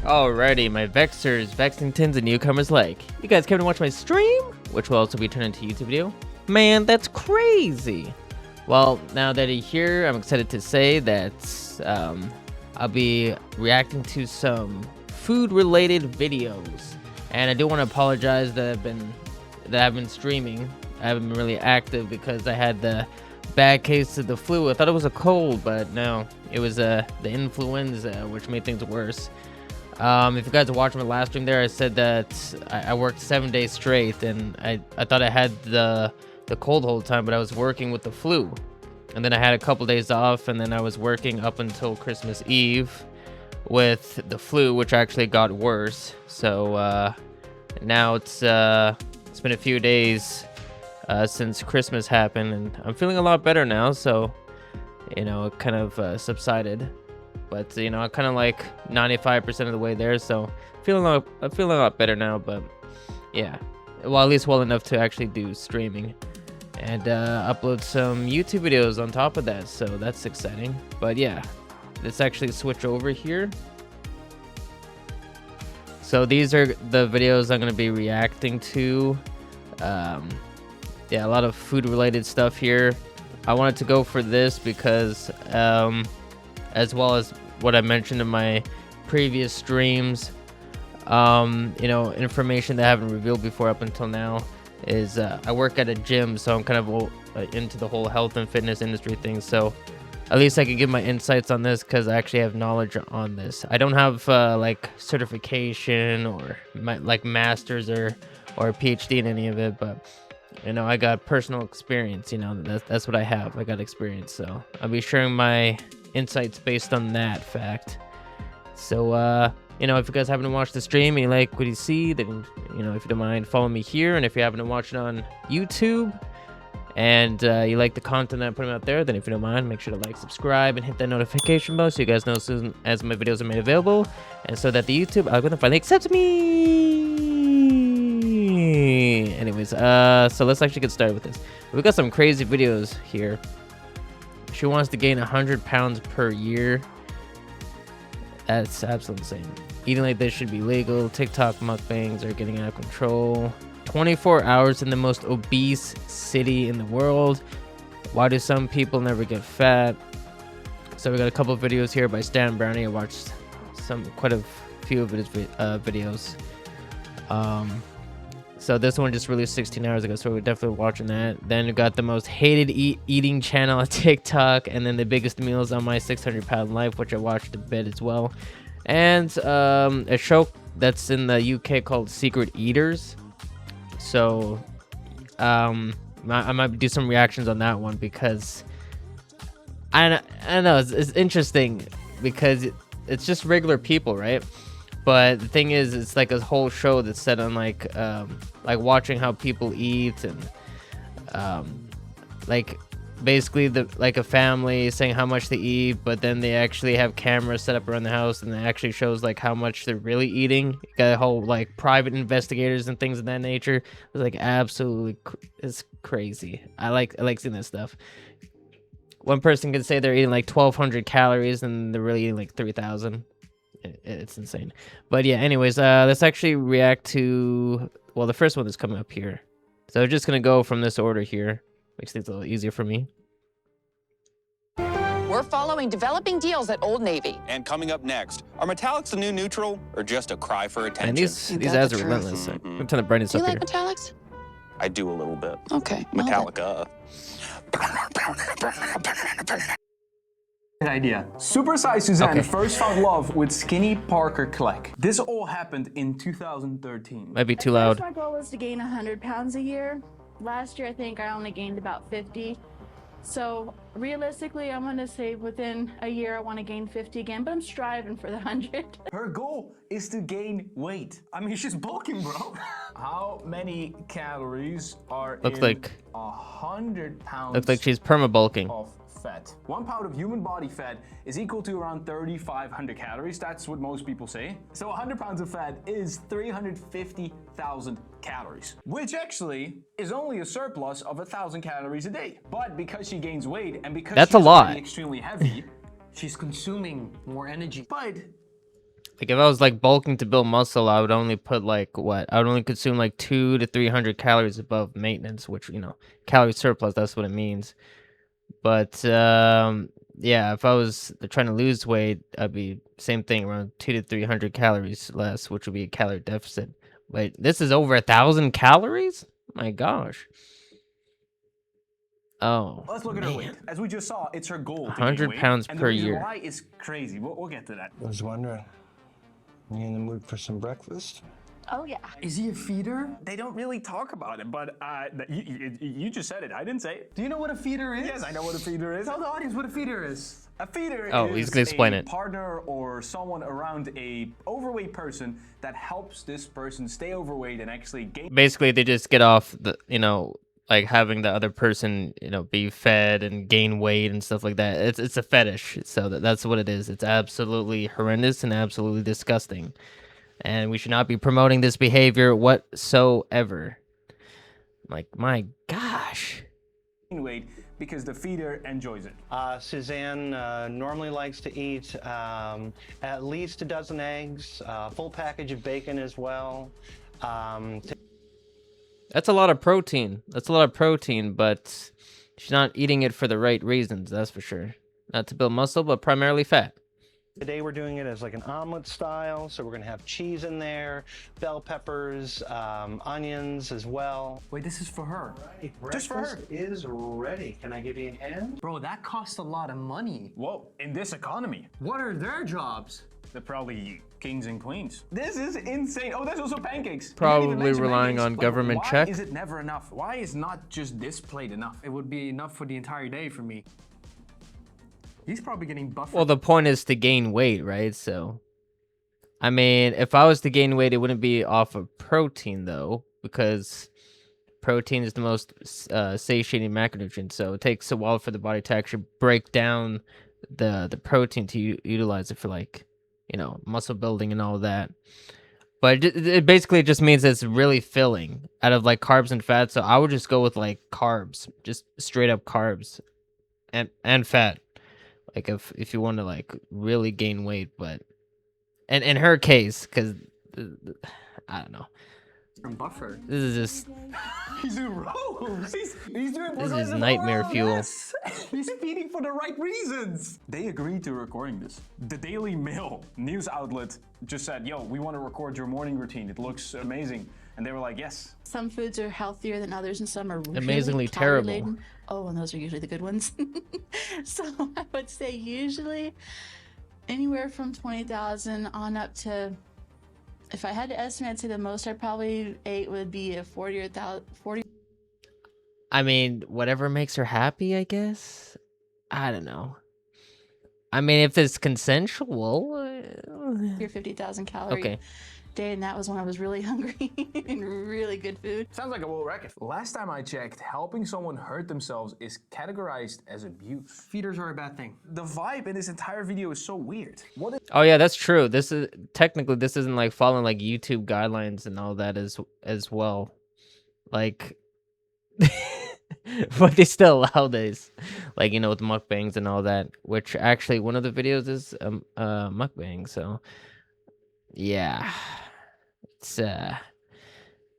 Alrighty, my Vexers, Vexingtons, and newcomers like. You guys came to watch my stream, which will also be turned into a YouTube video. Man, that's crazy. Well, now that you're here, I'm excited to say that I'll be reacting to some food-related videos. And I do want to apologize that I've been streaming. I haven't been really active because I had the bad case of the flu. I thought it was a cold, but no, it was the influenza, which made things worse. If you guys are watching my last stream there, I said that I worked 7 days straight, and I thought I had the cold the whole time, but I was working with the flu. And then I had a couple days off, and then I was working up until Christmas Eve with the flu, which actually got worse. So now it's been a few days since Christmas happened, and I'm feeling a lot better now. So it kind of subsided. But I'm kind of like 95% of the way there, so I'm feeling a lot better now. But yeah, well, at least well enough to actually do streaming and upload some YouTube videos on top of that, so that's exciting. But yeah, let's actually switch over here. So these are the videos I'm going to be reacting to. Yeah, a lot of food related stuff here. I wanted to go for this because as well as what I mentioned in my previous streams, information that I haven't revealed before up until now is I work at a gym, so I'm kind of into the whole health and fitness industry thing. So at least I can give my insights on this because I actually have knowledge on this. I don't have like certification or like masters or a PhD in any of it, but I got personal experience. That's what I have. I got experience, so I'll be sharing my insights based on that fact. So if you guys haven't watched the stream and you like what you see, then if you don't mind, follow me here. And if you happen to watch it on YouTube and you like the content that I'm putting out there, then if you don't mind, make sure to like, subscribe, and hit that notification bell so you guys know as soon as my videos are made available, and so that the YouTube algorithm finally accepts me. Anyways, so let's actually get started with this. We've got some crazy videos here. She wants to gain 100 pounds per year. That's absolutely insane. Eating like this should be legal. TikTok mukbangs are getting out of control. 24 hours in the most obese city in the world. Why do some people never get fat? So we got a couple of videos here by Stan Brownie. I watched quite a few of his videos. So this one just released 16 hours ago, so we're definitely watching that. Then we got the most hated eating channel on TikTok, and then the biggest meals on my 600-pound life, which I watched a bit as well. And a show that's in the UK called Secret Eaters. So I might do some reactions on that one because I know it's interesting because it's just regular people, right? But the thing is, it's like a whole show that's set on like watching how people eat, and like basically like a family saying how much they eat, but then they actually have cameras set up around the house, and it actually shows like how much they're really eating. You got a whole like private investigators and things of that nature. It's like absolutely, it's crazy. I like seeing this stuff. One person can say they're eating like 1,200 calories, and they're really eating like 3,000. It's insane. But yeah, anyways, let's actually react to, well, the first one that's coming up here. So we're just gonna go from this order here. Makes things a little easier for me. We're following developing deals at Old Navy. And coming up next, are metallics the new neutral or just a cry for attention? And these ads are relentless. I'm gonna turn the brightness up here. Do you like metallics? I do a little bit. Okay. Metallica. Good idea. Supersize Suzanne first found love with skinny Parker Kleck. This all happened in 2013. Might be too loud. My goal was to gain 100 pounds a year. Last year, I think I only gained about 50. So realistically, I'm gonna say within a year, I wanna gain 50 again, but I'm striving for the 100. Her goal is to gain weight. I mean, she's bulking, bro. How many calories are in like 100 pounds? Looks like she's perma-bulking. Of fat. 1 pound of human body fat is equal to around 3,500 calories. That's what most people say. So 100 pounds of fat is 350,000 calories, which actually is only a surplus of 1,000 calories a day. But because she gains weight and because that's she's a lot. extremely heavy, she's consuming more energy. But Like if I was like bulking to build muscle, I would only put like what? I would only consume like 200 to 300 calories above maintenance, which calorie surplus. That's what it means. But yeah, if I was trying to lose weight, I'd be same thing, around 200 to 300 calories less, which would be a calorie deficit. But this is over 1,000 calories. My gosh. Oh, Let's look at her weight. As we just saw, it's her goal to gain 100 weight, pounds and per the reason year. why is crazy. We'll get to that. I was wondering, you in the mood for some breakfast? Oh yeah. Is he a feeder? They don't really talk about it, but you just said it. I didn't say it. Do you know what a feeder is? Yes, I know what a feeder is. Tell the audience what a feeder is. A feeder Oh, is he's gonna explain a it. partner or someone around a overweight person that helps this person stay overweight and actually gain. Basically, they just get off the like having the other person be fed and gain weight and stuff like that. It's a fetish, so that's what it is. It's absolutely horrendous and absolutely disgusting, and we should not be promoting this behavior whatsoever. Like, my gosh. Weight because the feeder enjoys it. Suzanne normally likes to eat at least a dozen eggs, a full package of bacon as well. That's a lot of protein. But she's not eating it for the right reasons, that's for sure. Not to build muscle, but primarily fat. Today we're doing it as like an omelet style, so we're gonna have cheese in there, bell peppers, onions as well. Wait, this is for her. Just for her. Is ready. Can I give you a hand? Bro, that costs a lot of money. Whoa, in this economy, What are their jobs? they're probably kings and queens. This is insane. Oh, there's also pancakes. Probably relying on government why check. Why is it never enough? Why is not just this plate enough? It would be enough for the entire day for me. He's probably getting buffered. Well, the point is to gain weight, right? So, I mean, if I was to gain weight, it wouldn't be off of protein, though, because protein is the most satiating macronutrient. So it takes a while for the body to actually break down the protein to utilize it for, like, muscle building and all that. But it basically just means it's really filling out of, like, carbs and fat. So I would just go with, like, carbs, just straight up carbs and fat. Like if you want to like really gain weight, but and in her case, because I don't know, I'm buffered. this is just He's doing rows. He's doing this is nightmare fuel. Yes. He's feeding for the right reasons. They agreed to recording this. The Daily Mail news outlet just said, "Yo, we want to record your morning routine. It looks amazing." And they were like, "Yes." Some foods are healthier than others, and some are really Amazingly terrible. calorie-laden. Oh, and those are usually the good ones. So I would say usually anywhere from 20,000 on up to, if I had to estimate, I'd say the most I probably ate would be a 40 or 40. I mean, whatever makes her happy, I guess. I don't know. I mean, if it's consensual. Or 50,000 calorie Okay. day, and that was when I was really hungry and really good food. Sounds like a world record. Last time I checked, helping someone hurt themselves is categorized as abuse. Feeders are a bad thing. The vibe in this entire video is so weird. What is Oh yeah, that's true. This isn't like following like YouTube guidelines and all that as well. Like but they still allow this. Like, with mukbangs and all that. Which actually one of the videos is mukbang, so yeah. It's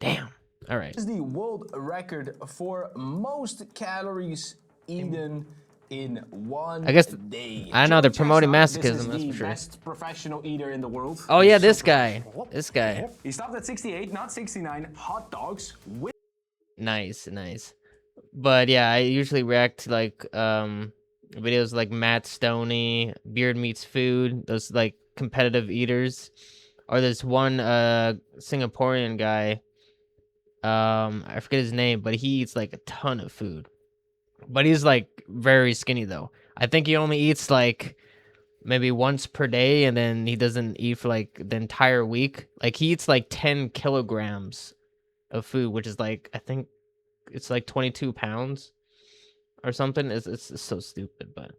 damn. Alright. is the world record for most calories eaten in one I guess day? I know they're Joe promoting Chestnut, masochism, this that's is the for sure. best professional eater in the world. Oh yeah, this guy. This guy. He stopped at 68, not 69 hot dogs with Nice. But yeah, I usually react to like videos like Matt Stoney, Beard Meets Food, those like competitive eaters. Or there's one Singaporean guy, I forget his name, but he eats like a ton of food. But he's like very skinny though. I think he only eats like maybe once per day, and then he doesn't eat for like the entire week. Like he eats like 10 kilograms of food, which is like, I think it's like 22 pounds or something. It's so stupid, but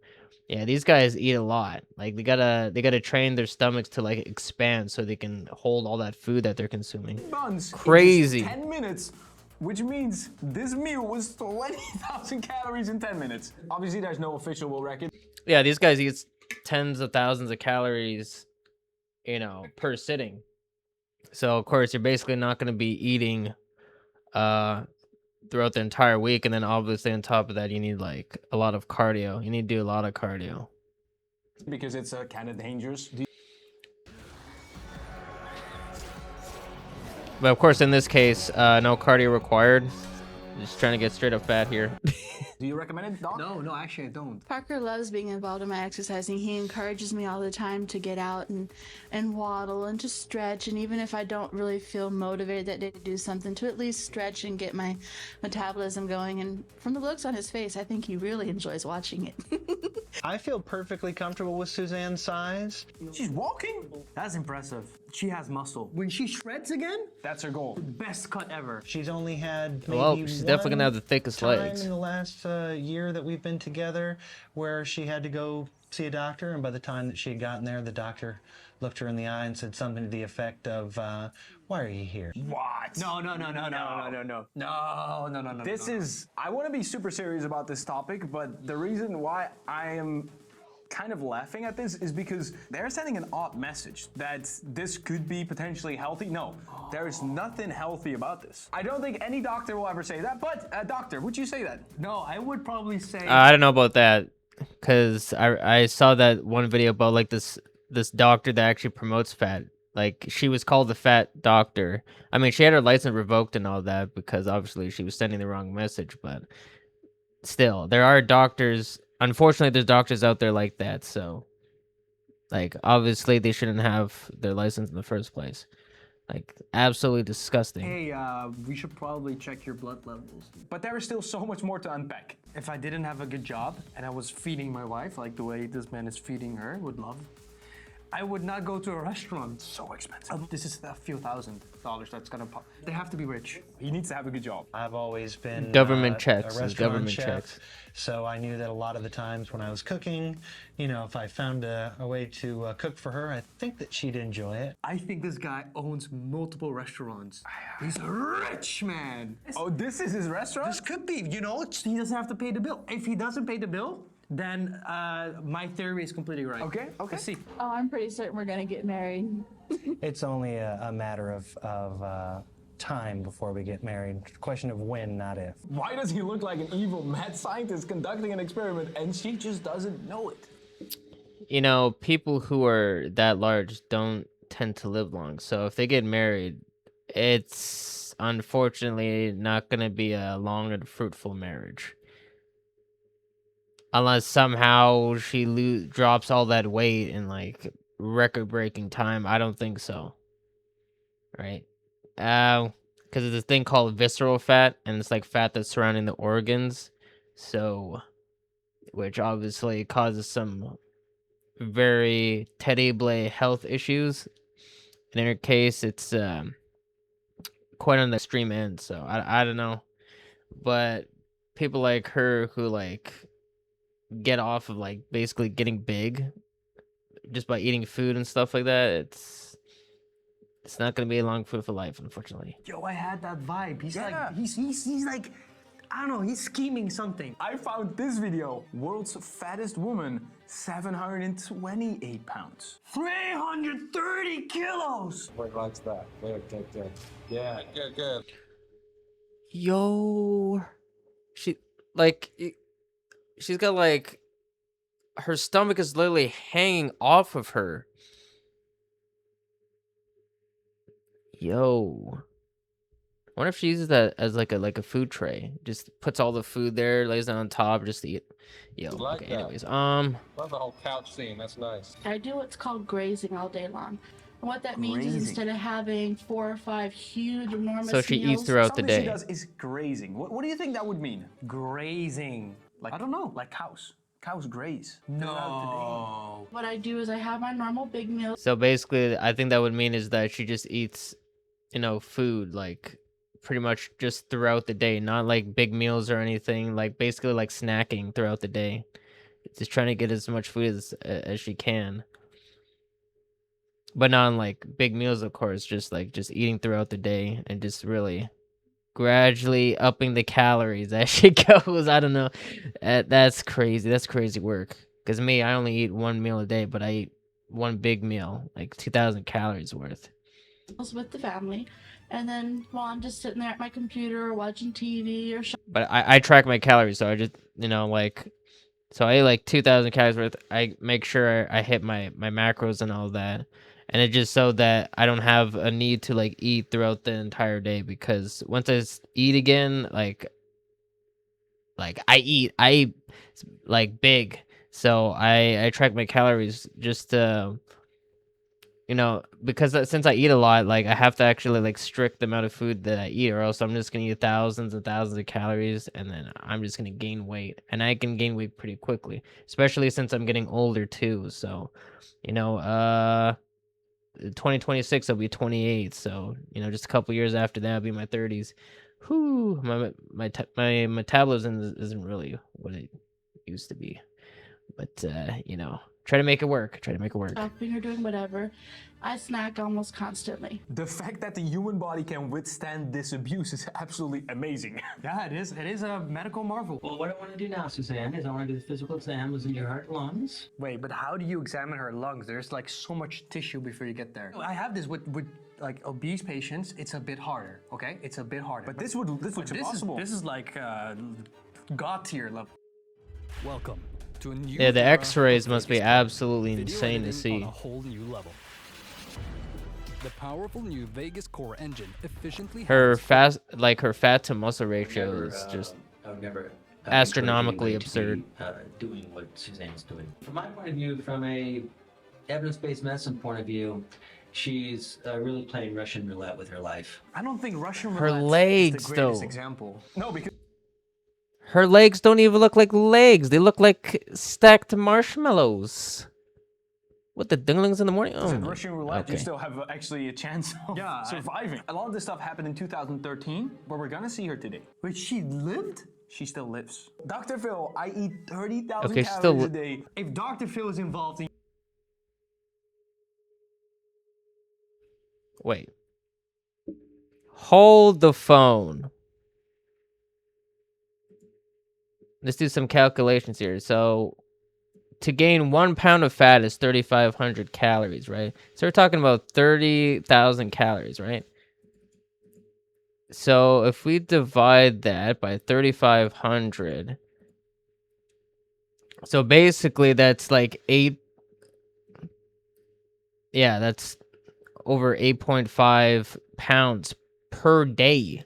yeah, these guys eat a lot. Like they gotta train their stomachs to like expand so they can hold all that food that they're consuming. buns Crazy. in just 10 minutes, which means this meal was 20,000 calories in 10 minutes. Obviously, there's no official world record. Yeah, these guys eat tens of thousands of calories per sitting. So of course you're basically not going to be eating throughout the entire week, and then obviously on top of that you need like a lot of cardio. You need to do a lot of cardio. Because it's kind of dangerous. But of course in this case, no cardio required. Just trying to get straight up fat here. Do you recommend it, Doc? No, actually I don't. Parker loves being involved in my exercising. He encourages me all the time to get out and waddle and just stretch. And even if I don't really feel motivated that day to do something, to at least stretch and get my metabolism going. And from the looks on his face, I think he really enjoys watching it. I feel perfectly comfortable with Suzanne's size. She's walking? That's impressive. She has muscle. When she shreds again, That's her goal. best cut ever. She's only had maybe Well, she's definitely gonna have the thickest time legs. in the last year that we've been together where she had to go see a doctor, and by the time that she had gotten there, the doctor looked her in the eye and said something to the effect of, why are you here? What? No. This is, I want to be super serious about this topic, but the reason why I am kind of laughing at this is because they're sending an odd message that this could be potentially healthy. No, there is nothing healthy about this. I don't think any doctor will ever say that, but doctor, would you say that? No, I would probably say I don't know about that, because I saw that one video about like this doctor that actually promotes fat. Like, she was called the fat doctor. I mean, she had her license revoked and all that because obviously she was sending the wrong message, but still, there are doctors. Unfortunately, there's doctors out there like that, so like obviously they shouldn't have their license in the first place. Like, absolutely disgusting. hey, we should probably check your blood levels. But there is still so much more to unpack. If I didn't have a good job and I was feeding my wife like the way this man is feeding her, would love, I would not go to a restaurant. So expensive. This is a few $1,000s that's gonna pop. They have to be rich. He needs to have a good job. I've always been Government a checks, restaurant government chef, checks. so I knew that a lot of the times when I was cooking, if I found a way to cook for her, I think that she'd enjoy it. I think this guy owns multiple restaurants. He's a rich man. Oh, this is his restaurant? This could be, he doesn't have to pay the bill. If he doesn't pay the bill, then my theory is completely right. Okay. Let's see. Oh, I'm pretty certain we're gonna get married. It's only a matter of time before we get married. Question of when, not if. Why does he look like an evil mad scientist conducting an experiment and she just doesn't know it? People who are that large don't tend to live long. So if they get married, it's unfortunately not going to be a long and fruitful marriage. Unless somehow she drops all that weight in like record-breaking time. I don't think so. Right? Because there's this thing called visceral fat, and it's like fat that's surrounding the organs. So, which obviously causes some very terrible health issues. In her case, it's quite on the extreme end. So I don't know, but people like her who like get off of like basically getting big just by eating food and stuff like that, it's not gonna be a long food for life, unfortunately. Yo, I had that vibe. He's Yeah. like, he's like, I don't know, he's scheming something. I found this video. World's fattest woman, 728 pounds. 330 kilos! Wait, likes that. Good. Yeah, good. Yo, she's got like her stomach is literally hanging off of her. Yo, I wonder if she uses that as like a food tray. Just puts all the food there, lays it on top, just to eat. Yo, Like okay. that. Anyways, Love the whole couch scene. That's nice. I do what's called grazing all day long. And what that means is Grazing. instead of having 4 or 5 huge, enormous so she meals, eats throughout the Something she day. does is grazing. What do you think that would mean? Grazing. Like, I don't know. Like cows. Cows graze. No. what I do is I have my normal big meals. So basically, I think that would mean is that she just eats, food like pretty much just throughout the day, not like big meals or anything. Like basically like snacking throughout the day, just trying to get as much food as she can. But not on like big meals, of course. Just eating throughout the day and just really gradually upping the calories as she goes. I don't know. That's crazy. That's crazy work. Because me, I only eat one meal a day, but I eat one big meal, like 2,000 calories worth. With the family, and then while I'm just sitting there at my computer or watching TV or But I track my calories, so I just, like, so I eat like 2,000 calories worth. I make sure I hit my macros and all that, and it just so that I don't have a need to like eat throughout the entire day, because once eat again, like I eat like big, so I track my calories just to, because since I eat a lot, like I have to actually like strict the amount of food that I eat, or else I'm just gonna eat thousands and thousands of calories, and then I'm just gonna gain weight, and I can gain weight pretty quickly, especially since I'm getting older too. So, 2026 I'll be 28, so just a couple years after that I'll be in my 30s. Whew, my metabolism isn't really what it used to be, but try to make it work. shopping or doing whatever, I snack almost constantly. The fact that the human body can withstand this abuse is absolutely amazing. Yeah, it is. It is a medical marvel. Well, what I want to do now, Suzanne, is I want to do the physical exam. Listen to your heart, lungs. Wait, but how do you examine her lungs? There's like so much tissue before you get there. I have this with like obese patients. It's a bit harder. Okay, it's a bit harder. But this looks impossible. This is like God tier level. Welcome to a new Yeah, the era of X-rays must be Vegas absolutely Video insane to editing see. on a whole new level. The powerful new Vegas core engine efficiently Her handles her fat to muscle ratio is just I've never astronomically encouraged anybody absurd. to be, doing what Suzanne's doing. From my point of view, from a evidence-based medicine point of view, she's really playing Russian roulette with her life. I don't think Russian Her roulette legs, is the greatest though. example. No, because Her legs don't even look like legs. They look like stacked marshmallows. What, the dinglings in the morning? Oh, in my- Russian roulette, you okay. still have actually a chance of surviving. A lot of this stuff happened in 2013, but we're gonna see her today. Wait, she lived? She still lives. Dr. Phil, I eat 30,000 Okay, calories a day. If Dr. Phil is involved in Wait. Hold the phone. Let's do some calculations here. So, to gain 1 pound of fat is 3,500 calories, right? So we're talking about 30,000 calories, right? So if we divide that by 3,500, so basically that's like that's over 8.5 pounds per day.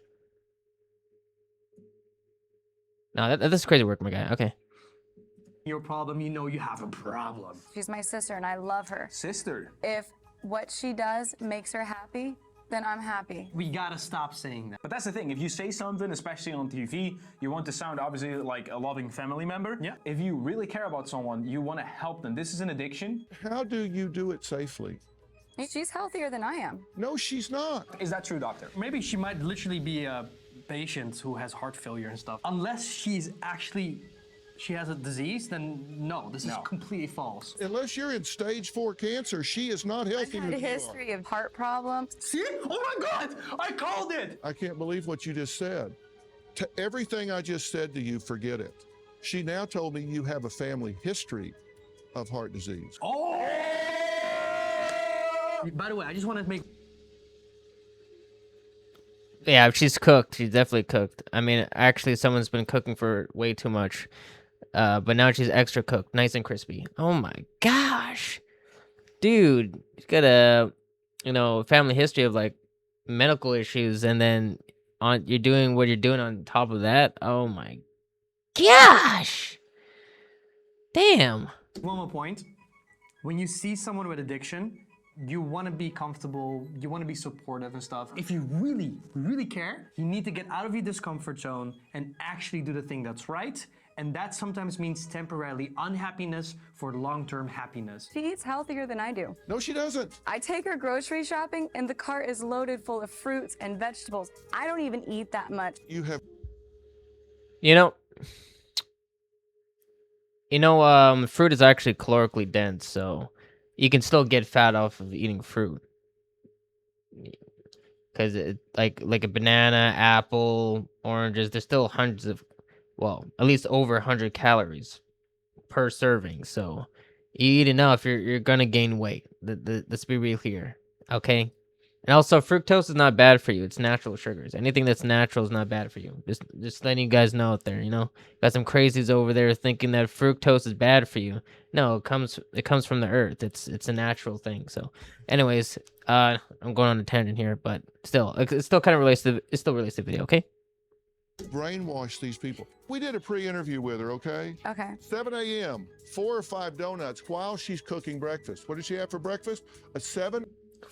No, that's crazy work, my guy. Okay. your problem, you know you have a problem. She's my sister and I love her. Sister. If what she does makes her happy, then I'm happy. We gotta stop saying that. But that's the thing, if you say something, especially on TV, you want to sound obviously like a loving family member. Yeah. If you really care about someone, you want to help them. This is an addiction. How do you do it safely? She's healthier than I am. No, she's not. Is that true, doctor? Maybe she might literally be a patient who has heart failure and stuff. Unless she has a disease, then no, this is completely false. Unless you're in stage 4 cancer, she is not healthier I've had a than you are. history of heart problems. See? Oh my God! I called it! I can't believe what you just said. Everything I just said to you, forget it. She now told me you have a family history of heart disease. Oh! By the way, I just want to make... Yeah, she's cooked. She's definitely cooked. I mean, actually, someone's been cooking for way too much. But now she's extra cooked, nice and crispy. Oh my gosh. Dude, she's got a, family history of like medical issues, and then you're doing what you're doing on top of that. Oh my gosh. Damn. One more point. When you see someone with addiction, you want to be comfortable, you want to be supportive and stuff. If you really, really care, you need to get out of your discomfort zone and actually do the thing that's right. And that sometimes means temporarily unhappiness for long-term happiness. She eats healthier than I do. No, she doesn't. I take her grocery shopping and the cart is loaded full of fruits and vegetables. I don't even eat that much. You have... Fruit is actually calorically dense, so you can still get fat off of eating fruit. Because like a banana, apple, oranges, there's still hundreds of, well, at least over 100 calories per serving. So You eat enough, you're gonna gain weight. Let's be real here, okay? And also, fructose is not bad for you. It's natural sugars. Anything that's natural is not bad for you. Just letting you guys know out there. You know, got some crazies over there thinking that fructose is bad for you. No, it comes from the earth. It's a natural thing. So, anyways, I'm going on a tangent here, but still, it still kind of relates to the video. Okay. Brainwash these people. We did a pre-interview with her, okay? Okay. 7 a.m., 4 or 5 donuts while she's cooking breakfast. What did she have for breakfast? A 7?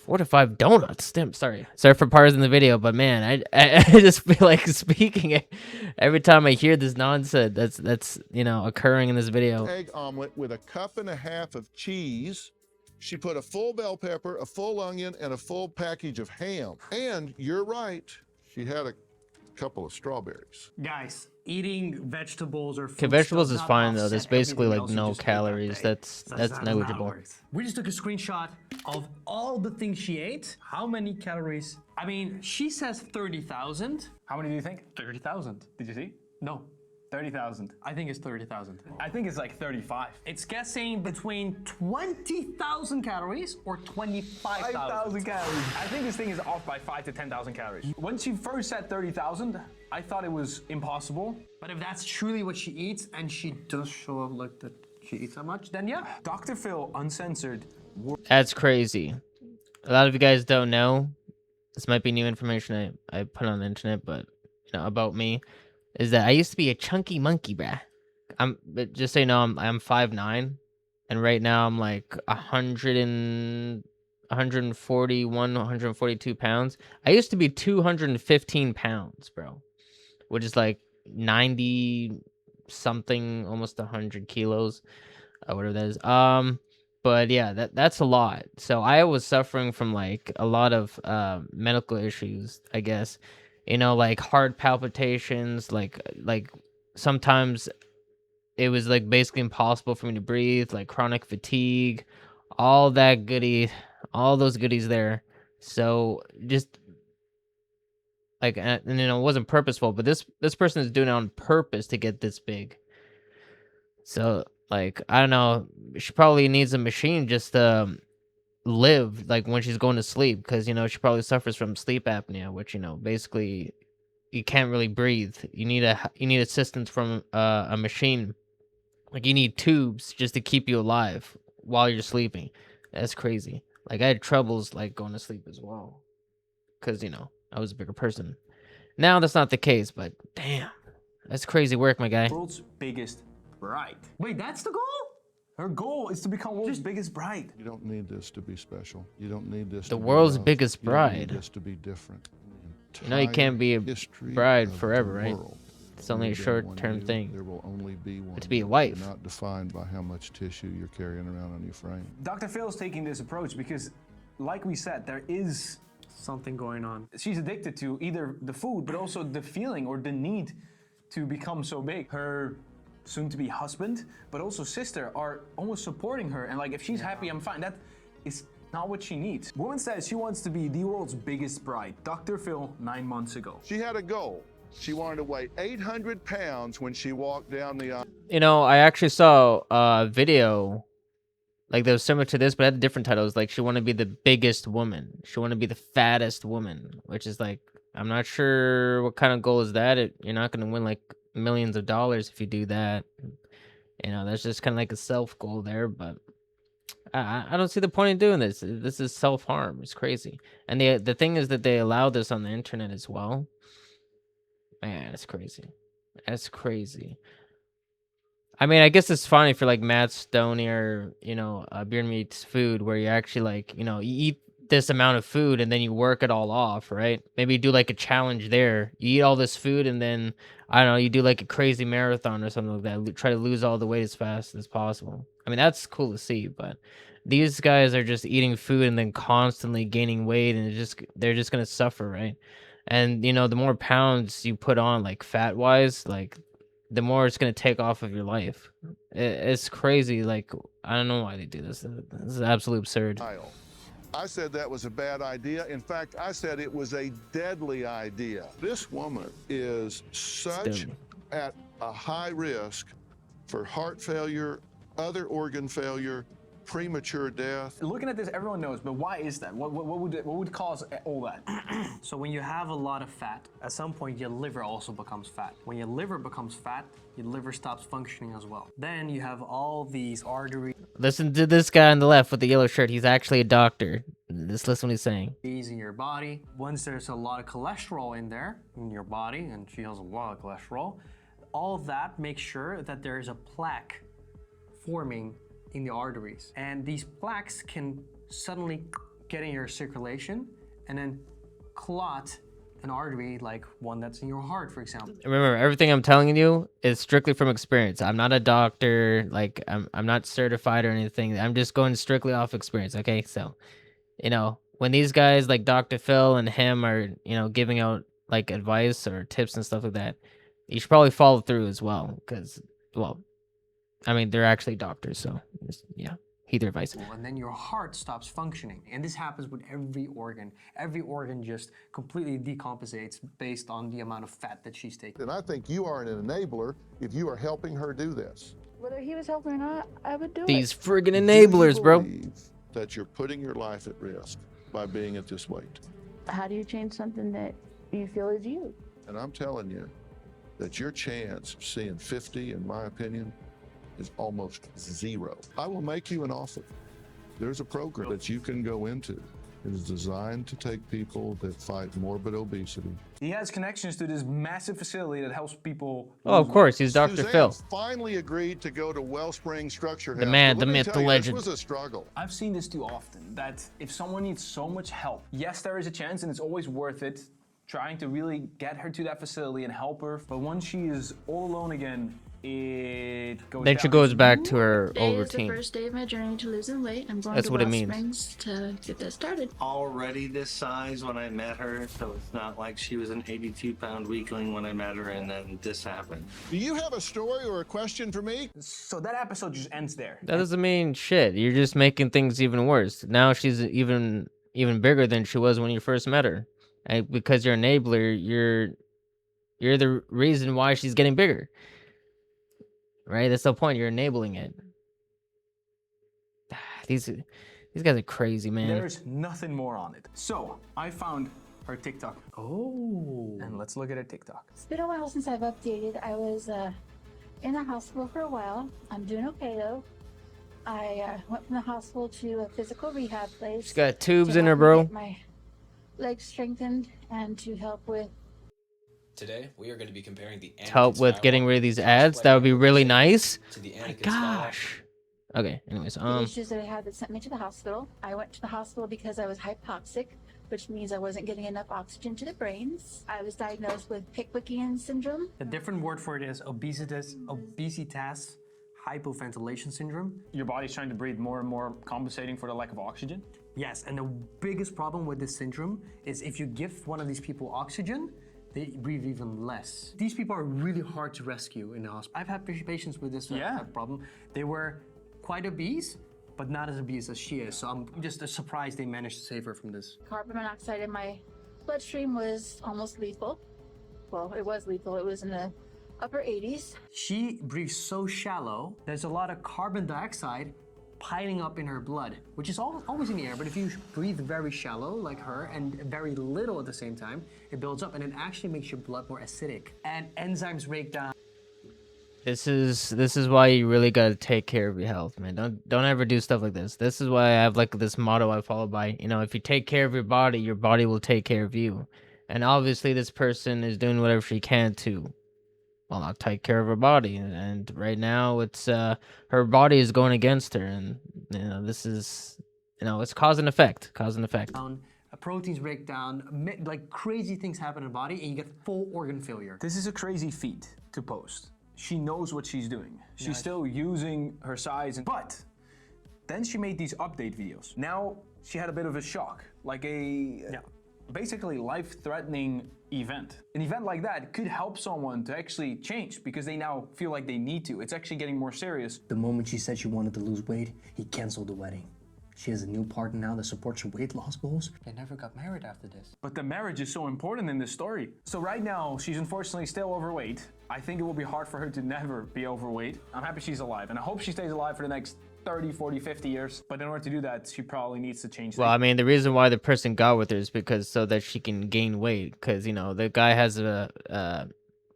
4 to 5 donuts. Damn, sorry for pausing the video, but man, I just feel like speaking it every time I hear this nonsense that's occurring in this video. Egg omelet with a 1.5 cups of cheese. She put a full bell pepper, a full onion, and a full package of ham. And you're right, she had a couple of strawberries. Guys, eating vegetables or Okay, vegetables is fine though. There's basically like no calories. That's negligible. We just took a screenshot of all the things she ate. How many calories? I mean, she says 30,000. How many do you think? 30,000. Did you see? No, 30,000. I think it's 30,000. I think it's like 35. It's guessing between 20,000 calories or 25,000. 5,000 calories. I think this thing is off by 5 to 10,000 calories. When she first said 30,000, I thought it was impossible. But if that's truly what she eats and she does show up like that she eats that much, then yeah. Dr. Phil, uncensored. That's crazy. A lot of you guys don't know. This might be new information I put on the internet, but about me is that I used to be a chunky monkey, bruh. But just so you know, I'm 5'9", and right now I'm like 141, 142 pounds. I used to be 215 pounds, bro, which is like 90 something, almost 100 kilos, whatever that is. But yeah, that's a lot. So I was suffering from like a lot of medical issues, I guess. Like heart palpitations, like sometimes it was like basically impossible for me to breathe, like chronic fatigue, all that goodie, all those goodies there. So just like, and it wasn't purposeful, but this person is doing it on purpose to get this big. So like, I don't know, she probably needs a machine just to live like when she's going to sleep, because she probably suffers from sleep apnea, which basically you can't really breathe. You need assistance from a machine. Like you need tubes just to keep you alive while you're sleeping. That's crazy. Like I had troubles like going to sleep as well, because I was a bigger person. Now that's not the case, but damn, that's crazy work, my guy. World's biggest bride. Wait, that's the goal? Her goal is to become world's biggest bride. You don't need this to be special. You don't need this The to world's be loved. biggest You don't need bride. this to be different. You can't be a History bride of forever, the right? world. It's only a Only been short-term one you. thing. There will only be one. To be a you. wife. You're not defined by how much tissue you're carrying around on your frame. Dr. Phil's taking this approach because, like we said, there is something going on. She's addicted to either the food, but also the feeling or the need to become so big. Her soon-to-be husband, but also sister are almost supporting her. And like, if she's happy, I'm fine. That is not what she needs. Woman says she wants to be the world's biggest bride. Dr. Phil, 9 months ago. She had a goal. She wanted to weigh 800 pounds when she walked down the aisle. I actually saw a video like that was similar to this, but had different titles. Like she wanted to be the biggest woman. She wanted to be the fattest woman, which is like, I'm not sure what kind of goal is that. You're not going to win like millions of dollars if you do that. That's just kind of like a self goal there, but I don't see the point in doing this. This is self-harm. It's crazy. And the thing is that they allow this on the internet as well. Man, it's crazy. That's crazy. I mean, I guess it's fine if you're like Matt Stoney or, Beer Meats Food, where you actually like, you eat this amount of food and then you work it all off, right? Maybe you do like a challenge there. You eat all this food and then, I don't know, you do like a crazy marathon or something like that. Try to lose all the weight as fast as possible. I mean, that's cool to see, but these guys are just eating food and then constantly gaining weight, and they're just going to suffer, right? And, the more pounds you put on, like fat-wise, like, the more it's going to take off of your life. It's crazy. Like, I don't know why they do this. This is absolutely absurd. I said that was a bad idea. In fact, I said it was a deadly idea. This woman is such at a high risk for heart failure other organ failure, premature death. Looking at this, everyone knows, but why is that? What would cause all that? So when you have a lot of fat, at some point your liver also becomes fat. When your liver becomes fat, your liver stops functioning as well. Then you have all these arteries. Listen to this guy on the left with the yellow shirt. He's actually a doctor. Just listen what he's saying. In your body. Once there's a lot of cholesterol in there, in your body, and she has a lot of cholesterol, all of that makes sure that there is a plaque forming in the arteries. And these plaques can suddenly get in your circulation and then clot an artery like one that's in your heart, for example. Remember, everything I'm telling you is strictly from experience. I'm not a doctor. Like, I'm not certified or anything. I'm just going strictly off experience, okay? So, you know, when these guys like Dr. Phil and him are, you know, giving out like advice or tips and stuff like that, you should probably follow through as well because, well, I mean, they're actually doctors, so just, yeah, heed their advice. And then your heart stops functioning. And this happens with every organ. Every organ just completely decompensates based on the amount of fat that she's taking. And I think you are an enabler if you are helping her do this. Whether he was helping or not, I would do These it. friggin' enablers, bro. Believe that you're putting your life at risk by being at this weight. How do you change something that you feel is you? And I'm telling you that your chance of seeing 50, in my opinion, is almost zero. I will make you an offer. There's a program that you can go into. It is designed to take people that fight morbid obesity. He has connections to this massive facility that helps people. Oh, of course, he's Dr. Suzanne Phil. finally agreed to go to Wellspring Structure The House. man, But the let me myth, tell the you, legend. This was a struggle. I've seen this too often, that if someone needs so much help, yes, there is a chance and it's always worth it trying to really get her to that facility and help her. But once she is all alone again, it goes Then she down. goes back to her Today old is the routine. first day of my journey to losing weight. I'm going That's to what it Wellspring means. Springs to get that started. Already this size when I met her, so it's not like she was an 82-pound weakling when I met her and then this happened. Do you have a story or a question for me? So that episode just ends there. That doesn't mean shit. You're just making things even worse. Now she's even bigger than she was when you first met her. And because you're an enabler, you're the reason why she's getting bigger. Right? That's the point. You're enabling it. These guys are crazy, man. There's nothing more on it. So I found her TikTok. Oh. And let's look at her TikTok. It's been a while since I've updated. I was in the hospital for a while. I'm doing okay though. I went from the hospital to a physical rehab place. She's got tubes to in her, help me bro. get my legs strengthened and to help with. Today, we are going to be comparing the To help with getting rid of these ads. That would be really nice. My gosh. Okay, anyways, The issues that I had that sent me to the hospital. I went to the hospital because I was hypoxic, which means I wasn't getting enough oxygen to the brains. I was diagnosed with Pickwickian syndrome. The different word for it is obesitas hypoventilation syndrome. Your body's trying to breathe more and more, compensating for the lack of oxygen. Yes, and the biggest problem with this syndrome is if you give one of these people oxygen, they breathe even less. These people are really hard to rescue in the hospital. I've had patients with this problem. They were quite obese, but not as obese as she is. So I'm just surprised they managed to save her from this. Carbon monoxide in my bloodstream was almost lethal. Well, it was lethal. It was in the upper 80s. She breathes so shallow, there's a lot of carbon dioxide piling up in her blood, which is always in the air, but if you breathe very shallow like her and very little at the same time, it builds up and it actually makes your blood more acidic and enzymes break down. This is why you really gotta take care of your health, man. Don't ever do stuff like this. This is why I have like this motto I follow by. You know, if you take care of your body will take care of you. And obviously this person is doing whatever she can to, well, not take care of her body. And right now it's her body is going against her, and you know this is, you know, it's cause and effect. Proteins break down, like crazy things happen in the body, and you get full organ failure. This is a crazy feat to post. She knows what she's doing. She's still using her size, but then she made these update videos. Now she had a bit of a shock, like a basically life-threatening event. An event like that could help someone to actually change because they now feel like they need to. It's actually getting more serious. The moment she said she wanted to lose weight, he canceled the wedding. She has a new partner now that supports her weight loss goals. They never got married after this. But the marriage is so important in this story. So right now, she's unfortunately still overweight. I think it will be hard for her to never be overweight. I'm happy she's alive, and I hope she stays alive for the next 30, 40, 50 years. But in order to do that, she probably needs to change Well, things. I mean, the reason why the person got with her is because so that she can gain weight. Because, you know, the guy has a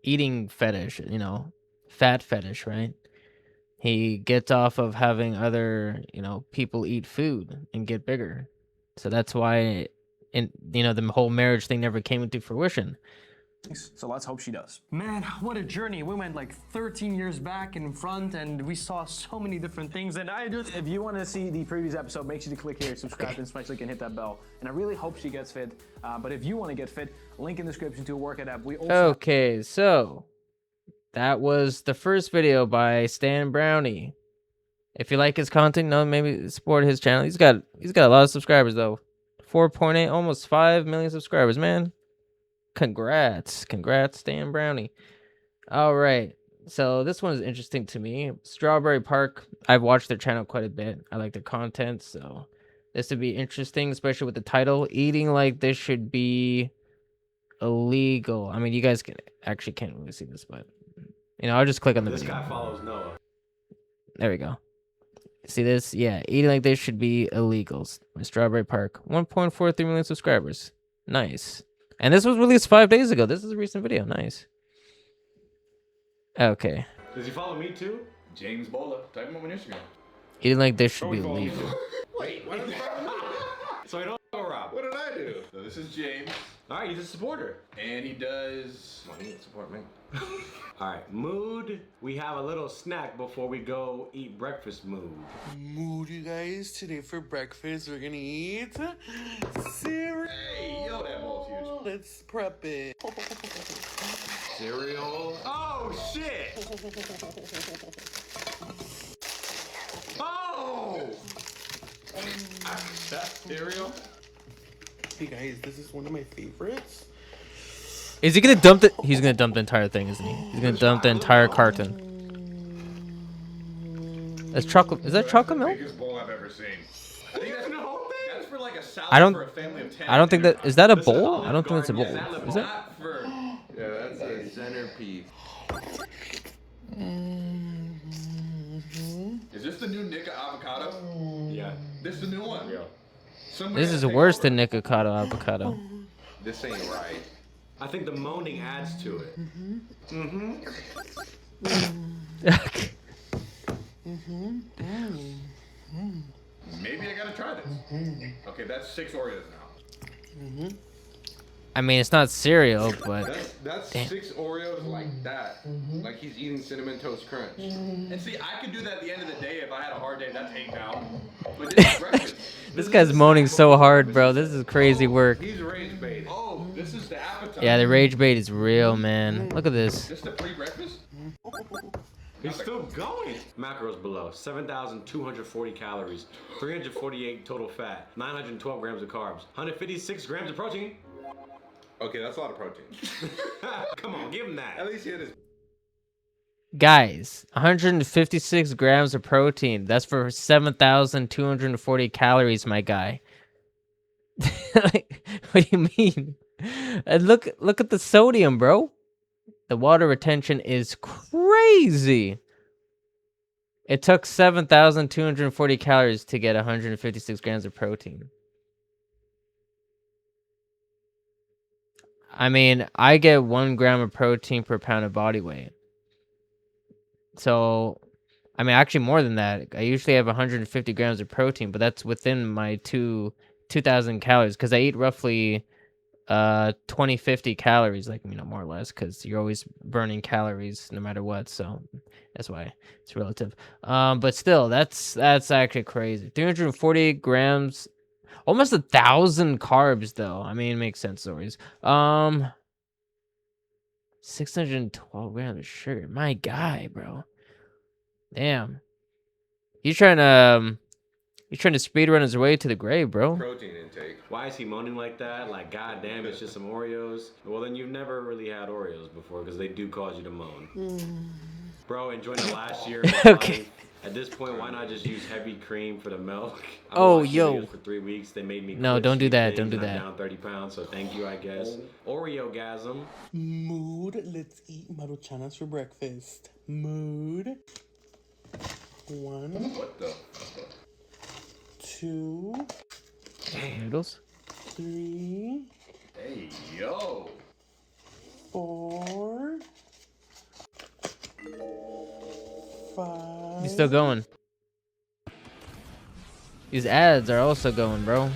eating fetish, you know, fat fetish, right? He gets off of having other, you know, people eat food and get bigger. So that's why, you know, the whole marriage thing never came into fruition. So let's hope she does. Man, what a journey. We went like 13 years back in front and we saw so many different things. And I just... If you want to see the previous episode, make sure to click here, subscribe, and smash like and hit that bell. And I really hope she gets fit. But if you want to get fit, link in the description to a workout app. We also Okay, so that was the first video by Stan Brownie. If you like his content, maybe support his channel. He's got a lot of subscribers though. 4.8, almost 5 million subscribers, man. Congrats, Stan Brownie. All right, so this one is interesting to me. Strawberry Park. I've watched their channel quite a bit. I like their content, so this would be interesting, especially with the title. Eating like this should be illegal. I mean, you guys can't really see this, but you know, I'll just click on the video. This guy follows Noah. There we go. See this? Yeah, eating like this should be illegal. Strawberry Park, 1.43 million subscribers. Nice. And this was released 5 days ago. This is a recent video. Nice. Okay. Does he follow me too? James Bola. Type him up on Instagram. Eating like this should be illegal. Wait, what? So I don't go Rob. What did I do? So this is James. All right, he's a supporter. And he does... Well, he didn't support me. All right, mood. We have a little snack before we go eat breakfast mood. Mood, you guys. Today for breakfast, we're gonna eat cereal. Hey, yo, that bowl's huge. Let's prep it. Cereal. Oh, shit. Oh! That cereal? Hey guys, this is one of my favorites. Is he gonna dump it? He's gonna dump the entire thing, isn't he? He's gonna dump the entire carton. That's chocolate. Is that chocolate milk? Biggest bowl I've ever seen. I think that's the whole thing. That's for like a salad I don't. for a family of 10. I don't think that is that a bowl. I don't think it's a bowl. Is it? Yeah, that's a centerpiece. Is this the new Nika avocado? Yeah. This is the new one? Yeah. This is worse than Nikocado avocado. This ain't right. I think the moaning adds to it. Maybe I gotta try this. Okay, that's 6 Oreos now. I mean, it's not cereal, but That's 6 Oreos like that. Like he's eating Cinnamon Toast Crunch. And see, I could do that at the end of the day if I had a hard day. That's 8 pounds. But this is breakfast. this guy's moaning so hard, bro. This is crazy work. He's rage bait. Oh, this is the appetite. Yeah, the rage bait is real, man. Look at this. This the pre-breakfast? He's still going. Macros below: 7,240 calories, 348 total fat, 912 grams of carbs, 156 grams of protein. Okay, that's a lot of protein. Come on, give him that. At least he had his. Guys, 156 grams of protein. That's for 7,240 calories, my guy. Like, what do you mean? And look at the sodium, bro. The water retention is crazy. It took 7,240 calories to get 156 grams of protein. I mean, I get 1 gram of protein per pound of body weight. So, I mean, actually more than that. I usually have 150 grams of protein, but that's within my 2,000 calories because I eat roughly 2050 calories, like, you know, more or less, because you're always burning calories no matter what, so that's why it's relative. But still, that's actually crazy. 340 grams, almost 1,000 carbs though. I mean, it makes sense always. 612 grams of sugar. My guy, bro. Damn. He's trying to speed run his way to the grave, bro. Protein intake. Why is he moaning like that? Like, goddamn, it's just some Oreos. Well, then you've never really had Oreos before because they do cause you to moan. Bro, enjoying the last year. Okay. At this point, why not just use heavy cream for the milk? I've Oh, watched yo. videos for 3 weeks. They made me No, quit don't do sweet that. things, Don't do and I'm that. down 30 pounds, so thank you, I guess. Oreo-gasm. Mood, let's eat maruchanas for breakfast. Mood. 1. What the? 2. Noodles? 3. Hey, yo. 4. 5. He's still going. These ads are also going, bro.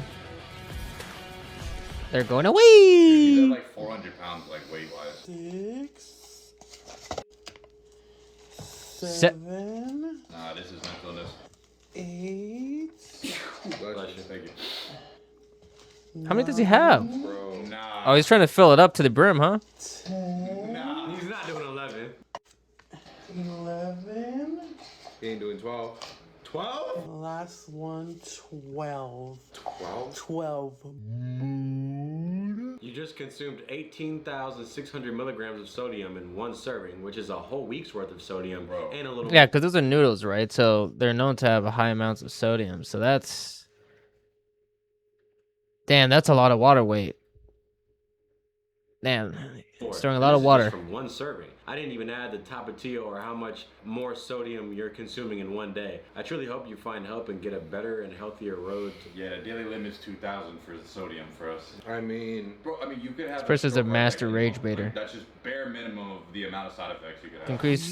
They're going away. He's at like 400 pounds, like weight-wise. 6. Se- 7. Nah, this is mentalness. 8. Bless you. Thank you. How many does he have? Bro, nah. Oh, he's trying to fill it up to the brim, huh? 10. Nah, he's not doing 11. 11. He ain't doing 12. 12? Last one, 12. 12? 12. You just consumed 18,600 milligrams of sodium in one serving, which is a whole week's worth of sodium and a little. Yeah, because those are noodles, right? So they're known to have high amounts of sodium. So that's... Damn, that's a lot of water weight. Damn, it's throwing a lot of water. From one serving. I didn't even add the tapatio or how much more sodium you're consuming in one day. I truly hope you find help and get a better and healthier road. Yeah, daily limit's 2,000 for the sodium for us. I mean, bro, you could have. This person's a stroke heart master attack rage anymore. baiter. Like, that's just bare minimum of the amount of side effects you could have. Increase...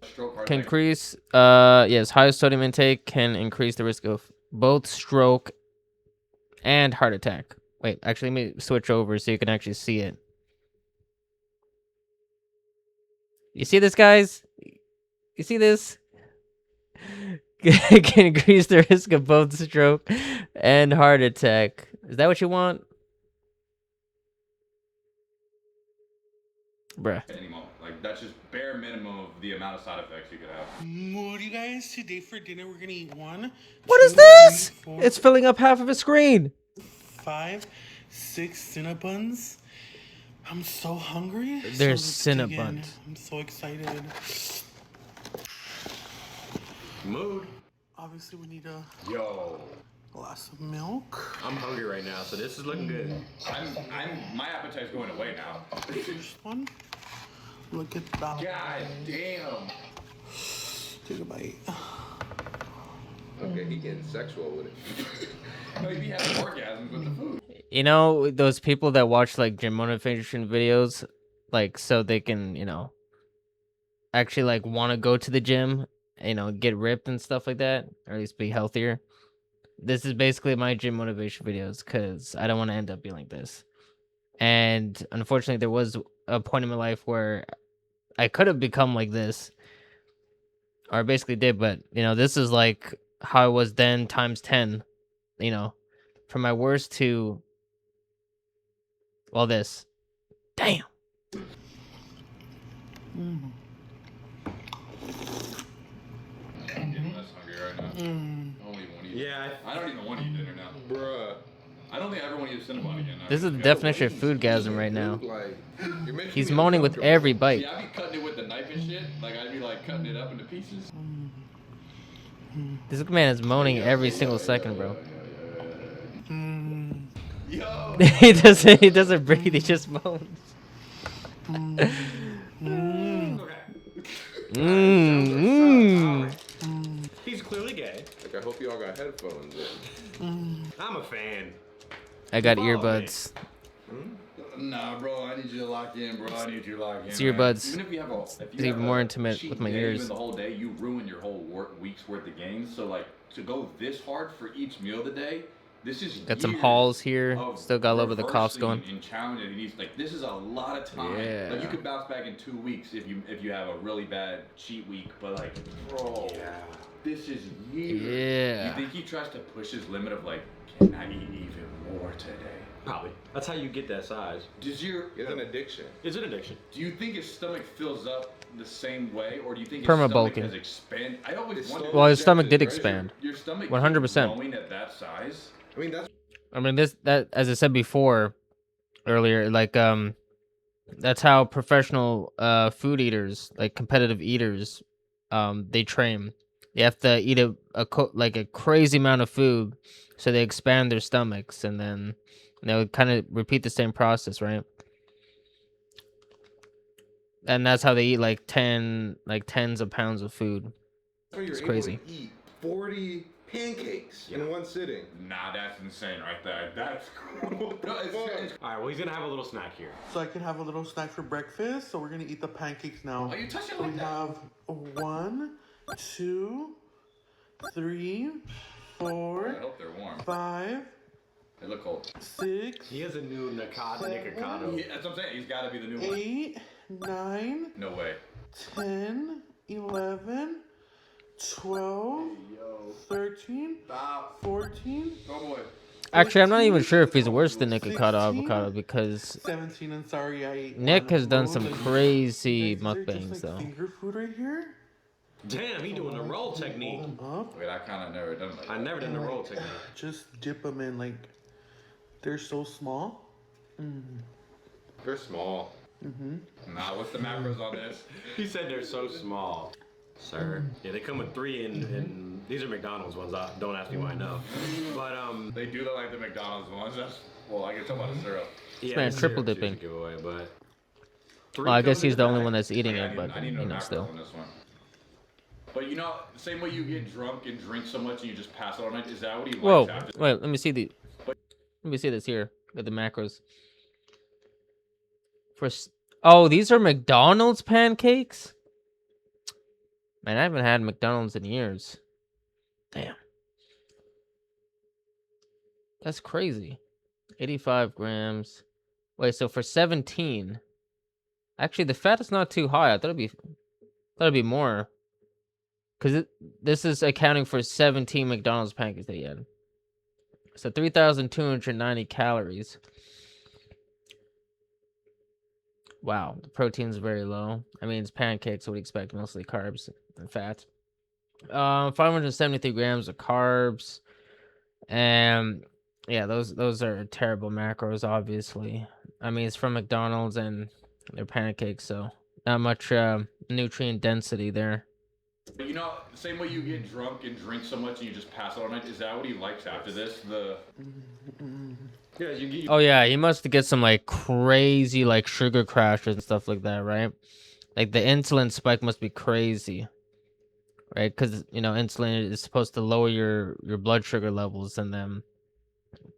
Stroke heart Can attack. increase... yes, high sodium intake can increase the risk of both stroke and heart attack. Wait, actually, let me switch over so you can actually see it. You see this, guys? You see this? Can increase the risk of both stroke and heart attack. Is that what you want? Bruh. Anymore. Like, that's just bare minimum of the amount of side effects you could have. What you guys today for dinner? We're gonna eat 1. What is 2, this? 3, 4, It's filling up half of a screen. 5, 6 Cinnabons. I'm so hungry. There's so let's dig in. Cinnabons. I'm so excited. Mood. Obviously, we need a Yo. glass of milk. I'm hungry right now, so this is looking good. My appetite's going away now. First one. Look at that. God damn. Take a bite. Okay, he getting sexual with it. No, he be having orgasms with the food. You know, those people that watch like gym motivation videos, like so they can, you know, actually like want to go to the gym, you know, get ripped and stuff like that, or at least be healthier. This is basically my gym motivation videos because I don't want to end up being like this. And unfortunately, there was a point in my life where I could have become like this, or I basically did, but you know, this is like how I was then times 10, you know, from my worst to, well, this. Damn. I'm getting less hungry right now. I don't even want to eat. Yeah. I don't even want to eat dinner now. Bruh. I don't think I ever want to eat a Cinnabon again. This is the definition of foodgasm right now. Like, you're making He's me moaning with uncomfortable. every bite. See, I'd be cutting it with the knife and shit. Like, I'd be like cutting it up into pieces. This man is moaning every single second, bro. Yo. He doesn't breathe, he just moans. He's clearly gay. Like, I hope you all got headphones in. I'm a fan. I got earbuds. Nah, bro, I need you to lock in, bro. I need you to lock in. It's man. earbuds. Even if you have a, It's even more intimate cheat with my day, ears. Even the whole day, you ruin your whole week's worth of gains. So like to go this hard for each meal of the day, this is Got some years hauls here. of Still got a little bit of the coughs reversing going. And challenging. And he's like, this is a lot of time. Yeah. Like you could bounce back in 2 weeks if you have a really bad cheat week. But like, bro, this is years. Yeah. You think he tries to push his limit of like, can I eat even more today? Probably. That's how you get that size. It's an addiction. It's an addiction. Do you think his stomach fills up the same way, or do you think his Perma-bulking. stomach has expanded? I always wondered. Well, his stomach did Right? expand. Your stomach 100%. growing at that size. I mean, that's. I mean, that as I said before, earlier, like that's how professional food eaters, like competitive eaters, they train. They have to eat like a crazy amount of food, so they expand their stomachs, and then they'll kind of repeat the same process, right? And that's how they eat like tens of pounds of food. So you're It's able crazy. to eat 40 pancakes in one sitting. Nah, that's insane right there. That's cool. No, it's All right, well, he's gonna have a little snack here. So I can have a little snack for breakfast. So we're gonna eat the pancakes now. Are you touching So like we that? have 1, 2, 3, 4. I hope they're warm. 5. They look cold. 6. He has a new Nikocado. That's what I'm saying. He's got to be the new one. 8, 9. No way. 10, 11, 12, 13, 14. Oh boy. Actually, I'm not even sure if he's worse than Nikocado Avocado because 17. And sorry, I ate Nick one has done roll. some Like, crazy these are just, mukbangs like, though. finger food right here. Damn, he doing the roll technique. Wait, I kind of never done like that. I never done the roll technique. Just dip them in, like, they're so small. They're small. Nah, what's the macros on this? He said they're so small. Sir. Yeah, they come with 3 and these are McDonald's ones. Don't ask me why I know. But They do look like the McDonald's ones. Well, I can tell by the syrup. This man triple dipping. Giveaway, but Well, I guess he's the only one that's eating it, but I need you no know, macros still. on this one. But you know, the same way you get drunk and drink so much and you just pass out all night, is that what he likes Whoa! after? Wait, let me see this here. Look at the macros. Oh, these are McDonald's pancakes? Man, I haven't had McDonald's in years. Damn. That's crazy. 85 grams. Wait, so for 17. Actually, the fat is not too high. I thought it'd be more. Because this is accounting for 17 McDonald's pancakes that you had. So 3,290 calories. Wow, the protein's very low. I mean, it's pancakes, so we'd expect mostly carbs and fat. 573 grams of carbs. And yeah, those are terrible macros, obviously. I mean, it's from McDonald's and they're pancakes, so not much nutrient density there. But you know, the same way you get drunk and drink so much and you just pass out all night, is that what he likes after this? Yeah, you Oh yeah, he must get some like crazy like sugar crashes and stuff like that, right? Like the insulin spike must be crazy, right? Because you know insulin is supposed to lower your blood sugar levels and them,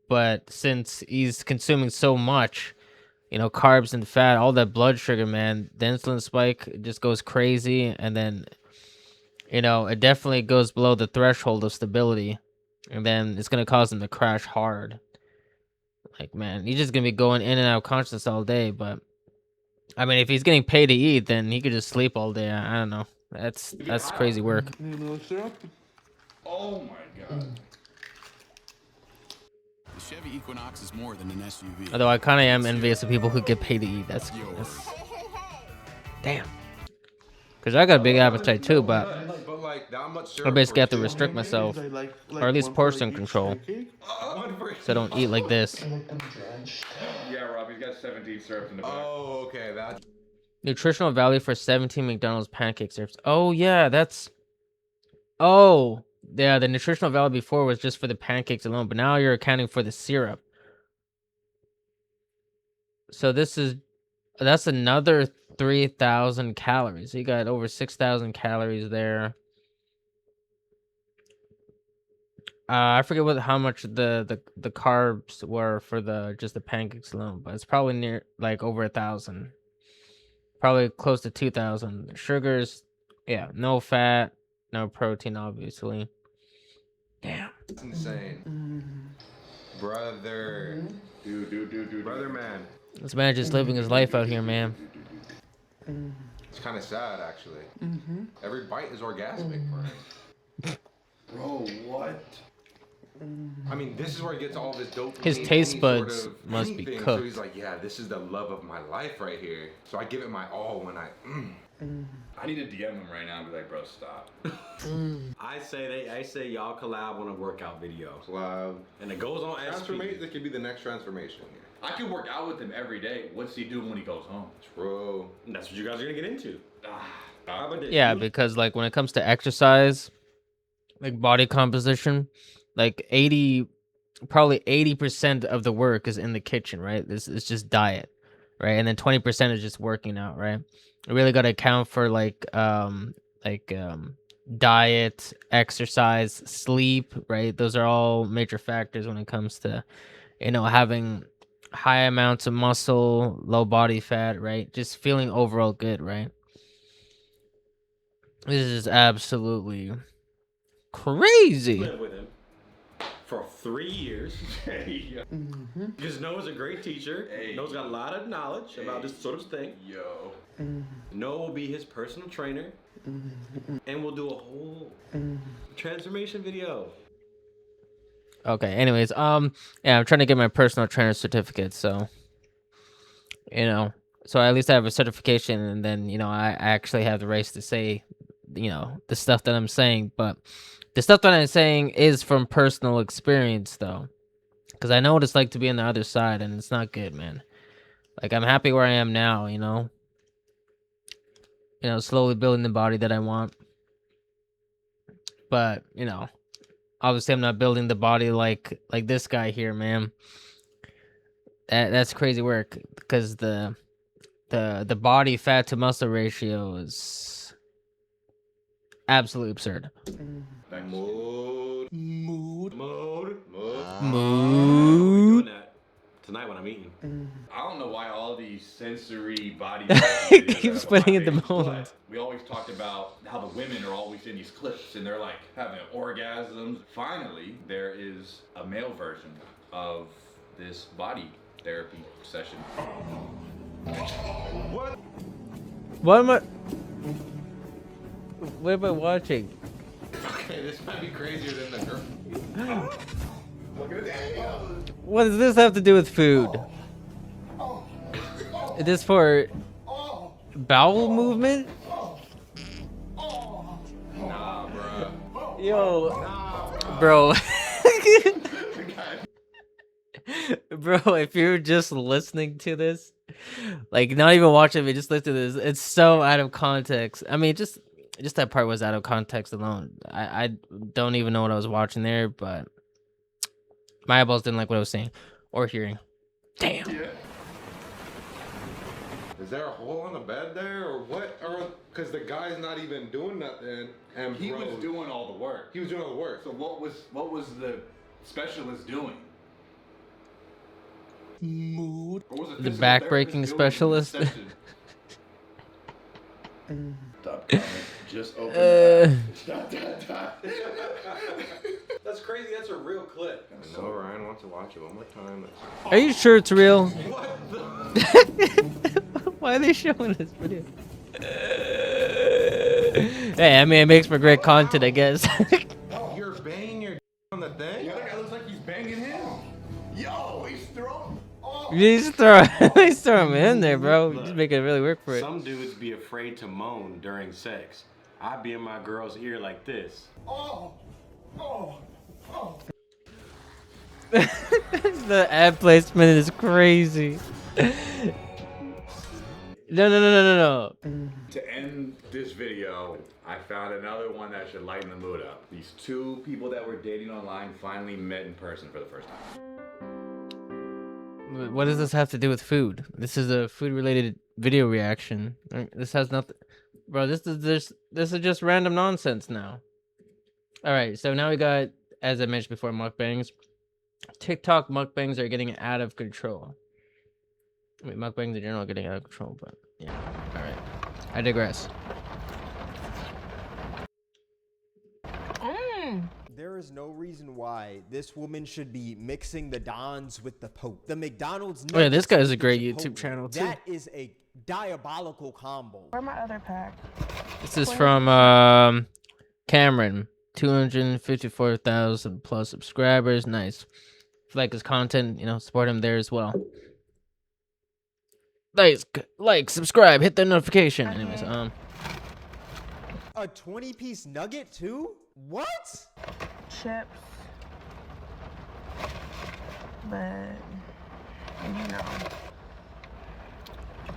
but since he's consuming so much, you know, carbs and fat, all that blood sugar, man, the insulin spike just goes crazy, and then you know it definitely goes below the threshold of stability, and then it's gonna cause him to crash hard. Like, man, he's just gonna be going in and out of consciousness all day. But I mean, if he's getting paid to eat, then he could just sleep all day. I don't know. That's crazy work. Oh my god. The Chevy Equinox is more than an SUV. Although I kind of am envious of people who get paid to eat. That's damn. Because I got a big appetite too, but like that much I basically have to restrict myself, or at least portion control, so I don't eat like this. Yeah, Rob, he's got 17 syrups in the back. Oh, okay, that's Nutritional value for 17 McDonald's pancake syrups. Oh yeah, that's. Oh yeah, the nutritional value before was just for the pancakes alone, but now you're accounting for the syrup. So that's another 3,000 calories. So you got over 6,000 calories there. I forget how much the carbs were for just the pancakes alone, but it's probably near like over 1,000. Probably close to 2,000. Sugars, yeah, no fat, no protein, obviously. Damn. That's insane. Brother. Dude. Brother, man. This man just living his life out here, man. It's kind of sad, actually. Every bite is orgasmic for him. Bro, what? I mean, this is where he gets all of his dopamine. His taste any buds sort of must be anything. cooked. So he's like, yeah, this is the love of my life right here. So I give it my all when I need to DM him right now and be like, bro, stop. I say y'all collab on a workout video. Collab. And it goes on Transformation, that could be the next transformation. I can work out with him every day. What's he doing when he goes home? True. That's what you guys are gonna get into. Yeah, because like when it comes to exercise, like body composition, like probably 80% of the work is in the kitchen, right? This is just diet, right? And then 20% is just working out, right? You really got to account for diet, exercise, sleep, right? Those are all major factors when it comes to, having high amounts of muscle, low body fat, right? Just feeling overall good, right? This is absolutely crazy. Live with him for 3 years. Just Noah is a great teacher. Noah's got a lot of knowledge about this sort of thing. Noah will be his personal trainer. And we'll do a whole transformation video. Okay, anyways, yeah, I'm trying to get my personal trainer certificate, so so at least I have a certification, and then I actually have the rights to say the stuff that I'm saying. But the stuff that I'm saying is from personal experience, though, because I know what it's like to be on the other side, and it's not good, man. Like, I'm happy where I am now, slowly building the body that I want. But obviously I'm not building the body like this guy here, man. That's crazy work, because the body fat to muscle ratio is absolutely absurd. Mood. Mood. Tonight when I'm eating. I don't know why all these sensory body keeps putting in the mold. We always talked about how the women are always in these clips and they're like having orgasms. Finally, there is a male version of this body therapy session. What am I watching? Okay, this might be crazier than the girl. Look at it. What does this have to do with food? Is this for bowel movement? Nah, bro. Yo, bro. Bro, if you're just listening to this, like not even watching it, just listen to this, it's so out of context. I mean, just that part was out of context alone. I don't even know what I was watching there, but my eyeballs didn't like what I was seeing or hearing. Damn. Yeah. Is there a hole in the bed there, or what? Or because the guy's not even doing nothing, and He was doing all the work. He was doing all the work. So what was the specialist doing? Mood. What was The back-breaking specialist. Stop comment. Just open That's crazy. That's a real clip. I know Ryan wants to watch it one more time. Are you sure it's real? What the? Why are they showing this video? Hey, I mean, it makes for great content, I guess. You're banging your on the thing? The other guy looks like he's banging him. Yo, he's throwing. He's throwing him in there, bro. Just making it really work for it. Some dudes be afraid to moan during sex. I be in my girl's ear like this. The ad placement is crazy. No. To end this video, I found another one that should lighten the mood up. These two people that were dating online finally met in person for the first time. What does this have to do with food? This is a food-related video reaction. This has nothing, bro. This is just random nonsense now. All right, so now we got, as I mentioned before, mukbangs. TikTok mukbangs are getting out of control. I mean, mukbangs in general are getting out of control, but yeah. All right, I digress. There is no reason why this woman should be mixing the Dons with the Pope. The McDonald's. Oh yeah, this guy has a great YouTube channel too. That is a diabolical combo. Where my other pack? This is from Cameron. 254,000 plus subscribers. Nice. If you like his content, support him there as well. Nice. Like, subscribe, hit the notification. Anyways, A 20-piece nugget too? What? Chips. But,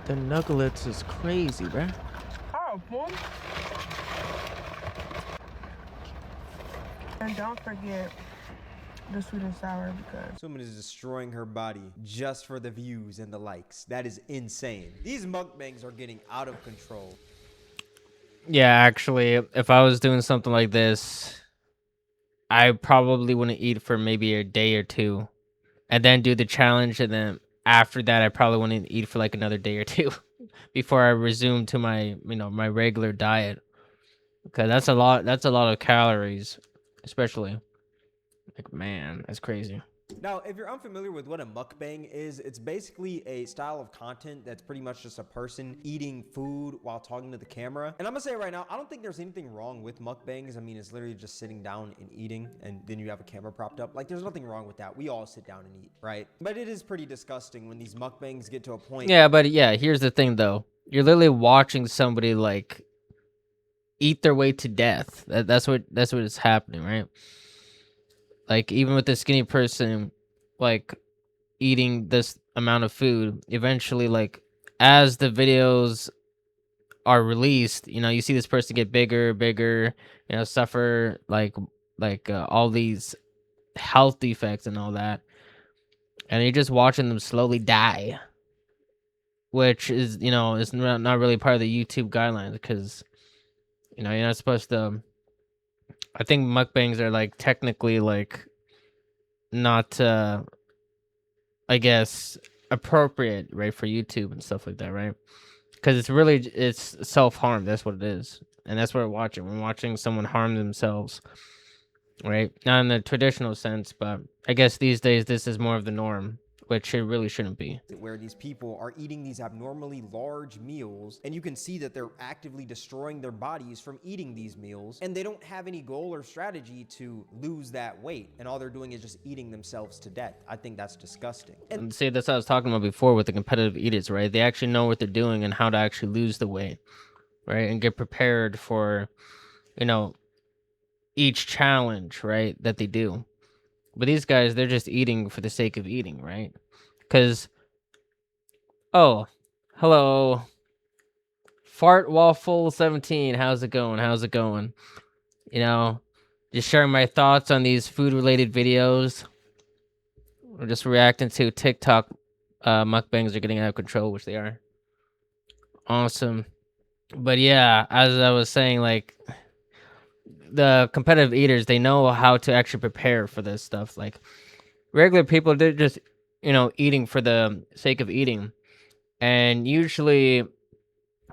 the Nuggets is crazy, bruh. Oh, boy. And don't forget the sweet and sour because This woman is destroying her body just for the views and the likes. That is insane. These mukbangs are getting out of control. Yeah, actually, if I was doing something like this, I probably wouldn't eat for maybe a day or two, and then do the challenge, and then after that, I probably wouldn't eat for like another day or two before I resume to my, my regular diet. Because that's a lot. That's a lot of calories, especially. Like, man, that's crazy. Now, if you're unfamiliar with what a mukbang is, it's basically a style of content that's pretty much just a person eating food while talking to the camera. And I'm gonna say right now, I don't think there's anything wrong with mukbangs. I mean, it's literally just sitting down and eating, and then you have a camera propped up. Like, there's nothing wrong with that. We all sit down and eat, right? But it is pretty disgusting when these mukbangs get to a point. Yeah, but yeah, here's the thing though. You're literally watching somebody like eat their way to death. That's what is happening, right? Like, even with the skinny person, like, eating this amount of food, eventually, like, as the videos are released, you see this person get bigger, suffer like all these health defects and all that, and you're just watching them slowly die, which is is not really part of the YouTube guidelines, because you're not supposed to. I think mukbangs are like technically like not I guess appropriate, right, for YouTube and stuff like that, right? Because it's self-harm. That's what it is, and that's what we're watching. We're watching someone harm themselves, right? Not in the traditional sense, but I guess these days this is more of the norm, which it really shouldn't be. Where these people are eating these abnormally large meals, and you can see that they're actively destroying their bodies from eating these meals, and they don't have any goal or strategy to lose that weight, and all they're doing is just eating themselves to death. I think that's disgusting. And see, that's what I was talking about before with the competitive eaters, right? They actually know what they're doing and how to actually lose the weight, right? And get prepared for, each challenge, right, that they do. But these guys, they're just eating for the sake of eating, right? Because, oh, hello, Fart Waffle 17. How's it going? How's it going? Just sharing my thoughts on these food-related videos. We're just reacting to TikTok mukbangs are getting out of control, which they are. Awesome. But yeah, as I was saying, like, the competitive eaters, they know how to actually prepare for this stuff. Like, regular people, they're just, eating for the sake of eating. And usually,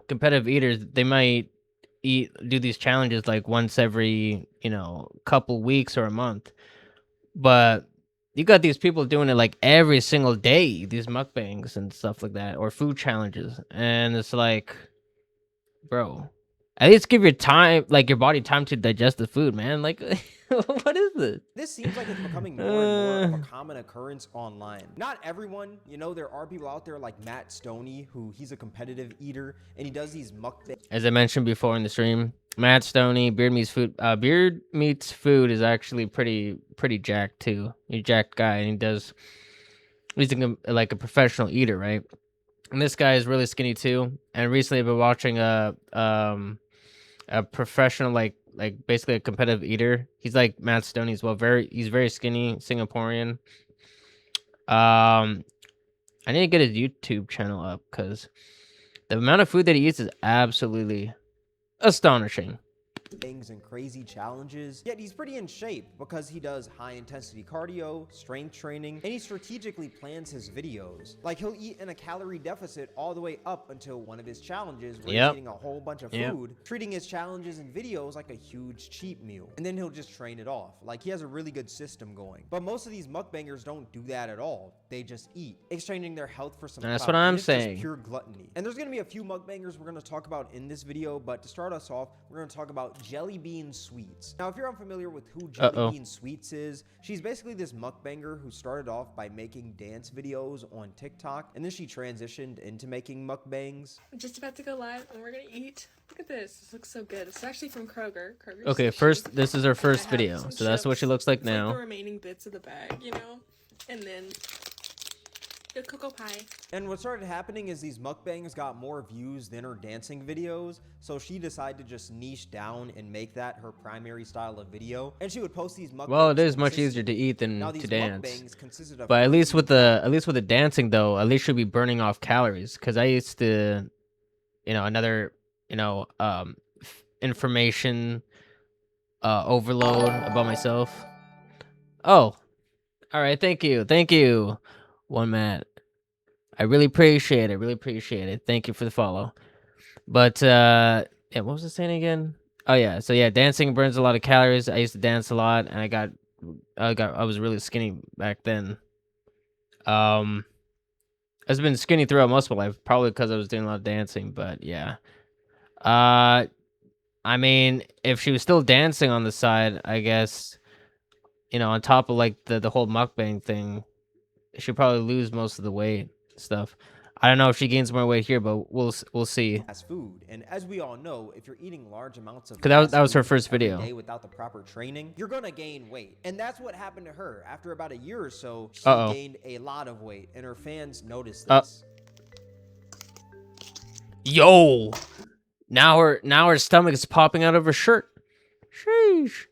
competitive eaters, they might do these challenges like once every, couple weeks or a month. But you got these people doing it like every single day, these mukbangs and stuff like that, or food challenges. And it's like, bro, at least give your body time to digest the food, man. Like, what is this? This seems like it's becoming more and more of a common occurrence online. Not everyone, there are people out there like Matt Stoney, he's a competitive eater, and he does these mukbangs. As I mentioned before in the stream, Matt Stoney, Beard Meats Food is actually pretty jacked too. He's a jacked guy, and he's like a professional eater, right? And this guy is really skinny too. And recently I've been watching a professional, like basically a competitive eater. He's like Matt Stoney as well. He's very skinny, Singaporean. I need to get his YouTube channel up because the amount of food that he eats is absolutely astonishing. And crazy challenges, yet he's pretty in shape because he does high intensity cardio, strength training, and he strategically plans his videos. Like, he'll eat in a calorie deficit all the way up until one of his challenges where he's eating a whole bunch of food, treating his challenges and videos like a huge cheat meal, and then he'll just train it off. Like, he has a really good system going. But most of these mukbangers don't do that at all. They just eat, exchanging their health for some That's clout. what I'm It's saying. just pure gluttony. And there's gonna be a few mukbangers we're gonna talk about in this video, but to start us off, we're gonna talk about Jelly Bean Sweets. Now, if you're unfamiliar with who Jelly Bean Sweets is, she's basically this mukbanger who started off by making dance videos on TikTok, and then she transitioned into making mukbangs. I'm just about to go live, and we're gonna eat. Look at this. This looks so good. It's actually from Kroger. Kroger's Okay, sushi. this is her first video, so that's what she looks like It's now. like the remaining bits of the bag, and then A cocoa pie. And what started happening is these mukbangs got more views than her dancing videos, so she decided to just niche down and make that her primary style of video. And she would post these mukbangs. Well, it is much easier to eat than Now, to these dance. mukbangs consisted of But at least with food. the dancing though, at least she'll be burning off calories. Cause I used to, another, information overload about myself. Oh, all right. Thank you, One Matt. I really appreciate it. Really appreciate it. Thank you for the follow. But yeah, what was I saying again? Oh yeah, so yeah, dancing burns a lot of calories. I used to dance a lot, and I was really skinny back then. I've been skinny throughout most of my life, probably because I was doing a lot of dancing. But yeah, I mean, if she was still dancing on the side, I guess, on top of like the whole mukbang thing, she'll probably lose most of the weight stuff. I don't know if she gains more weight here, but we'll see. Fast food, and as we all know, if you're eating large amounts of Because that was her fast first food every video. day without the proper training, you're gonna gain weight, and that's what happened to her. After about a year or so, she gained a lot of weight, and her fans noticed this. Yo, now her stomach is popping out of her shirt. Sheesh.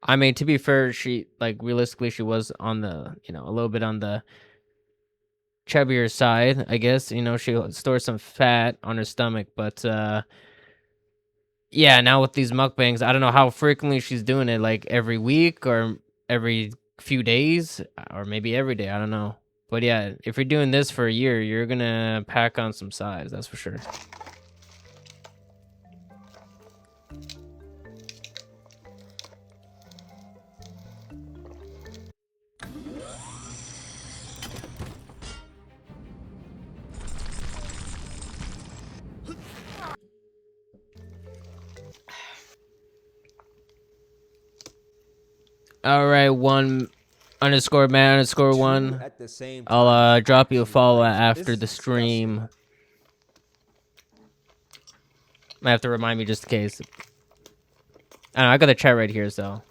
I mean, to be fair, she realistically she was on the a little bit on the chubbier side, I guess. She stores some fat on her stomach, but yeah, now with these mukbangs, I don't know how frequently she's doing it, like every week or every few days or maybe every day, I don't know. But yeah, if you're doing this for a year, you're gonna pack on some size, that's for sure. All right, 1_man_1. At the same I'll drop you a follow after the stream. Might have to remind me just in case. I don't know, I got the chat right here, so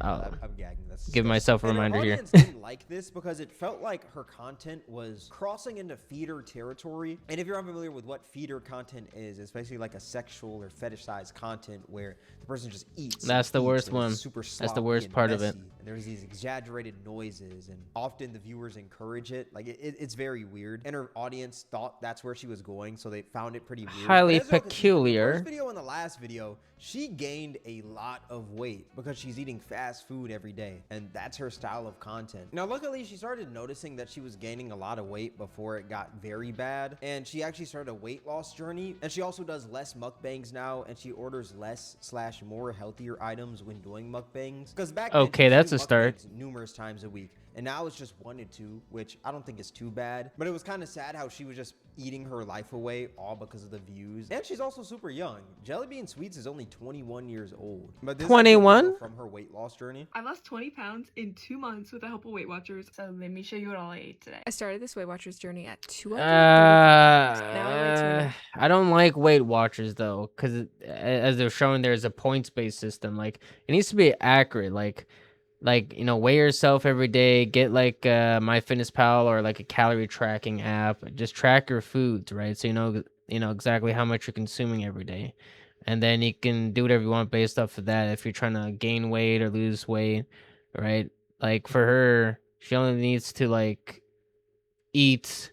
I'll I'm gagging. That's give myself a reminder here. Her audience didn't like this because it felt like her content was crossing into feeder territory. And if you're unfamiliar with what feeder content is, it's basically like a sexual or fetishized content where the person just eats. That's the worst and it's one. super That's the worst part of it. And there's these exaggerated noises, and often the viewers encourage it. Like it's very weird. And her audience thought that's where she was going, so they found it pretty weird. Highly But as y'all can see from the peculiar. first video and the last video, she gained a lot of weight because she's eating fast food every day, and that's her style of content. Now, luckily, she started noticing that she was gaining a lot of weight before it got very bad, and she actually started a weight loss journey. And she also does less mukbangs now, and she orders less/more healthier items when doing mukbangs. Because back then, Okay, she that's used a to do start. mukbangs numerous times a week, and now it's just 1 to 2, which I don't think is too bad. But it was kind of sad how she was just eating her life away all because of the views. And she's also super young. Jellybean Sweets is only 21 years old. But this is actually a video 21? from her weight loss journey. I lost 20 pounds in 2 months with the help of Weight Watchers. So let me show you what all I ate today. I started this Weight Watchers journey at 230 pounds. Now I weigh 200. I don't like Weight Watchers though, because as they're showing, there's a points-based system. Like it needs to be accurate. Like weigh yourself every day. Get like MyFitnessPal or like a calorie tracking app. Just track your foods, right? So you know exactly how much you're consuming every day, and then you can do whatever you want based off of that. If you're trying to gain weight or lose weight, right? Like for her, she only needs to like eat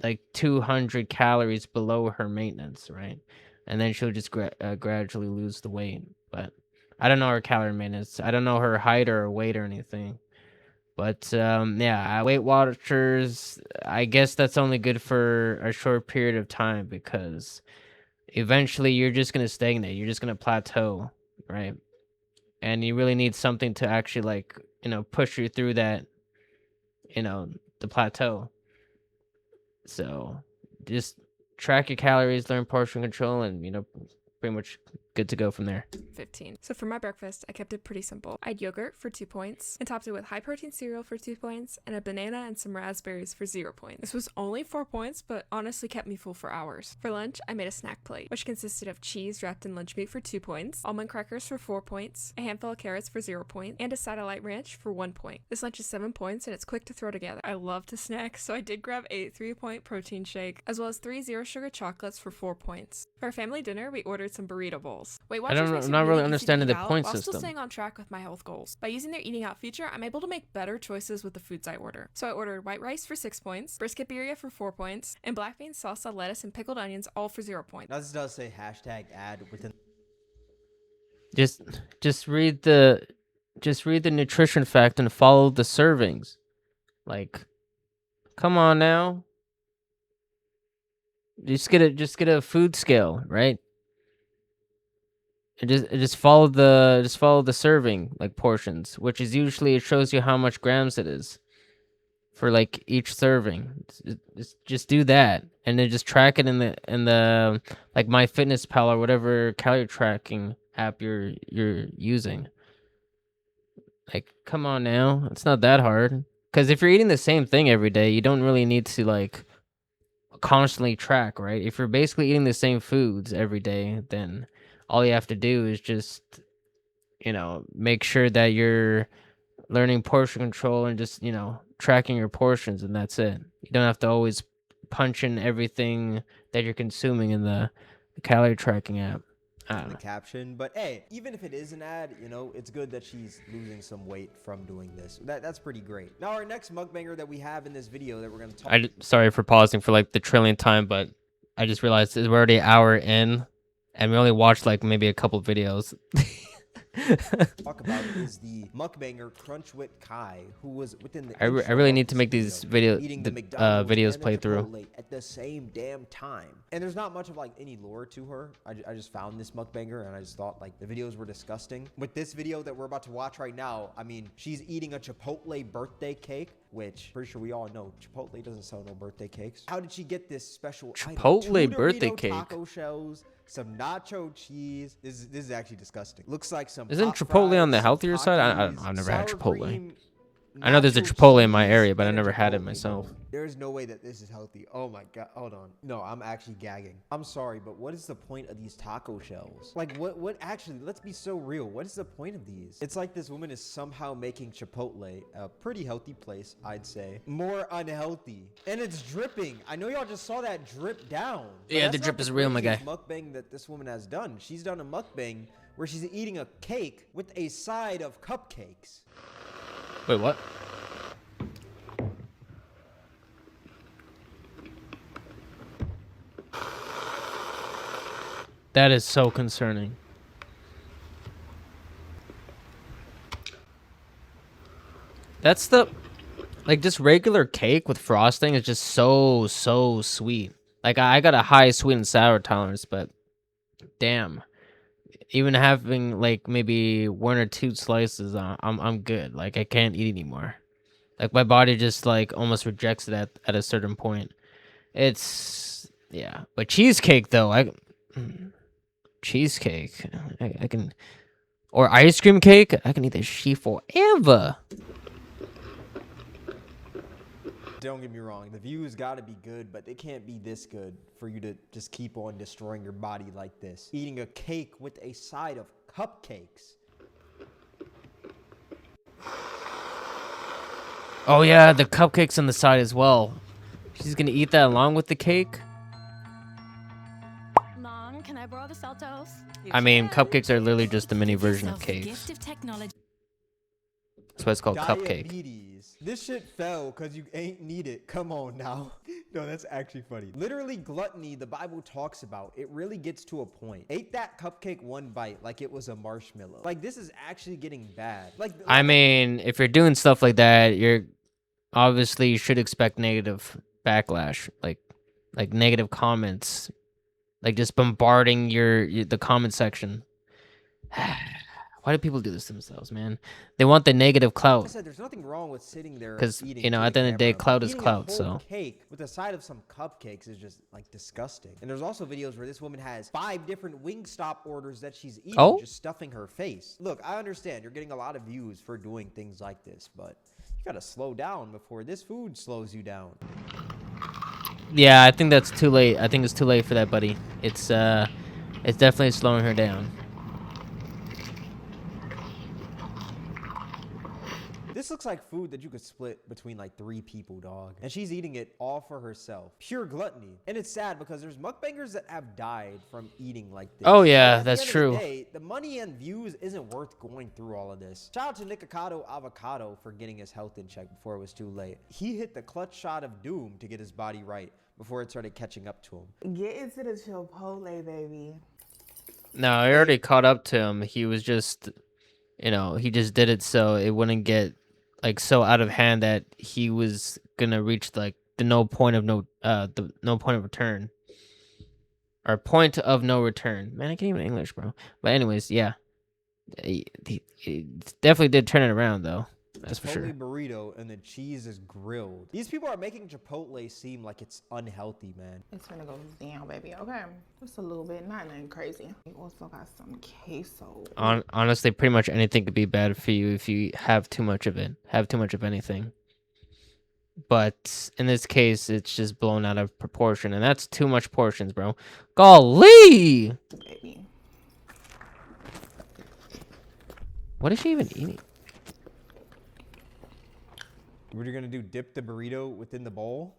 like 200 calories below her maintenance, right? And then she'll just gradually lose the weight. But I don't know her calorie maintenance. I don't know her height or her weight or anything. But yeah, Weight Watchers, I guess that's only good for a short period of time because eventually you're just going to stagnate. You're just going to plateau, right? And you really need something to actually like, push you through that, the plateau. So just track your calories, learn portion control, and pretty much good to go from there. 15. So for my breakfast, I kept it pretty simple. I had yogurt for 2 points and topped it with high protein cereal for 2 points and a banana and some raspberries for 0 points. This was only 4 points, but honestly kept me full for hours. For lunch, I made a snack plate, which consisted of cheese wrapped in lunch meat for 2 points, almond crackers for 4 points, a handful of carrots for 0 points, and a satellite ranch for 1 point. This lunch is 7 points and it's quick to throw together. I love to snack, so I did grab a 3-point protein shake, as well as 3 zero sugar chocolates for 4 points. For our family dinner, we ordered some burrito bowls. Weight Watchers makes it I'm not really easy to understanding eat the out point while system. still staying on track with my health goals. By using their eating out feature, I'm able to make better choices with the foods I order. So I ordered white rice for 6 points, brisket birria for 4 points, and black beans, salsa, lettuce, and pickled onions all for 0 points. Now this does say hashtag ad within. Just read the nutrition fact and follow the servings. Like, come on now. Just get a food scale, right? And just follow the serving like portions, which is usually, it shows you how much grams it is for like each serving. Just do that, and then just track it in the like MyFitnessPal or whatever calorie tracking app you're using. Like, come on now, it's not that hard. Because if you're eating the same thing every day, you don't really need to like constantly track, right? If you're basically eating the same foods every day, then all you have to do is just, make sure that you're learning portion control and just, tracking your portions, and that's it. You don't have to always punch in everything that you're consuming in the calorie tracking app. The caption, but hey, even if it is an ad, it's good that she's losing some weight from doing this. That's pretty great. Now our next mukbanger that we have in this video that we're gonna talk. Sorry for pausing for like the trillionth time, but I just realized we're already an hour in, and we only watched like maybe a couple videos. Talk about is the mukbanger Crunch with Kai, who was within the. I really need to make these videos play through at the same damn time. And there's not much of like any lore to her. I just found this mukbanger and I just thought like the videos were disgusting. With this video that we're about to watch right now, I mean, she's eating a Chipotle birthday cake, which pretty sure we all know Chipotle doesn't sell no birthday cakes. How did she get this special Chipotle birthday cake? Taco shells, some nacho cheese. This is actually disgusting. Looks like some. Isn't Chipotle on the healthier side? I've never had Chipotle. I know there's a Chipotle in my area, but I never had it myself. There's no way that this is healthy. Oh my god, hold on. No, I'm actually gagging. I'm sorry, but what is the point of these taco shells? Like what actually, let's be so real. What is the point of these? It's like this woman is somehow making Chipotle, a pretty healthy place, I'd say, more unhealthy. And it's dripping. I know y'all just saw that drip down. Yeah, the drip is real, my guy. Mukbang that this woman has done. She's done a mukbang where she's eating a cake with a side of cupcakes. Wait, what? That is so concerning. That's just regular cake with frosting is just so sweet. Like I got a high sweet and sour tolerance, but damn. Even having like maybe 1 or 2 slices, I'm good. Like I can't eat anymore. Like my body just like almost rejects it at a certain point. It's but cheesecake though, cheesecake, I can, or ice cream cake, I can eat this shit forever. Don't get me wrong, the views gotta be good, but they can't be this good for you to just keep on destroying your body like this. Eating a cake with a side of cupcakes. Oh yeah, the cupcakes on the side as well. She's gonna eat that along with the cake? Mom, can I borrow the Saltos? I mean, cupcakes are literally just a mini version of cakes. That's why it's called cupcake. Diabetes. This shit fell because you ain't need it. Come on now. No, that's actually funny. Literally gluttony, the Bible talks about, it really gets to a point. Ate that cupcake one bite like it was a marshmallow. Like this is actually getting bad. I mean, if you're doing stuff like that, you should expect negative backlash, like negative comments, like just bombarding the comment section. Why do people do this to themselves, man? They want the negative Like I clout. said, there's nothing wrong with sitting there Because, eating you know, to at the end of the day, camera, but clout is eating clout, a whole so. cake with a side of some cupcakes is just like disgusting. And there's also videos where this woman has 5 different Wingstop orders that she's eating, just stuffing her face. Look, I understand you're getting a lot of views for doing things like this, but you gotta slow down before this food slows you down. Yeah, I think that's too late. I think it's too late for that, buddy. It's definitely slowing her down. This looks like food that you could split between like 3 people, dog. And she's eating it all for herself. Pure gluttony. And it's sad because there's mukbangers that have died from eating like this. Oh, yeah, But that's at the end true. of the day, the money and views isn't worth going through all of this. Shout out to Nikocado Avocado for getting his health in check before it was too late. He hit the clutch shot of doom to get his body right before it started catching up to him. Get into the Chipotle, baby. No, I already caught up to him. He was just, you know, he just did it so it wouldn't get like so out of hand that he was gonna reach like the no point of return. Or point of no return. Man, I can't even English, bro. But anyways, yeah. He definitely did turn it around though. That's for sure. Chipotle burrito and the cheese is grilled. These people are making Chipotle seem like it's unhealthy, man. It's gonna go down, baby. Okay, just a little bit, not nothing crazy. We also got some queso. Honestly, pretty much anything could be bad for you if you have too much of it. Have too much of anything. But in this case, it's just blown out of proportion, and that's too much portions, bro. Golly! Baby. What is she even eating? What are you gonna do? Dip the burrito within the bowl?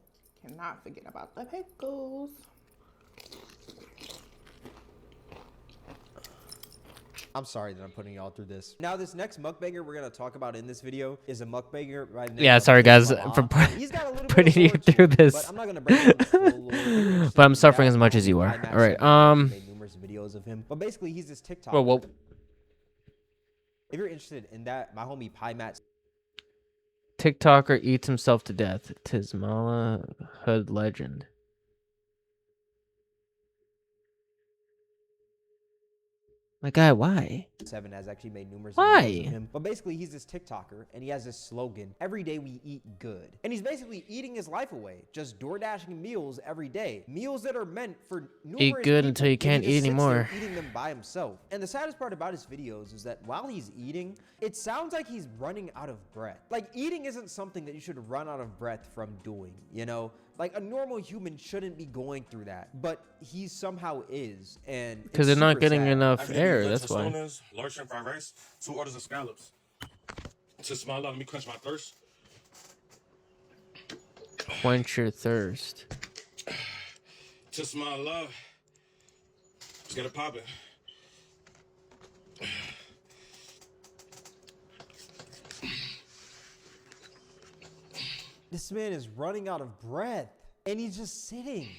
Cannot forget about the pickles. I'm sorry that I'm putting y'all through this. Now, this next mukbanger we're gonna talk about in this video is a mukbanger by the name Yeah, of sorry guys Lunareh. for He's got a little putting you through this. But I'm not gonna break down the full lore. But I'm suffering as much as you are. All right. Made numerous videos of him. But basically, he's this TikToker. Whoa. If you're interested in that, my homie Pie Matt. TikToker eats himself to death. Tismala Hood legend. My guy, why? 7 has actually made numerous Why? videos of him. But basically, he's this TikToker, and he has this slogan, every day we eat good. And he's basically eating his life away, just DoorDashing meals every day. Meals that are meant for numerous Eat good people, until you and can't he just eat sits there anymore. eating them by himself. And the saddest part about his videos is that while he's eating, it sounds like he's running out of breath. Like, eating isn't something that you should run out of breath from doing, you know? Like, a normal human shouldn't be going through that, but he somehow is, and Because they're not getting enough air, that's why. Large shrimp fried rice, 2 orders of scallops. To smile out, let me quench my thirst. Quench your thirst. To smile love, let's get it poppin'. This man is running out of breath, and he's just sitting.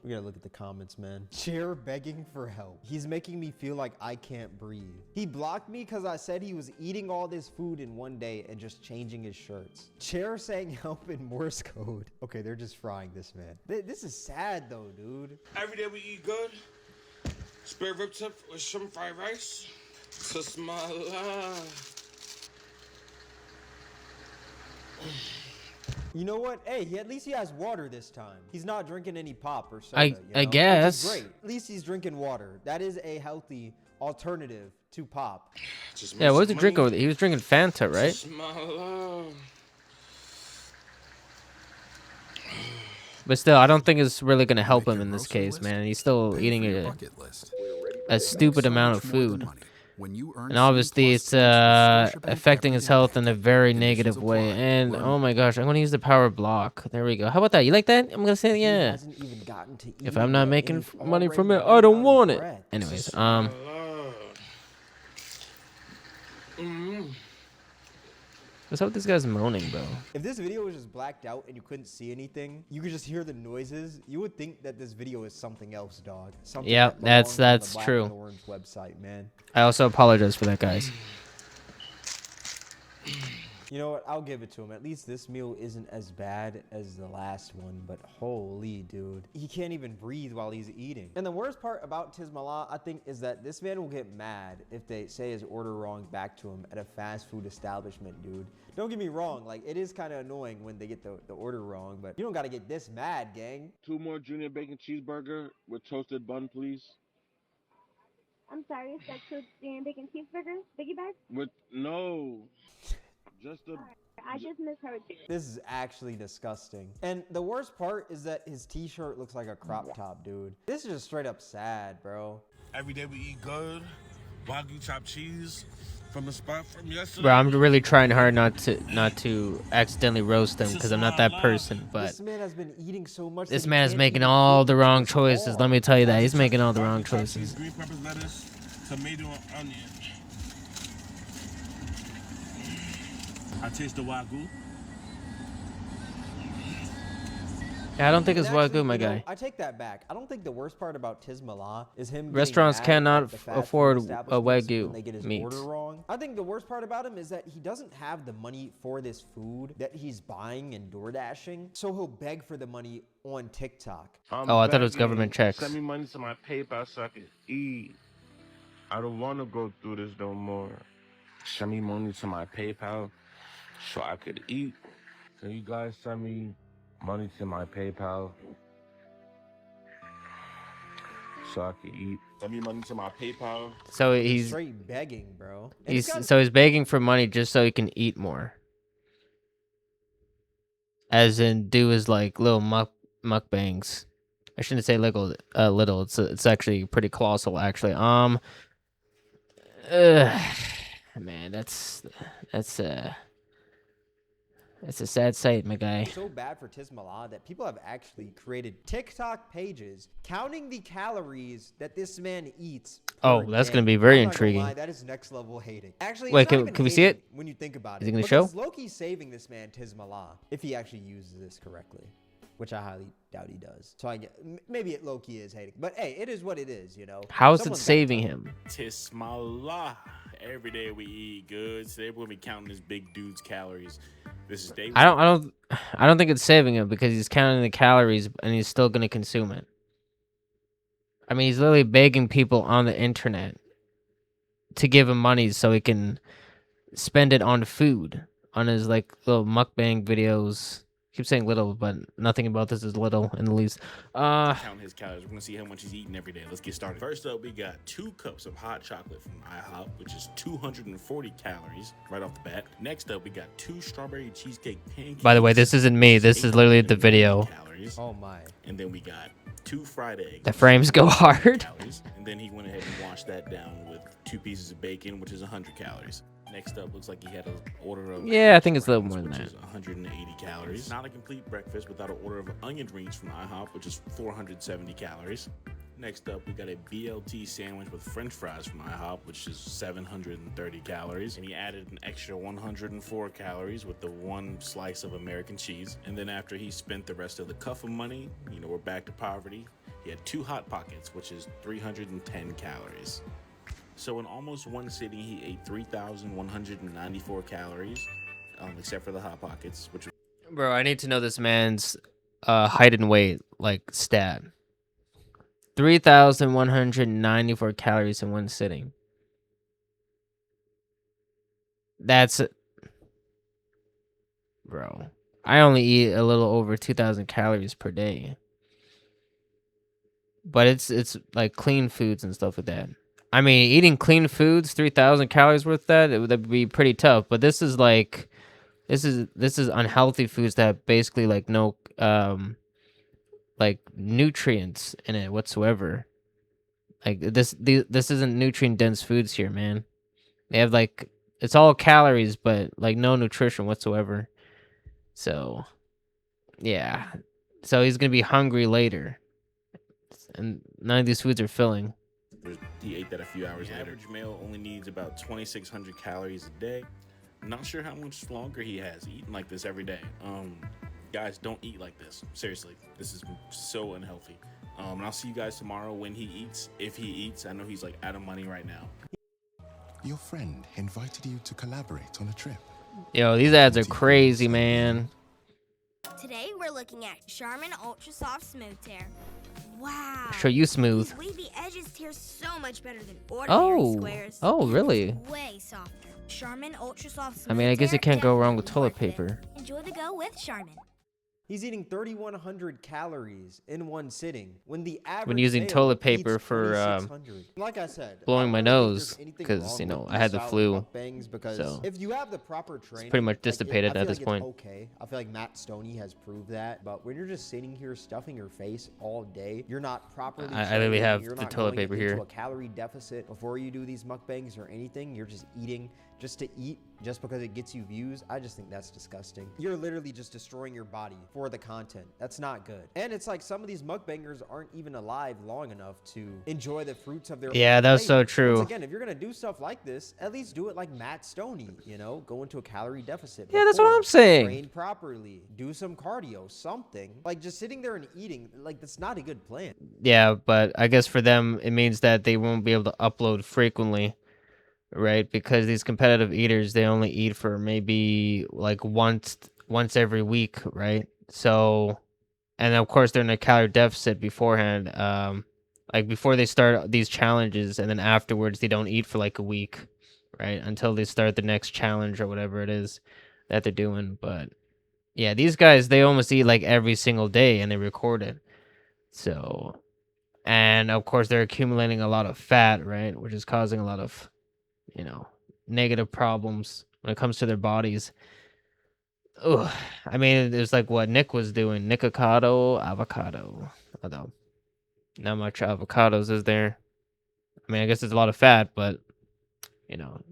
We gotta look at the comments, man. Chair begging for help. He's making me feel like I can't breathe. He blocked me because I said he was eating all this food in one day and just changing his shirts. Chair saying help in Morse code. Okay, they're just frying this man. This is sad though, dude. Every day we eat good. Spare rib tip with shrimp fried rice. To smile love. You know what? Hey, at least he has water this time. He's not drinking any pop or soda. I you know? guess. Which is great. At least he's drinking water. That is a healthy alternative to pop. Yeah, what was the drink over there? He was drinking Fanta, right? But still, I don't think it's really going to help him in this case, man. He's still eating a stupid amount of food. And obviously, it's affecting his health in a very negative way. And, oh my gosh, I'm going to use the power block. There we go. How about that? You like that? I'm going to say, yeah. If I'm not making money from it, I don't want it. Anyways, what's up with this guy's moaning, bro? If this video was just blacked out and you couldn't see anything, you could just hear the noises, you would think that this video is something else, dog. Something Yeah, that belongs on that's the Black true. and Orange website, man. I also apologize for that, guys. You know what? I'll give it to him. At least this meal isn't as bad as the last one, but holy dude. He can't even breathe while he's eating. And the worst part about Tismallah, I think, is that this man will get mad if they say his order wrong back to him at a fast food establishment, dude. Don't get me wrong, like, it is kind of annoying when they get the order wrong, but you don't gotta get this mad, gang. 2 more junior bacon cheeseburger with toasted bun, please. I'm sorry, is that two junior bacon cheeseburger? Biggie bag? With no, just a. I just misheard you. This is actually disgusting. And the worst part is that his t-shirt looks like a crop top, dude. This is just straight up sad, bro. Every day we eat good. Wagyu chopped cheese from the spot from yesterday. Bro, I'm really trying hard not to accidentally roast him because I'm not that person, but This man has been eating so much. this man is making all the wrong choices. Let me tell you that. He's making all the wrong choices. Green peppers, lettuce, tomato, and onion. I taste the Wagyu. Yeah, I don't think it's And actually, Wagyu, my you know, guy. I take that back. I don't think the worst part about Tismallah is him. Restaurants getting mad cannot at the fast food afford a establishments Wagyu when they get his meat. order wrong. I think the worst part about him is that he doesn't have the money for this food that he's buying and door dashing, so he'll beg for the money on TikTok. Oh, I thought it was government checks. Send me money to my PayPal so I can eat. I don't want to go through this no more. Send me money to my PayPal so I could eat. Can you guys send me money to my PayPal so I can eat? Send me money to my PayPal. So he's straight begging, bro. And it's he's begging for money just so he can eat more. As in do his like little mukbangs. I shouldn't say little. It's actually pretty colossal actually. Man, that's a sad sight, my guy. It's so bad for Tismallah that people have actually created TikTok pages counting the calories that this man eats. Oh, per that's day. gonna be very I'm not gonna intriguing. lie, that is next level hating. Actually, Wait, it's not can even we see hating it? when you think about Is it? it gonna Because show? Loki's saving this man Tismallah if he actually uses this correctly, which I highly doubt he does. So I get maybe Loki is hating, but hey, it is what it is, you know. How is it Someone's gotta saving tell him? Tismallah. Every day we eat good. Today we're gonna be counting this big dude's calories. This is day. I don't think it's saving him because he's counting the calories and he's still gonna consume it. I mean, he's literally begging people on the internet to give him money so he can spend it on food, on his like little mukbang videos. I keep saying little, but nothing about this is little in the least. Count his calories. We're gonna see how much he's eating every day. Let's get started. First up, we got 2 cups of hot chocolate from IHOP, which is 240 calories right off the bat. Next up, we got 2 strawberry cheesecake pancakes. By the way, this isn't me. This is literally the video. Calories. Oh my. And then we got 2 fried eggs. The frames go hard. Calories. And then he went ahead and washed that down with 2 pieces of bacon, which is 100 calories. Next up, looks like he had an order of Yeah, I think it's a little more than which that. is 180 calories. Not a complete breakfast without an order of onion rings from IHOP, which is 470 calories. Next up, we got a BLT sandwich with french fries from IHOP, which is 730 calories. And he added an extra 104 calories with the 1 slice of American cheese. And then after he spent the rest of the cuff of money, you know, we're back to poverty. He had 2 Hot Pockets, which is 310 calories. So in almost one sitting, he ate 3,194 calories, except for the Hot Pockets, which. Bro, I need to know this man's height and weight, like stat. 3,194 calories in one sitting. That's bro. I only eat a little over 2,000 calories per day. But it's like clean foods and stuff like that. I mean, eating clean foods, 3,000 calories worth of that, that'd be pretty tough. But this is like, this is unhealthy foods that have basically like no like nutrients in it whatsoever. Like this isn't nutrient dense foods here, man. They have like, it's all calories, but like no nutrition whatsoever. So, yeah. So he's gonna be hungry later, and none of these foods are filling. He ate that a few hours later. Average male only needs about 2,600 calories a day. Not sure how much longer he has eating like this every day. Guys, don't eat like this. Seriously, this is so unhealthy. And I'll see you guys tomorrow when he eats. If he eats, I know he's like out of money right now. Your friend invited you to collaborate on a trip. Yo, these ads are crazy, man. Today we're looking at Charmin Ultra Soft Smooth Tear. Wow. Show you smooth. These wavy edges tear so much better than ordinary squares. Oh, really? Way softer. Charmin Ultra Soft Smooth I mean, I guess you Tear can't go wrong with definitely toilet worth it. paper. Enjoy the go with Charmin. He's eating 3,100 calories in one sitting when the average When using male toilet paper eats for 2,600. Like I said, blowing my I don't think nose there's anything because wrong you know with I had the these flu, style mukbangs because so if you have the proper training, it's pretty much like, dissipated I at feel this like point. it's okay. I feel like Matt Stoney has proved that, but when you're just sitting here stuffing your face all day, you're not properly. I literally training, have you're the not toilet going paper into here. a calorie deficit before you do these mukbangs or anything. You're just eating just to eat, just because it gets you views. I just think that's disgusting. You're literally just destroying your body for the content. That's not good. And it's like some of these mukbangers aren't even alive long enough to enjoy the fruits of their Yeah, own that's so labor. true. Once again, if you're gonna do stuff like this, at least do it like Matt Stoney, you know, go into a calorie deficit. Yeah, that's what before, I'm saying. Train properly, do some cardio, something. Like just sitting there and eating, like that's not a good plan. Yeah, but I guess for them it means that they won't be able to upload frequently, right? Because these competitive eaters, they only eat for maybe like once every week, right? So, and of course they're in a calorie deficit beforehand, like before they start these challenges, and then afterwards they don't eat for like a week, right? Until they start the next challenge or whatever it is that they're doing. But yeah, these guys, they almost eat like every single day and they record it. So, and of course they're accumulating a lot of fat, right? Which is causing a lot of, you know, negative problems when it comes to their bodies. Ugh. I mean, it's like what Nick was doing. Avocado. Although, not much avocados is there. I mean, I guess there's a lot of fat, but, you know,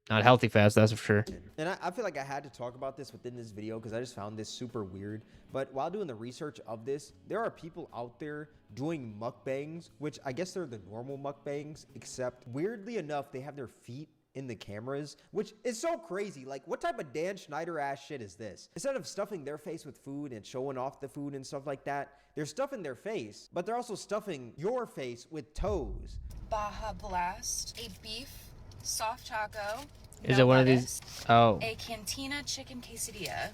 not healthy fats, that's for sure. And I feel like I had to talk about this within this video because I just found this super weird. But while doing the research of this, there are people out there doing mukbangs, which I guess they're the normal mukbangs, except weirdly enough, they have their feet in the cameras, which is so crazy. Like, what type of Dan Schneider ass shit is this? Instead of stuffing their face with food and showing off the food and stuff like that, they're stuffing their face, but they're also stuffing your face with toes. Baja Blast, a beef soft taco. Is it one of these? Oh. A cantina chicken quesadilla.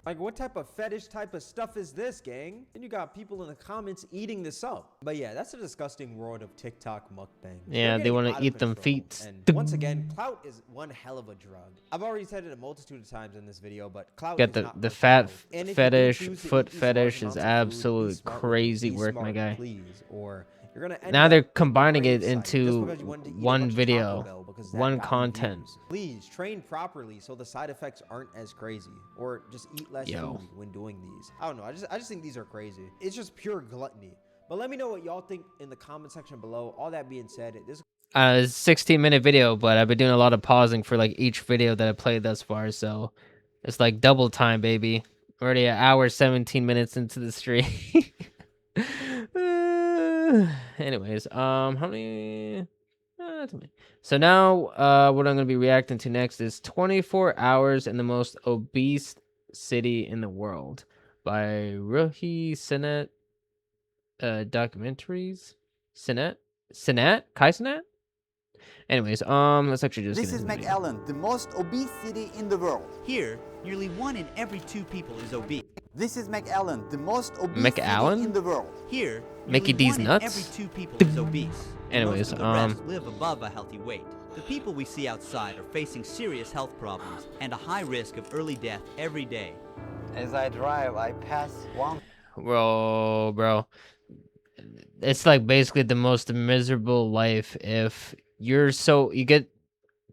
Like, what type of fetish type of stuff is this, gang? And you got people in the comments eating this up. But yeah, that's a disgusting world of TikTok mukbang. Yeah, they want to eat them feet. And once again, clout is one hell of a drug. I've already said it a multitude of times in this video, but clout Got is not the worth fat gold. And if you do fetish, choose to foot eat these fetish large is amounts of food, be absolute smart with it. crazy Be work, my smart, guy. please, or you're gonna end Now up they're on the combining grave it site into just because you wanted to eat a one bunch of Taco video, Bell because that one got you content. views. Please train properly so the side effects aren't as crazy, or just eat less Yo. food when doing these. I don't know. I just think these are crazy. It's just pure gluttony. But let me know what y'all think in the comment section below. All that being said, this It's a 16-minute video, but I've been doing a lot of pausing for like each video that I played thus far, so it's like double time, baby. Already an hour 17 minutes into the stream. Anyways, how many? Too many. So now, what I'm gonna be reacting to next is 24 Hours in the Most Obese City in the World by Ruhi Sinet. Documentaries. Sinet. Kai Sinet. Anyways, let's actually just. This is McAllen, the most obese city in the world. Here, nearly 1 in every 2 people is obese. This is McAllen, the most obese McAllen? city in the world. Here, Mickey nearly D's 1 in nuts? every 2 people is obese. Anyways, Most of the rest live above a healthy weight. The people we see outside are facing serious health problems and a high risk of early death every day. As I drive, I pass one. Bro, it's like basically the most miserable life if you get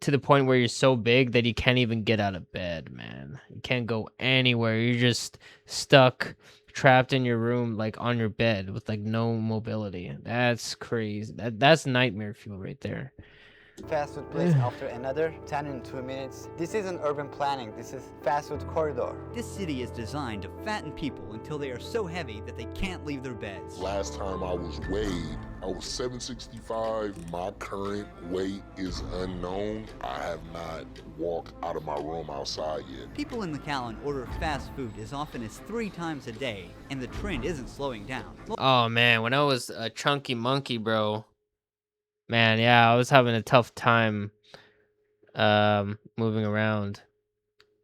to the point where you're so big that you can't even get out of bed, man. You can't go anywhere. You're just stuck, trapped in your room, like on your bed with like no mobility. That's crazy. That's nightmare fuel right there. Fast food place after another 10 in 2 minutes. This isn't urban planning, this is fast food corridor. This city is designed to fatten people until they are so heavy that they can't leave their beds. Last time I was weighed, I was 765. My current weight is unknown. I have not walked out of my room outside yet. People in McAllen order fast food as often as 3 times a day, and the trend isn't slowing down. Oh man, when I was a chunky monkey, bro. Man, yeah, I was having a tough time moving around.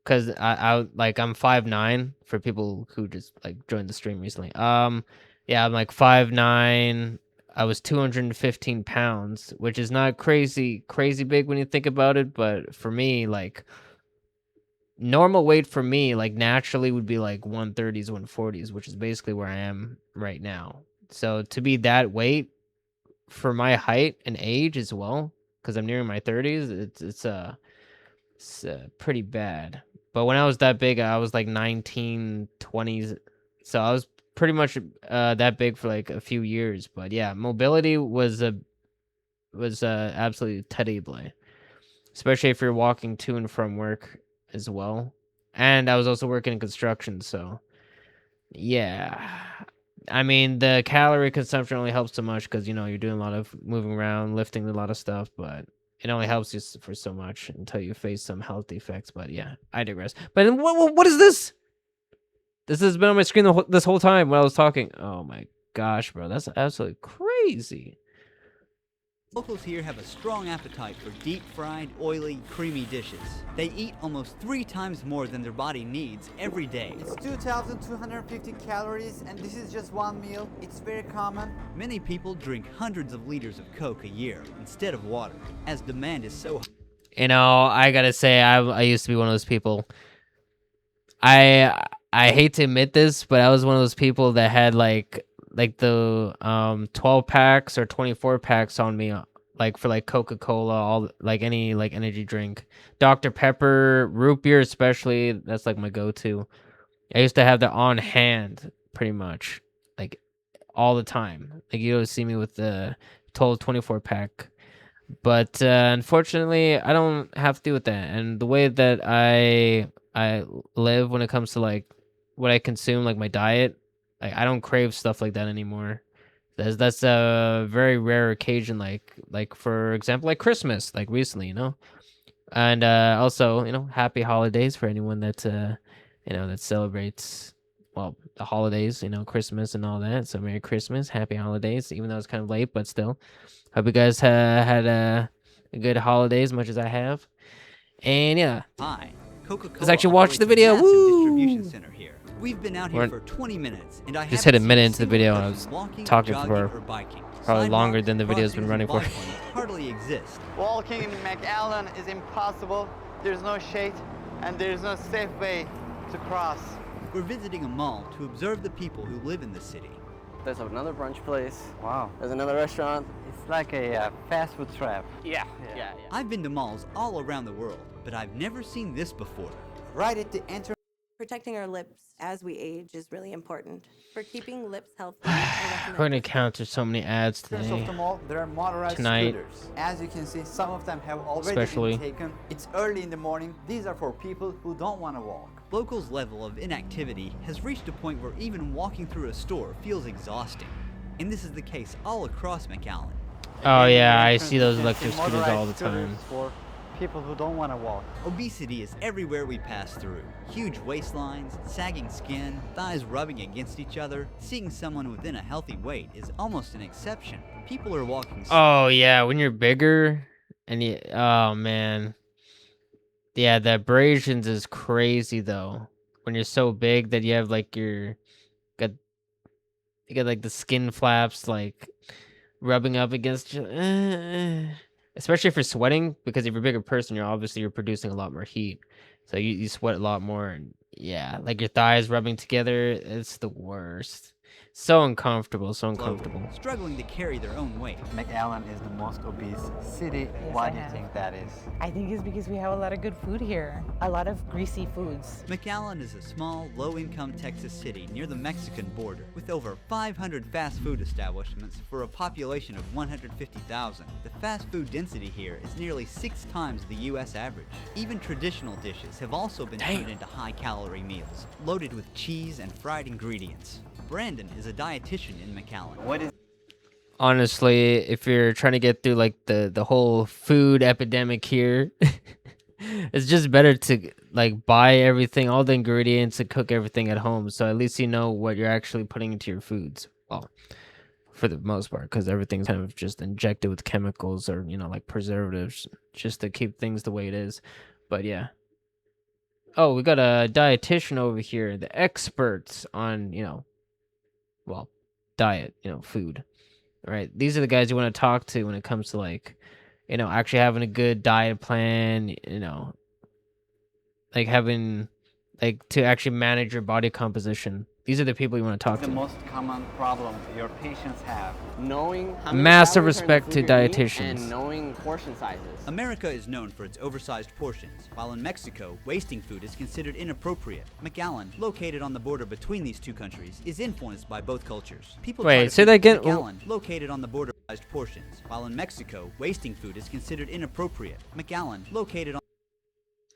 cause I like I'm 5'9" for people who just like joined the stream recently. Yeah, I'm like 5'9". I was 215 pounds, which is not crazy big when you think about it, but for me, like normal weight for me, like naturally would be like 130s, 140s, which is basically where I am right now. So to be that weight for my height and age as well, because I'm nearing my 30s, it's pretty bad. But when I was that big, I was like 19, 20s, so I was pretty much that big for like a few years. But yeah, mobility was absolutely terrible, especially if you're walking to and from work as well. And I was also working in construction, so yeah. I mean, the calorie consumption only helps so much because you're doing a lot of moving around, lifting a lot of stuff, but it only helps you for so much until you face some health effects. But yeah, I digress. But what is this? This has been on my screen this whole time while I was talking. Oh my gosh, bro, that's absolutely crazy. Locals here have a strong appetite for deep-fried, oily, creamy dishes. They eat almost 3 times more than their body needs every day. It's 2,250 calories, and this is just one meal. It's very common. Many people drink hundreds of liters of Coke a year instead of water, as demand is so high. I gotta say, I used to be one of those people. I hate to admit this, but I was one of those people that had like the 12 packs or 24 packs on me, like for like Coca-Cola, all like any like energy drink, Dr. Pepper, root beer especially. That's like my go-to. I used to have that on hand pretty much like all the time. Like you always see me with the 12, 24 pack. But unfortunately, I don't have to do with that. And the way that I live when it comes to like what I consume, like my diet, like I don't crave stuff like that anymore. That's a very rare occasion, like for example, like Christmas, like recently, and also happy holidays for anyone that that celebrates the holidays, Christmas and all that. So Merry Christmas, Happy Holidays, even though it's kind of late, but still. Hope you guys had a good holiday as much as I have. And yeah, let's actually watch the video. Woo! We've been out here for 20 minutes, and I just hit a minute into the video and I was talking for probably longer than the video's been running for. Hardly exist. Walking in McAllen is impossible. There's no shade, and there's no safe way to cross. We're visiting a mall to observe the people who live in the city. There's another brunch place. Wow. There's another restaurant. It's like a fast food trap. Yeah. I've been to malls all around the world, but I've never seen this before. Right at the entrance. Protecting our lips as we age is really important. For keeping lips healthy, We're going to encounter so many ads today. Of the mall, there are motorized Tonight. scooters. As you can see, some of them have already Especially. been taken. It's early in the morning. These are for people who don't want to walk. Locals' level of inactivity has reached a point where even walking through a store feels exhausting. And this is the case all across McAllen. Oh yeah, I see those electric scooters all the time. For people who don't want to walk. Obesity is everywhere we pass through. Huge waistlines, sagging skin, thighs rubbing against each other. Seeing someone within a healthy weight is almost an exception. People are walking. Oh yeah, when you're bigger and oh man. Yeah, the abrasions is crazy though. When you're so big that you have like you got like the skin flaps like rubbing up against you. Especially if you're sweating, because if you're a bigger person, you're producing a lot more heat. So you sweat a lot more, and yeah, like your thighs rubbing together, it's the worst. So uncomfortable, so uncomfortable. Struggling to carry their own weight. McAllen is the most obese city. Why do you think that is? I think it's because we have a lot of good food here. A lot of greasy foods. McAllen is a small, low-income Texas city near the Mexican border. With over 500 fast food establishments for a population of 150,000, the fast food density here is nearly 6 times the U.S. average. Even traditional dishes have also been turned into high-calorie meals, loaded with cheese and fried ingredients. Brandon is a dietitian in McAllen. Honestly, if you're trying to get through like the whole food epidemic here, it's just better to like buy everything, all the ingredients, and cook everything at home. So at least you know what you're actually putting into your foods. Well, for the most part, because everything's kind of just injected with chemicals or like preservatives just to keep things the way it is. But yeah. Oh, we got a dietitian over here, the experts on, well, diet, food. All right, these are the guys you want to talk to when it comes to like, actually having a good diet plan, like having like to actually manage your body composition. These are the people you want to talk The to. most common problem your patients have. Knowing how many Massive calories are in the respect food to you're eating dietitians. and knowing portion sizes. America is known for its oversized portions, while in Mexico, wasting food is considered inappropriate. McAllen, located on the border between these two countries, is influenced by both cultures. People Wait, try to say that again. McAllen, located on the border sized portions, while in Mexico, wasting food is considered inappropriate. McAllen, located on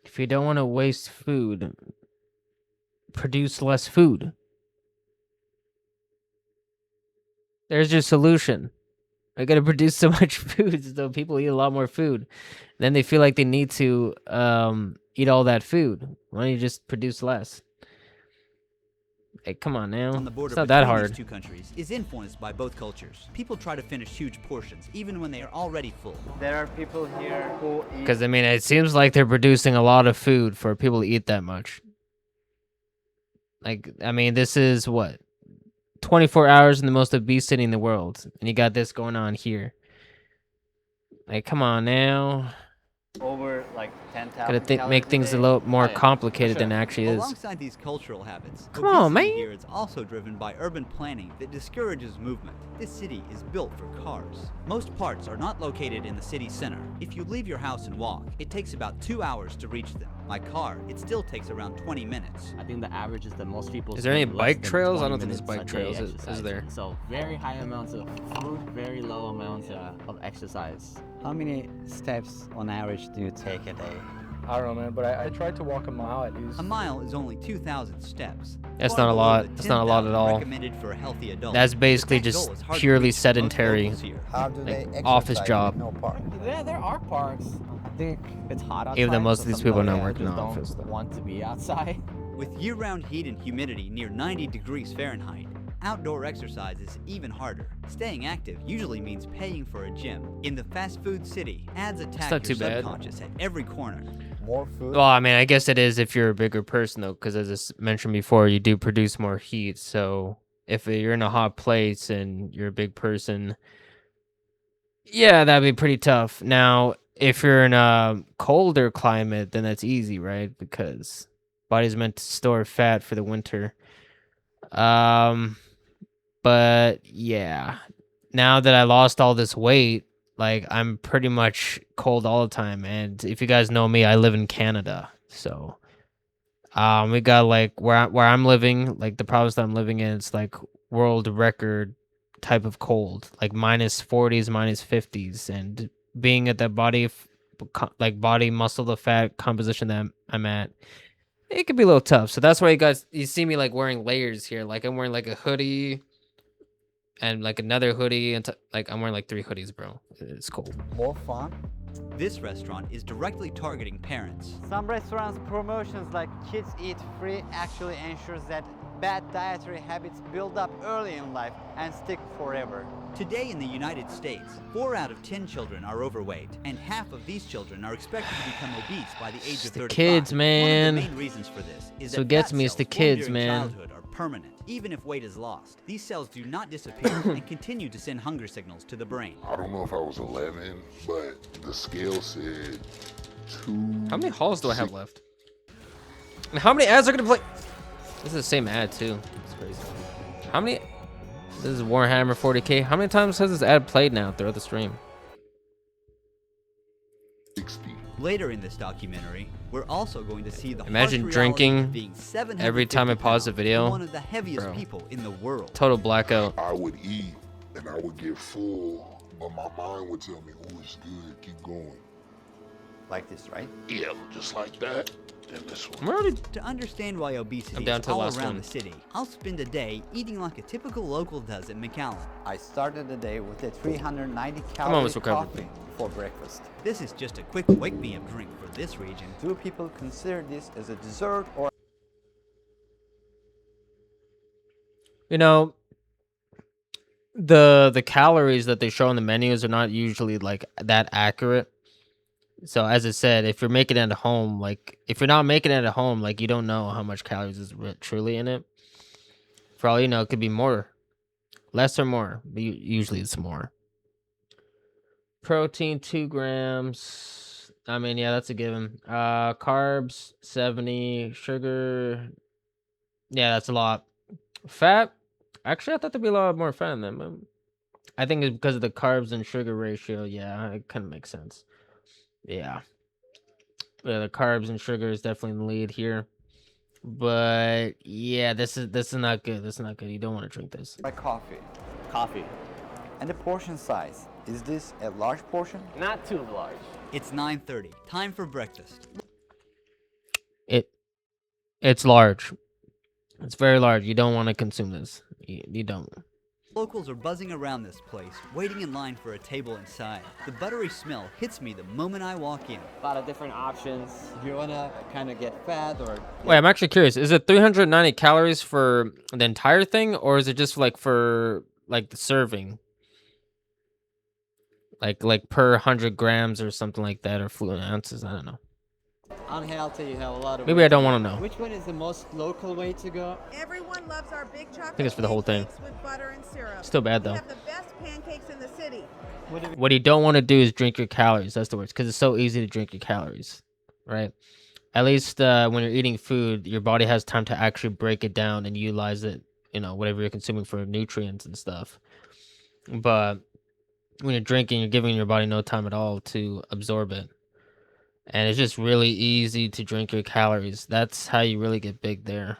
If you don't want to waste food, produce less food. There's your solution. I gotta produce so much food so people eat a lot more food. Then they feel like they need to eat all that food. Why don't you just produce less? Hey, come on now. on the border It's not that between hard. these two countries is influenced by both cultures. People try to finish huge portions, even when they are already full. There are people here who eat. Because, I mean, it seems like they're producing a lot of food for people to eat that much. Like, I mean, this is what? 24 hours in the most obese city in the world. And you got this going on here. Like, come on now. Over like 10,000 Gotta make things a little more complicated than it actually is. Alongside these cultural habits, Come on, obesity man. here is also driven by urban planning that discourages movement. This city is built for cars. Most parts are not located in the city center. If you leave your house and walk, it takes about 2 hours to reach them. By car, it still takes around 20 minutes. I think the average is that most people. Is there any spend bike less than trails? I 20 don't think there's minutes bike a day trails. Is exercising. there? So very high amounts of food, very low amounts of exercise. How many steps on average do you take a day? I don't know, man, but I tried to walk a mile at least. A mile is only 2,000 steps. That's Far not a below lot. the That's not a lot at 10,000 all. recommended for a healthy adult. That's basically But that just goal is hard to purely reach for most sedentary. locals here. How do they Like, office exercise job. with no park? There are parks. I think it's hot outside. Even though most so of these people are not sometimes working in just office, don't though. want to be outside. With year-round heat and humidity near 90 degrees Fahrenheit, outdoor exercise is even harder. Staying active usually means paying for a gym. In the fast food city, ads attack not your too bad. subconscious at every corner. More food? Well, I mean, I guess it is if you're a bigger person, though, because as I mentioned before, you do produce more heat. So if you're in a hot place and you're a big person, yeah, that'd be pretty tough. Now, if you're in a colder climate, then that's easy, right? Because body's meant to store fat for the winter. But yeah, now that I lost all this weight, like I'm pretty much cold all the time. And if you guys know me, I live in Canada, so we got like where I'm living, like the province that I'm living in, it's like world record type of cold, like minus 40s, minus 50s, and being at that body body muscle to fat composition that I'm at, it could be a little tough. So that's why you see me like wearing layers here. Like I'm wearing like a hoodie and like another hoodie, and like I'm wearing like 3 hoodies, bro. It's cold. More fun? This restaurant is directly targeting parents. Some restaurants' promotions like kids eat free actually ensures that bad dietary habits build up early in life and stick forever. Today in the United States, 4 out of 10 children are overweight, and half of these children are expected to become obese by the age of 35. Kids, man. One of the main reasons for this is So that it gets fat me, it's the cells formed kids, during man. childhood are permanent, even if weight is lost. These cells do not disappear and continue to send hunger signals to the brain. I don't know if I was 11, but the scale said 2. How many halls do I have left? And how many ads are gonna play? This is the same ad too. It's crazy. How many? This is Warhammer 40K. How many times has this ad played now throughout the stream? 60. Later in this documentary, we're also going to see the Imagine harsh reality drinking of being 750 every time I pause the pounds video. and one of the heaviest Bro. people in the world. Total blackout. I would eat and I would get full, but my mind would tell me, oh, it's good, keep going. Like this, right? Yeah, just like that. And this one. I'm already. To understand why obesity I'm down is to the all last around one. the city, I'll spend a day eating like a typical local does at McAllen. I started the day with a 390 I'm calorie almost recovered. coffee for breakfast. This is just a quick wake-me-up drink for this region. Do people consider this as a dessert or You know, the calories that they show on the menus are not usually like that accurate. So as I said, if you're making it at home, like if you're not making it at home, like you don't know how much calories is truly in it. For all you know, it could be more, less or more, but usually it's more. Protein 2 grams. I mean, yeah, that's a given. Carbs 70, sugar. Yeah, that's a lot. Fat. Actually, I thought there'd be a lot more fat in them. I think it's because of the carbs and sugar ratio. Yeah, it kind of makes sense. Yeah. Yeah, the carbs and sugar is definitely in the lead here. But yeah, this is not good. This is not good. You don't want to drink this. By coffee. Coffee. And the portion size. Is this a large portion? Not too large. It's 9:30. Time for breakfast. It's large. It's very large. You don't want to consume this. You don't. Locals are buzzing around this place, waiting in line for a table inside. The buttery smell hits me the moment I walk in. A lot of different options. Do you want to kind of get fat or... Wait, I'm actually curious. Is it 390 calories for the entire thing, or is it just like for like the serving? Like per 100 grams or something like that, or fluid ounces? I don't know. Unhealthy, you have a lot of... Maybe I don't want to know. Which one is the most local way to go? Everyone loves our big chocolate I think it's for the whole thing. pancakes with butter and syrup. Still bad though. We have the best pancakes in the city. What you don't want to do is drink your calories. That's the worst, because it's so easy to drink your calories, right? At least when you're eating food, your body has time to actually break it down and utilize it, you know, whatever you're consuming for nutrients and stuff. But when you're drinking, you're giving your body no time at all to absorb it. And it's just really easy to drink your calories. That's how you really get big there.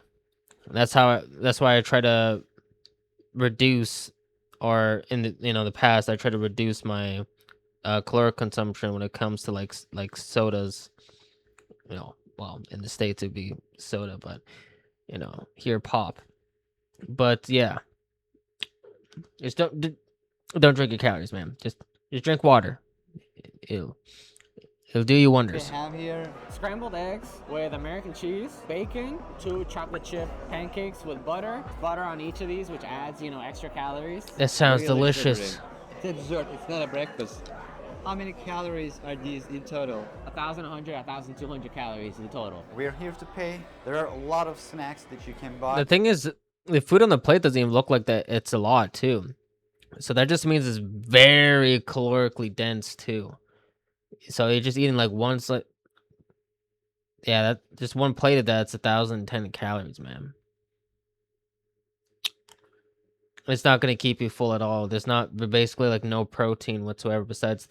That's why I try to reduce, or in the past I try to reduce my caloric consumption when it comes to like sodas. Well, in the States it'd be soda, but here pop. But yeah, just don't drink your calories, man. Just drink water. It'll do you wonders. We have here scrambled eggs with American cheese, bacon, 2 chocolate chip pancakes with butter on each of these, which adds, extra calories. That sounds delicious. It's a dessert, it's not a breakfast. How many calories are these in total? 1,100, 1,200 calories in total. We're here to pay. There are a lot of snacks that you can buy. The thing is, the food on the plate doesn't even look like that. It's a lot too. So that just means it's very calorically dense too. So you're just eating like one yeah, just one plate of that's 1,010 calories, man. It's not gonna keep you full at all. There's basically like no protein whatsoever besides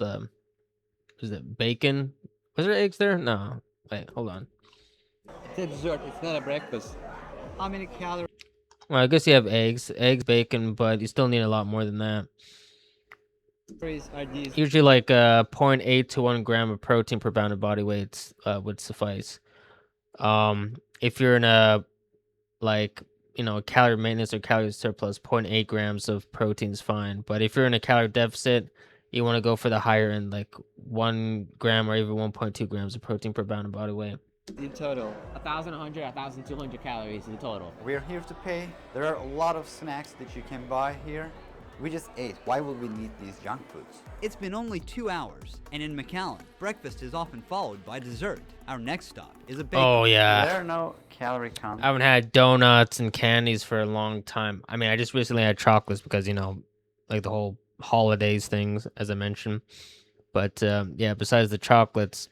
is it bacon? Was there eggs there? No. Wait, hold on. It's a dessert, it's not a breakfast. How many calories? Well, I guess you have eggs, bacon, but you still need a lot more than that. Are these? Usually like 0.8 to 1 gram of protein per pound of body weight would suffice. If you're in a calorie maintenance or calorie surplus, 0.8 grams of protein is fine. But if you're in a calorie deficit, you want to go for the higher end, like 1 gram or even 1.2 grams of protein per pound of body weight. In total? 1,100, 1,200 calories in total. We're here to pay. There are a lot of snacks that you can buy here. We just ate. Why would we need these junk foods? It's been only 2 hours, and in McAllen, breakfast is often followed by dessert. Our next stop is a bakery. Oh yeah. There are no calorie counts. I haven't had donuts and candies for a long time. I mean, I just recently had chocolates because like the whole holidays things, as I mentioned. But yeah, besides the chocolates,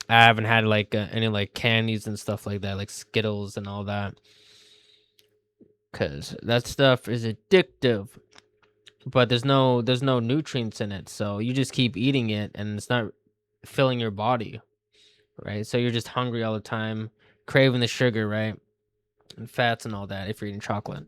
I haven't had like any like candies and stuff like that, like Skittles and all that, because that stuff is addictive. But there's no nutrients in it, so you just keep eating it, and it's not filling your body, right? So you're just hungry all the time, craving the sugar, right, and fats and all that. If you're eating chocolate,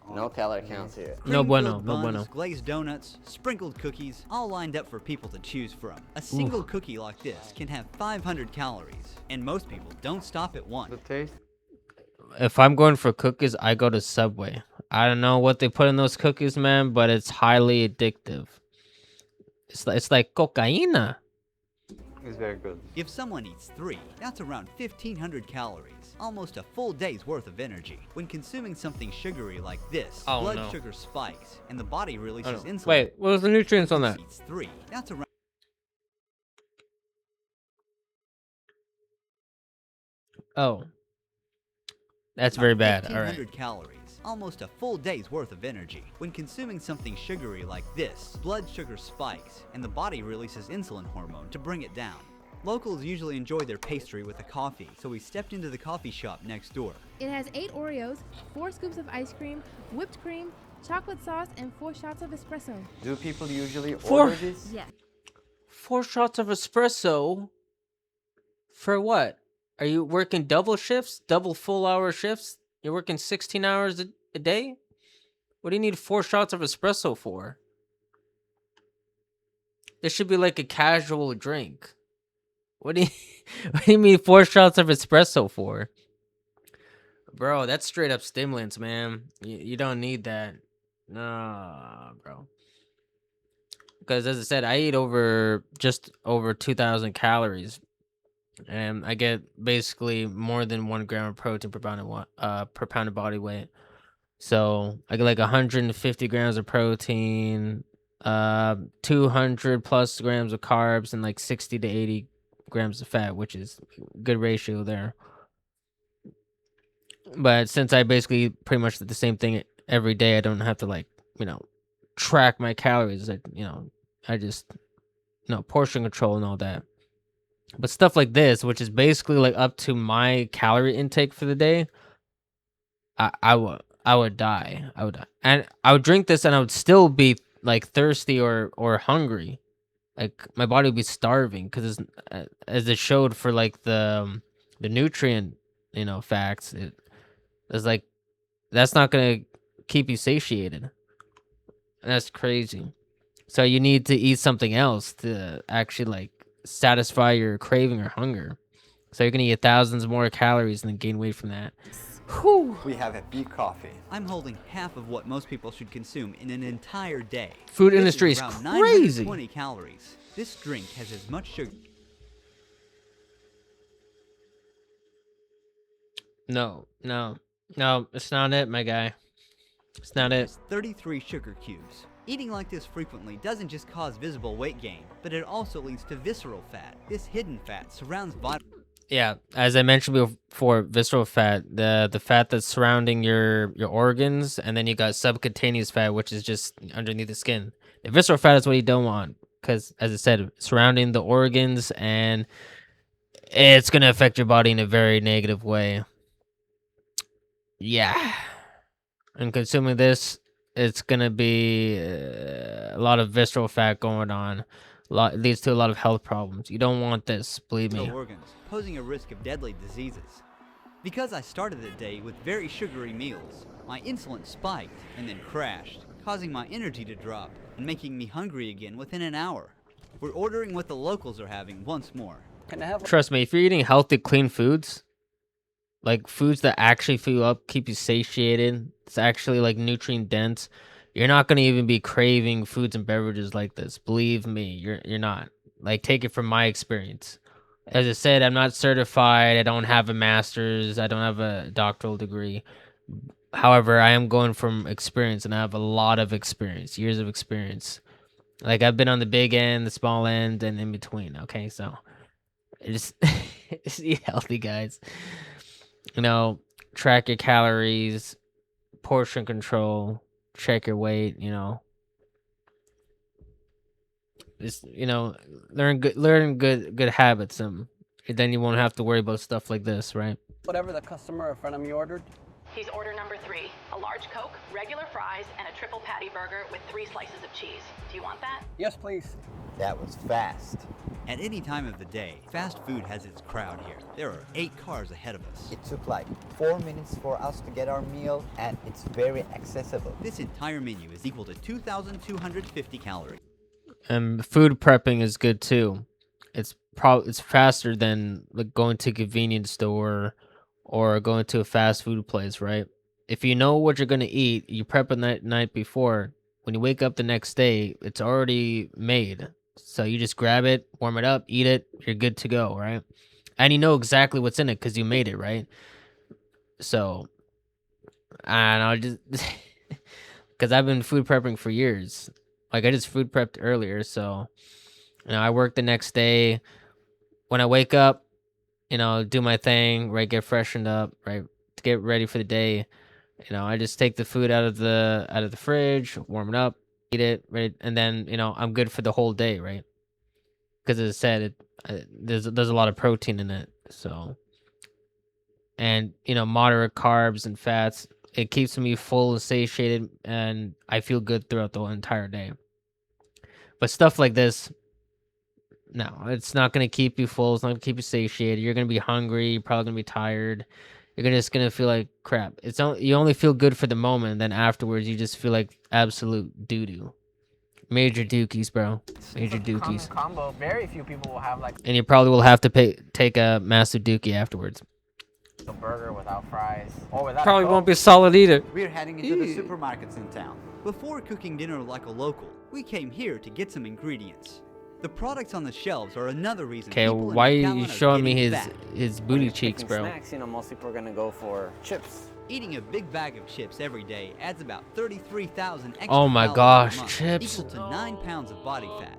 no calorie counts here. No bueno, Cream-filled no buns, bueno. glazed donuts, sprinkled cookies, all lined up for people to choose from. A single cookie like this can have 500 calories, and most people don't stop at one. The taste? If I'm going for cookies, I go to Subway. I don't know what they put in those cookies, man, but it's highly addictive. It's like cocaine. It's very good. If someone eats 3, that's around 1,500 calories, almost a full day's worth of energy. When consuming something sugary like this, blood sugar spikes, and the body releases insulin. Wait, what was the nutrients on that? Eats 3, that's around Oh, that's very bad. All right. 1,500 calories, almost a full day's worth of energy. When consuming something sugary like this, blood sugar spikes, and the body releases insulin hormone to bring it down. Locals usually enjoy their pastry with a coffee, so we stepped into the coffee shop next door. It has 8 Oreos, 4 scoops of ice cream, whipped cream, chocolate sauce, and 4 shots of espresso. Do people usually Four- order this? Yes. 4 shots of espresso. For what? Are you working double shifts? Double full hour shifts? You're working 16 hours a day? What do you need 4 shots of espresso for? This should be like a casual drink. What do you what do you mean 4 shots of espresso for? Bro, that's straight up stimulants, man. You don't need that. Nah, bro. Because as I said, I eat just over 2,000 calories. And I get basically more than 1 gram of protein per pound of body weight. So I get like 150 grams of protein, 200 plus grams of carbs, and like 60 to 80 grams of fat, which is a good ratio there. But since I basically pretty much did the same thing every day, I don't have to track my calories. I just portion control and all that. But stuff like this, which is basically like up to my calorie intake for the day, I would die. And I would drink this and I would still be like thirsty or hungry. Like my body would be starving because as it showed for like the nutrient, facts, it's like that's not gonna keep you satiated. That's crazy. So you need to eat something else to actually like satisfy your craving or hunger. So you're gonna eat thousands more calories and then gain weight from that. Whew. We have a big coffee. I'm holding half of what most people should consume in an entire day. Food industry is around crazy. 920 calories. This drink has as much sugar. No, it's not it, my guy. It's not it. 33 sugar cubes. Eating like this frequently doesn't just cause visible weight gain, but it also leads to visceral fat. This hidden fat surrounds vital. Yeah, as I mentioned before, visceral fat, the fat that's surrounding your organs, and then you got subcutaneous fat, which is just underneath the skin. The visceral fat is what you don't want, because as I said, surrounding the organs, and it's gonna affect your body in a very negative way. Yeah, and consuming this, it's gonna be a lot of visceral fat going on. Leads to a lot of health problems. You don't want this, believe me. Organs, posing a risk of deadly diseases. Because I started the day with very sugary meals, my insulin spiked and then crashed, causing my energy to drop and making me hungry again within an hour. We're ordering what the locals are having once more. Trust me, if you're eating healthy, clean foods, like foods that actually fill you up, keep you satiated, it's actually like nutrient dense, you're not gonna even be craving foods and beverages like this. Believe me, you're not. Like, take it from my experience. As I said, I'm not certified. I don't have a master's. I don't have a doctoral degree. However, I am going from experience, and I have a lot of experience, years of experience. Like, I've been on the big end, the small end, and in between. Okay, so just eat healthy, guys. Track your calories, portion control, check your weight. Just learn good habits, and then you won't have to worry about stuff like this, right? Whatever the customer in front of me ordered. He's order number 3, a large Coke, regular fries, and a triple patty burger with 3 slices of cheese. Do you want that? Yes, please. That was fast. At any time of the day, fast food has its crowd here. There are 8 cars ahead of us. It took like 4 minutes for us to get our meal, and it's very accessible. This entire menu is equal to 2,250 calories. And food prepping is good too. It's faster than like going to a convenience store or going to a fast food place, right? If you know what you're gonna eat, you prep it the night before. When you wake up the next day, it's already made. So you just grab it, warm it up, eat it, you're good to go, right? And you know exactly what's in it because you made it, right? So, I don't know, just because I've been food prepping for years. Like, I just food prepped earlier, so I work the next day. When I wake up, do my thing, right? Get freshened up, right? To get ready for the day. I just take the food out of the fridge, warm it up, eat it, right? And then, I'm good for the whole day, right? Because as I said, there's a lot of protein in it, so. And moderate carbs and fats. It keeps me full and satiated, and I feel good throughout the entire day. But stuff like this, no, it's not gonna keep you full. It's not gonna keep you satiated. You're gonna be hungry. You're probably gonna be tired. You're just gonna feel like crap. You only feel good for the moment, and then afterwards you just feel like absolute doo doo. Major dookies, bro. Major It's a common dookies. combo. Very few people will have like And you probably will have to take a massive dookie afterwards. a burger without fries or without. Probably a Coke. won't be solid either. We're heading into the supermarkets in town. Before cooking dinner like a local, we came here to get some ingredients. The products on the shelves are another reason. Okay, people in why are McAllen you are showing me getting his fat. his When booty you're cheeks, picking bro? Snacks, most people are gonna go for chips. Eating a big bag of chips every day adds about 33,000 extra Oh my calories gosh, a month, chips. equal to 9 pounds of body fat.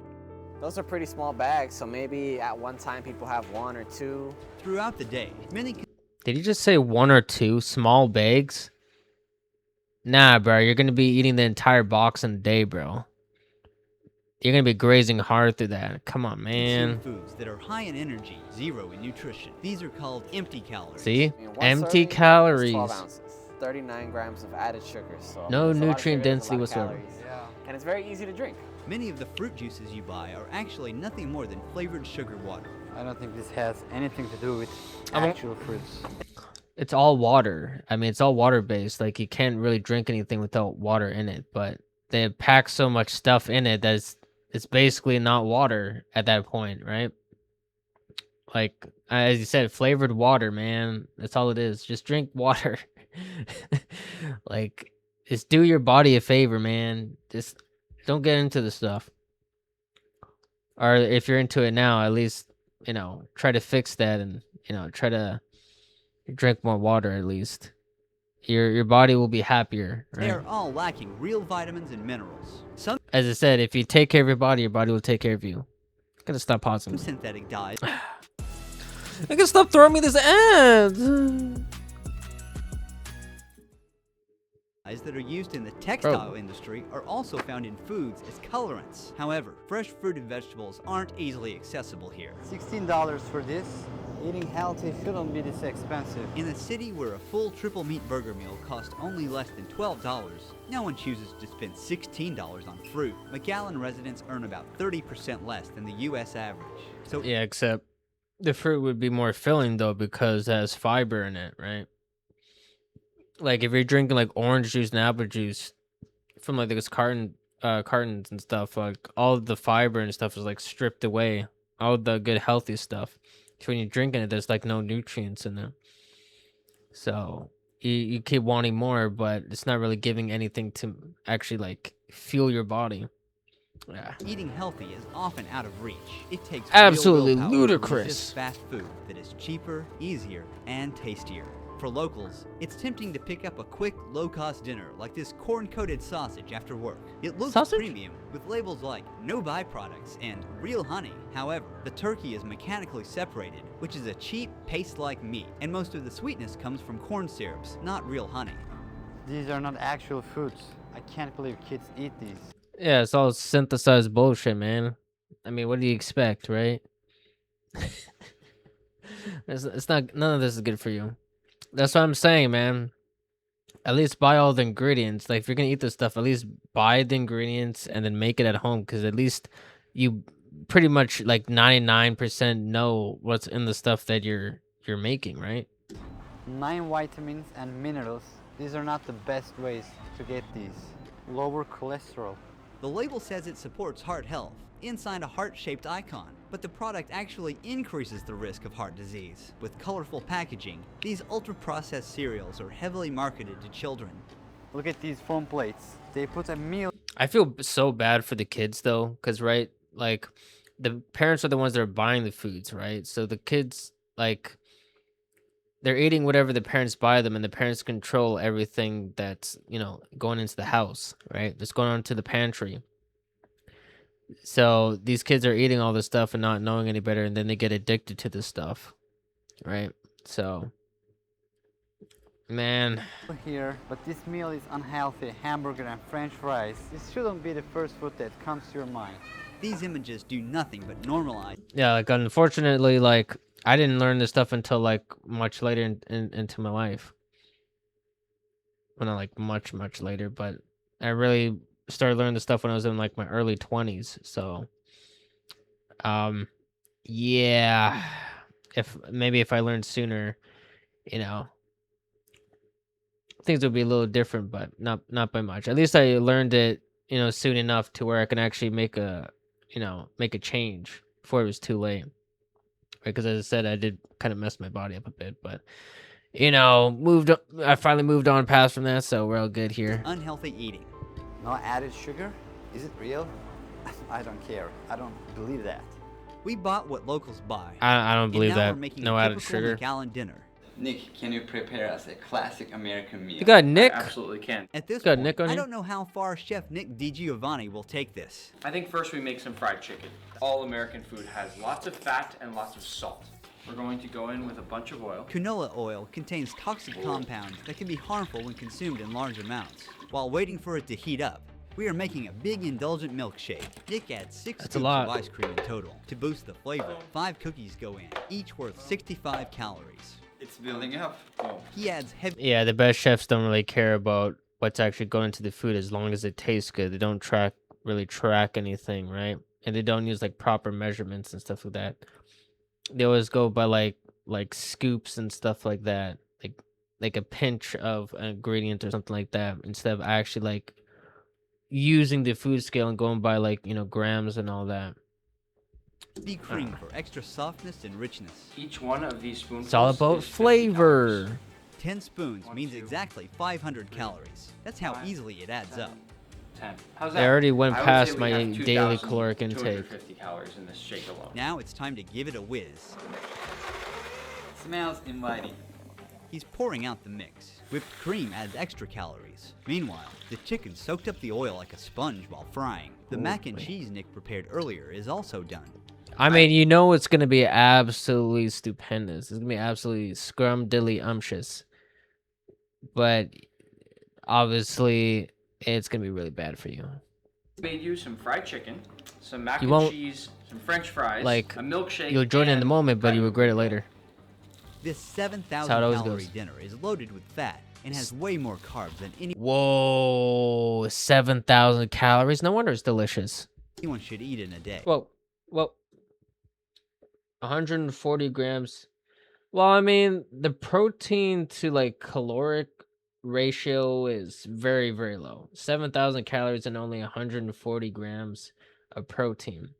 Those are pretty small bags, so maybe at one time people have one or two. Throughout the day, many Did you just say one or two small bags? Nah, bro. You're gonna be eating the entire box in a day, bro. You're gonna be grazing hard through that. Come on, man. consume foods that are high in energy, zero in nutrition. These are called empty calories. See? One Empty serving is calories. 12 ounces, 39 grams of added sugar. So No it's a lot of nutrient sugar, it's a density lot of whatsoever. calories. Yeah. And it's very easy to drink. Many of the fruit juices you buy are actually nothing more than flavored sugar water. I don't think this has anything to do with I mean- actual fruits. It's all water. I mean, it's all water based. Like you can't really drink anything without water in it. But they pack so much stuff in it that it's basically not water at that point, right? Like as you said, flavored water, man. That's all it is. Just drink water. Like, just do your body a favor, man. Just don't get into the stuff. Or if you're into it now, at least try to fix that and try to drink more water at least. Your body will be happier, They right? are all lacking real vitamins and minerals. Some As I said, if you take care of your body will take care of you. Gotta stop pausing. synthetic dyes I can stop throwing me this ad. that are used in the textile industry are also found in foods as colorants. However, fresh fruit and vegetables aren't easily accessible here. $16 for this. Eating healthy shouldn't be this expensive. In a city where a full triple meat burger meal costs only less than $12, no one chooses to spend $16 on fruit. McAllen residents earn about 30% less than the US average. So Yeah, except the fruit would be more filling though because it has fiber in it, right? Like if you're drinking like orange juice and apple juice from like those cartons and stuff, like all the fiber and stuff is like stripped away, all the good healthy stuff. So when you're drinking it, there's like no nutrients in it. So you keep wanting more, but it's not really giving anything to actually like fuel your body. Yeah. eating healthy is often out of reach. It takes Absolutely real willpower to ludicrous. resist fast food that is cheaper, easier, and tastier. For locals, it's tempting to pick up a quick, low-cost dinner like this corn-coated sausage after work. It looks premium, with labels like no byproducts and real honey. However, the turkey is mechanically separated, which is a cheap, paste-like meat, and most of the sweetness comes from corn syrups, not real honey. These are not actual foods. I can't believe kids eat these. Yeah, it's all synthesized bullshit, man. I mean, what do you expect, right? It's not. None of this is good for you. That's what I'm saying, man. At least buy all the ingredients. Like, if you're gonna eat this stuff, at least buy the ingredients and then make it at home. Because at least you pretty much like 99% know what's in the stuff that you're making, right? 9 vitamins and minerals. These are not the best ways to get these. Lower cholesterol. The label says it supports heart health inside a heart-shaped icon, but the product actually increases the risk of heart disease. With colorful packaging, these ultra-processed cereals are heavily marketed to children. Look at these foam plates. They put a meal. I feel so bad for the kids though, because right, like the parents are the ones that are buying the foods, right? So the kids, like, they're eating whatever the parents buy them, and the parents control everything that's going into the house, right? That's going on to the pantry. So these kids are eating all this stuff and not knowing any better, and then they get addicted to this stuff. right? So, man, Here, but this meal is unhealthy. Hamburger and French fries. This shouldn't be the first food that comes to your mind. These images do nothing but normalize. yeah, like unfortunately, like I didn't learn this stuff until like much later into my life. Well, not like much later, but I really started learning this stuff when I was in like my early 20s. So, yeah, if I learned sooner, you know, things would be a little different, but not by much. At least I learned it, you know, soon enough to where I can actually make a change before it was too late. Right? Because as I said, I did kind of mess my body up a bit, but you know, I finally moved on past from that, so we're all good here. Unhealthy eating. No added sugar? Is it real? I don't care. I don't believe that. We bought what locals buy. I don't believe that. We're making No a added typical sugar. McAllen dinner. Nick, can you prepare us a classic American meal? You got Nick? I absolutely can. At this got point, Nick on I here? don't know how far Chef Nick DiGiovanni will take this. I think first we make some fried chicken. All American food has lots of fat and lots of salt. We're going to go in with a bunch of oil. Canola oil contains toxic compounds that can be harmful when consumed in large amounts. While waiting for it to heat up, we are making a big indulgent milkshake. Nick adds 6 scoops of ice cream in total. To boost the flavor, 5 cookies go in, each worth 65 calories. It's building up. Oh. He adds heavy... Yeah, the best chefs don't really care about what's actually going into the food as long as it tastes good. They don't really track anything, right? And they don't use like proper measurements and stuff like that. They always go by like scoops and stuff like that, like a pinch of an ingredient or something like that, instead of actually like using the food scale and going by like, you know, grams and all that. cream for extra softness and richness. Each one of these spoonfuls It's all about is $50. flavor. 10 spoons means exactly 500 calories. That's how easily it adds up. 10. How's I that? already went I would past say we my have daily caloric intake. 250 calories in this shake alone. Now it's time to give it a whiz. Smells inviting. He's pouring out the mix. Whipped cream adds extra calories. Meanwhile, the chicken soaked up the oil like a sponge while frying. The mac and cheese Nick prepared earlier is also done. I mean, you know it's gonna be absolutely stupendous. It's gonna be absolutely scrumdiddlyumptious. But obviously, it's gonna be really bad for you. Made you some fried chicken, some mac You and won't, cheese, some French fries, like, a milkshake. you'll enjoy it in the moment, but you regret it later. This 7,000 That's how it always calorie goes. dinner is loaded with fat and has way more carbs than Whoa, 7,000 calories. No wonder it's delicious. anyone should eat in a day. Well, 140 grams. Well, I mean, the protein to like caloric ratio is very, very low. 7,000 calories and only 140 grams of protein.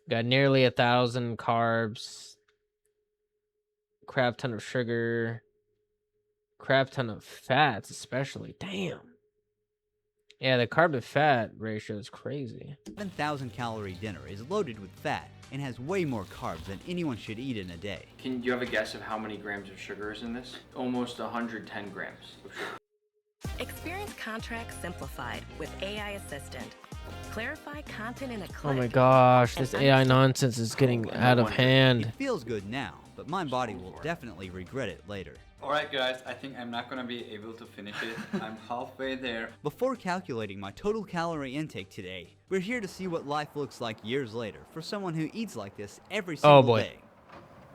Got nearly 1,000 carbs. Crap ton of sugar. Crap ton of fats, especially. Damn. Yeah, the carb to fat ratio is crazy. 7,000 calorie dinner is loaded with fat and has way more carbs than anyone should eat in a day. Can you have a guess of how many grams of sugar is in this? Almost 110 grams of sugar. Experience contracts simplified with AI Assistant. Clarify content in a click. Oh my gosh, this AI nonsense is getting out of hand. It feels good now, but my body will definitely regret it later. Alright guys, I think I'm not gonna be able to finish it. I'm halfway there. Before calculating my total calorie intake today, we're here to see what life looks like years later for someone who eats like this every single day.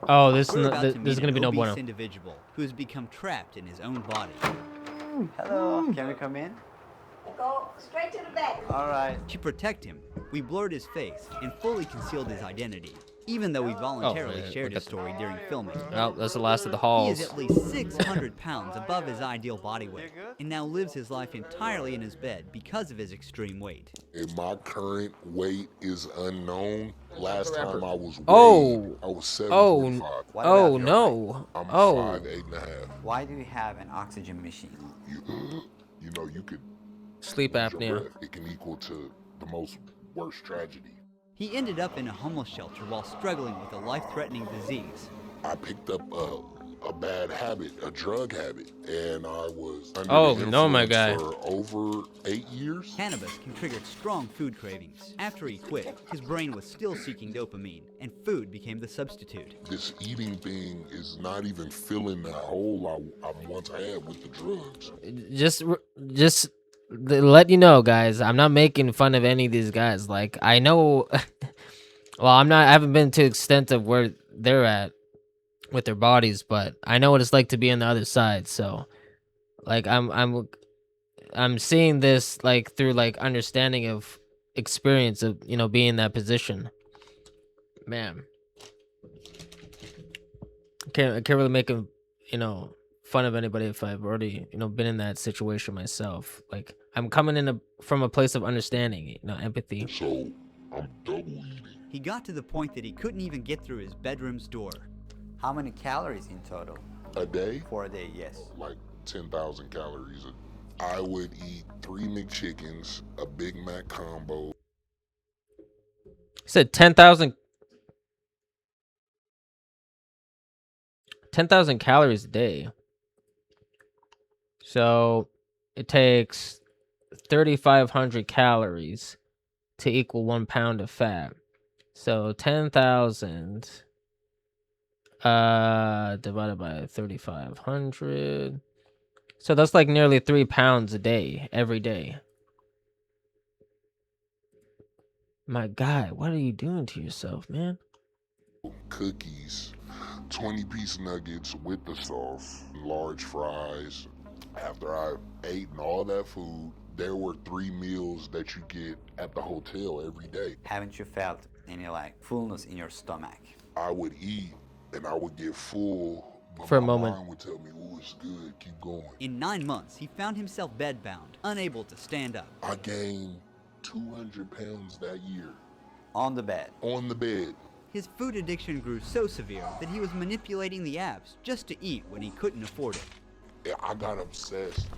Oh, this We're is about to meet gonna be an no obese bueno. individual who has become trapped in his own body. Hello, can we come in? Go straight to the back. All right. To protect him, we blurred his face and fully concealed his identity, even though he voluntarily shared his story during filming. Well, that's the last of the He halls. is at least 600 pounds above his ideal body weight, and now lives his life entirely in his bed because of his extreme weight. And my current weight is unknown. Last time I was weighed, I was 7.5. Oh no. I'm Oh. 5'8.5". Why do you have an oxygen machine? You know, you could Sleep lose your apnea. breath. It can equal to the most worst tragedy. He ended up in a homeless shelter while struggling with a life-threatening disease. I picked up a bad habit, a drug habit, and I was under Oh, the no, my influence guy. for over 8 years. Cannabis can trigger strong food cravings. After he quit, his brain was still seeking dopamine, and food became the substitute. This eating thing is not even filling that hole I once had with the drugs. Just let you know, guys, I'm not making fun of any of these guys. Like, I know, well, I haven't been to the extent of where they're at with their bodies, but I know what it's like to be on the other side. So, like, I'm seeing this like through like understanding of experience of being in that position. Man, I can't really make a fun of anybody if I've already been in that situation myself. Like, I'm coming in from a place of understanding, empathy. So I'm double eating. He got to the point that he couldn't even get through his bedroom's door. How many calories in total? A day? For a day, yes. Like 10,000 calories. I would eat 3 McChickens, a Big Mac combo. He said 10,000 calories a day. So it takes 3,500 calories to equal 1 pound of fat. So 10,000 divided by 3,500. So that's like nearly 3 pounds a day, every day. My guy, what are you doing to yourself, man? Cookies, 20-piece nuggets with the sauce, large fries. After I ate all that food, there were 3 meals that you get at the hotel every day. Haven't you felt any like fullness in your stomach? I would eat and I would get full, but For a my moment. mind would tell me, "Ooh, it's good, keep going." In 9 months, he found himself bedbound, unable to stand up. I gained 200 pounds that year. On the bed. On the bed. His food addiction grew so severe that he was manipulating the apps just to eat when he couldn't afford it. Yeah, I got obsessed